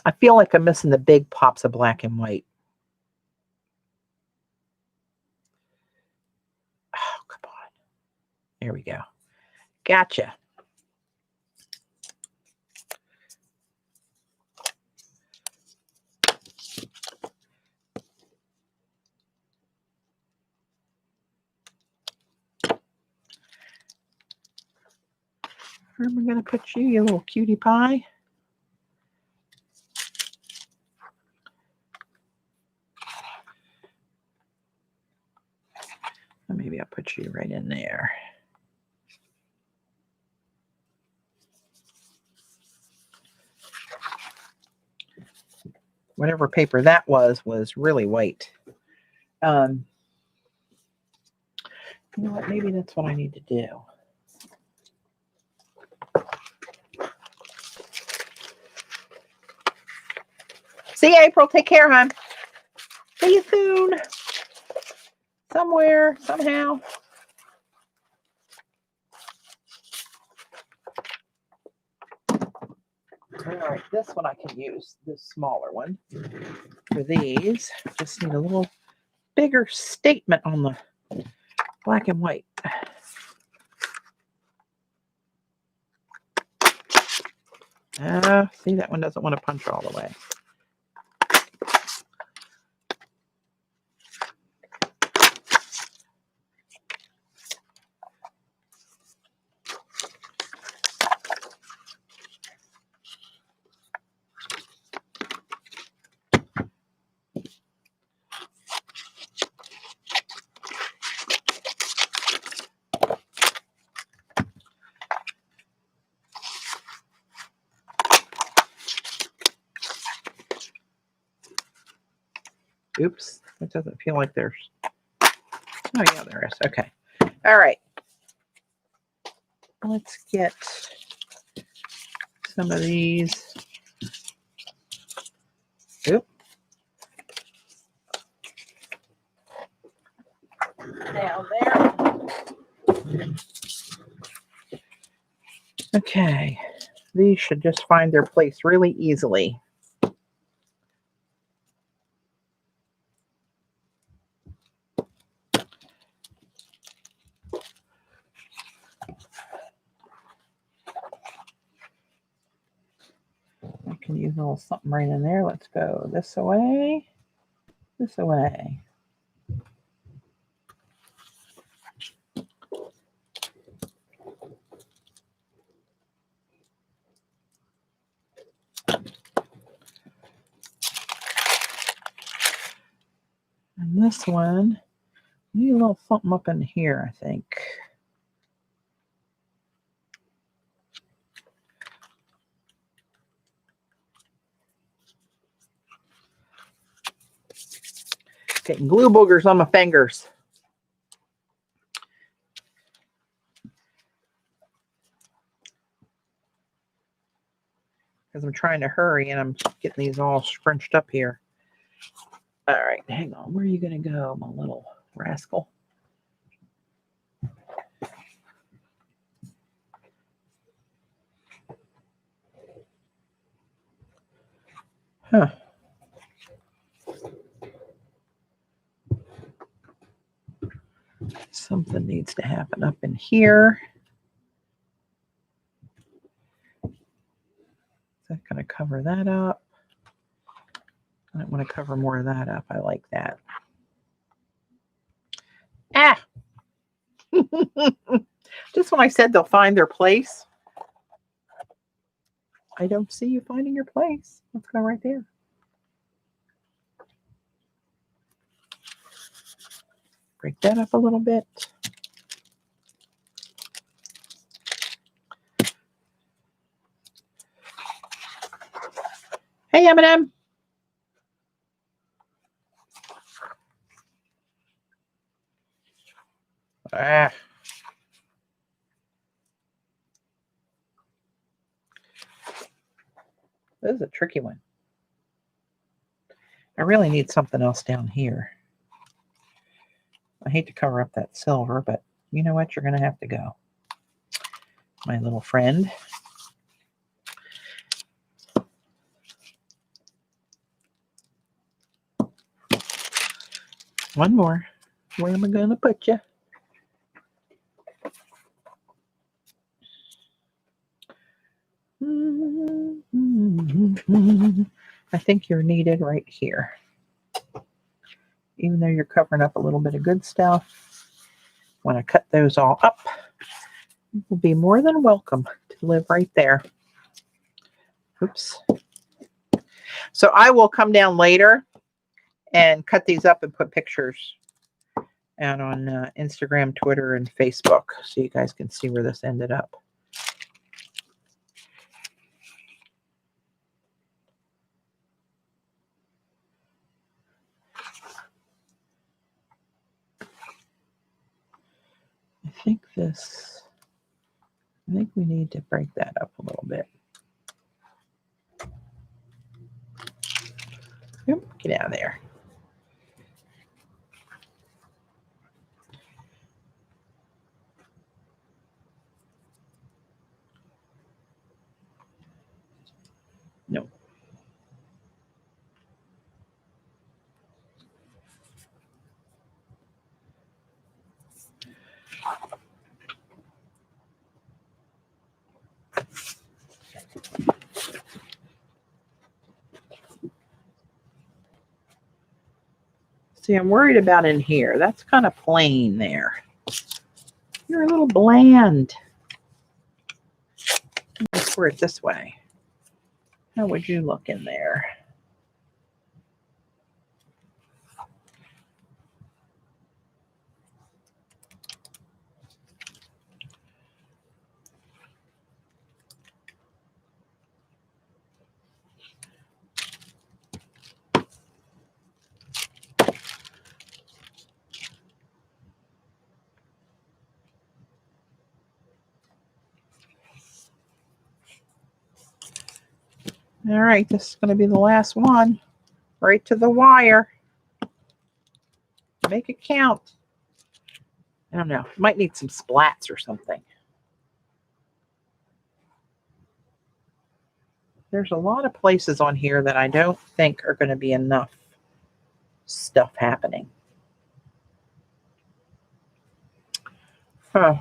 I feel like I'm missing the big pops of black and white. Oh, come on. There we go. Gotcha. Where am I going to put you, you little cutie pie? Maybe I'll put you right in there. Whatever paper that was really white. You know what? Maybe that's what I need to do. See you, April. Take care, hon. See you soon. somewhere, somehow. All right, this one I can use, this smaller one. For these, just need a little bigger statement on the black and white. See, that one doesn't want to punch all the way. Oops, it doesn't feel like there's, oh yeah, there is. Okay. All right. Let's get some of these. Oop. Down there. Okay. These should just find their place really easily. I can use a little something right in there. Let's go this away, this away. And this one, need a little something up in here, I think. Getting glue boogers on my fingers. Because I'm trying to hurry and I'm getting these all scrunched up here. All right, hang on. Where are you going to go, my little rascal? Huh. Something needs to happen up in here. Is that going to cover that up? I don't want to cover more of that up. I like that. Ah! Just when I said they'll find their place, I don't see you finding your place. Let's go right there. Break that up a little bit. Hey, Eminem. Ah. This is a tricky one. I really need something else down here. I hate to cover up that silver, but you know what? You're going to have to go, my little friend. One more. Where am I going to put you? I think you're needed right here. Even though you're covering up a little bit of good stuff, when I cut those all up, you will be more than welcome to live right there. Oops. So I will come down later and cut these up and put pictures out on Instagram, Twitter, and Facebook so you guys can see where this ended up. I think we need to break that up a little bit. Yep, get out of there. See, I'm worried about in here. That's kind of plain there. You're a little bland. Let's squirt it this way. How would you look in there? All right, this is going to be the last one. Right to the wire. Make it count. I don't know. Might need some splats or something. There's a lot of places on here that I don't think are going to be enough stuff happening. Huh.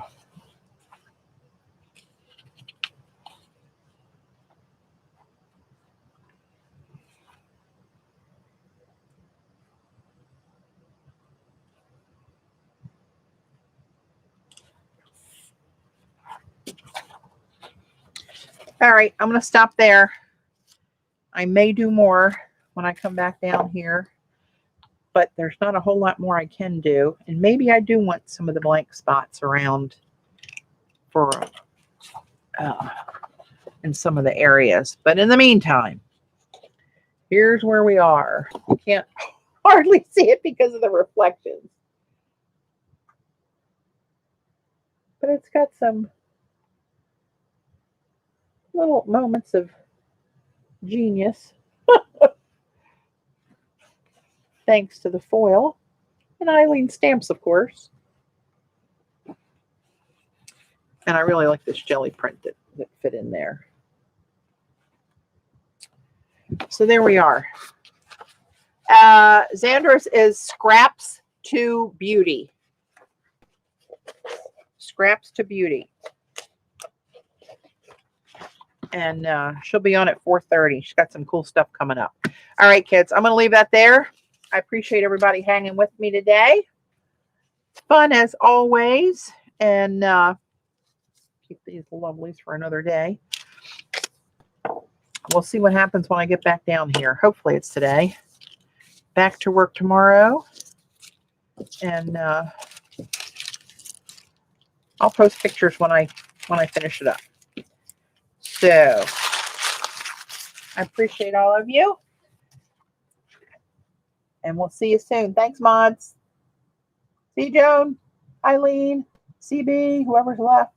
All right, I'm going to stop there. I may do more when I come back down here, but there's not a whole lot more I can do. And maybe I do want some of the blank spots around for in some of the areas. But in the meantime, here's where we are. You can't hardly see it because of the reflections. But it's got some little moments of genius. Thanks to the foil and Eileen stamps, of course. And I really like this jelly print that fit in there. So there we are. Xandra's is Scraps to Beauty. Scraps to Beauty. And she'll be on at 4:30. She's got some cool stuff coming up. All right, kids, I'm going to leave that there. I appreciate everybody hanging with me today. It's fun as always. And keep these lovelies for another day. We'll see what happens when I get back down here. Hopefully it's today. Back to work tomorrow. And I'll post pictures when I finish it up. So I appreciate all of you. And we'll see you soon. Thanks, mods. See you, Joan, Eileen, CB, whoever's left.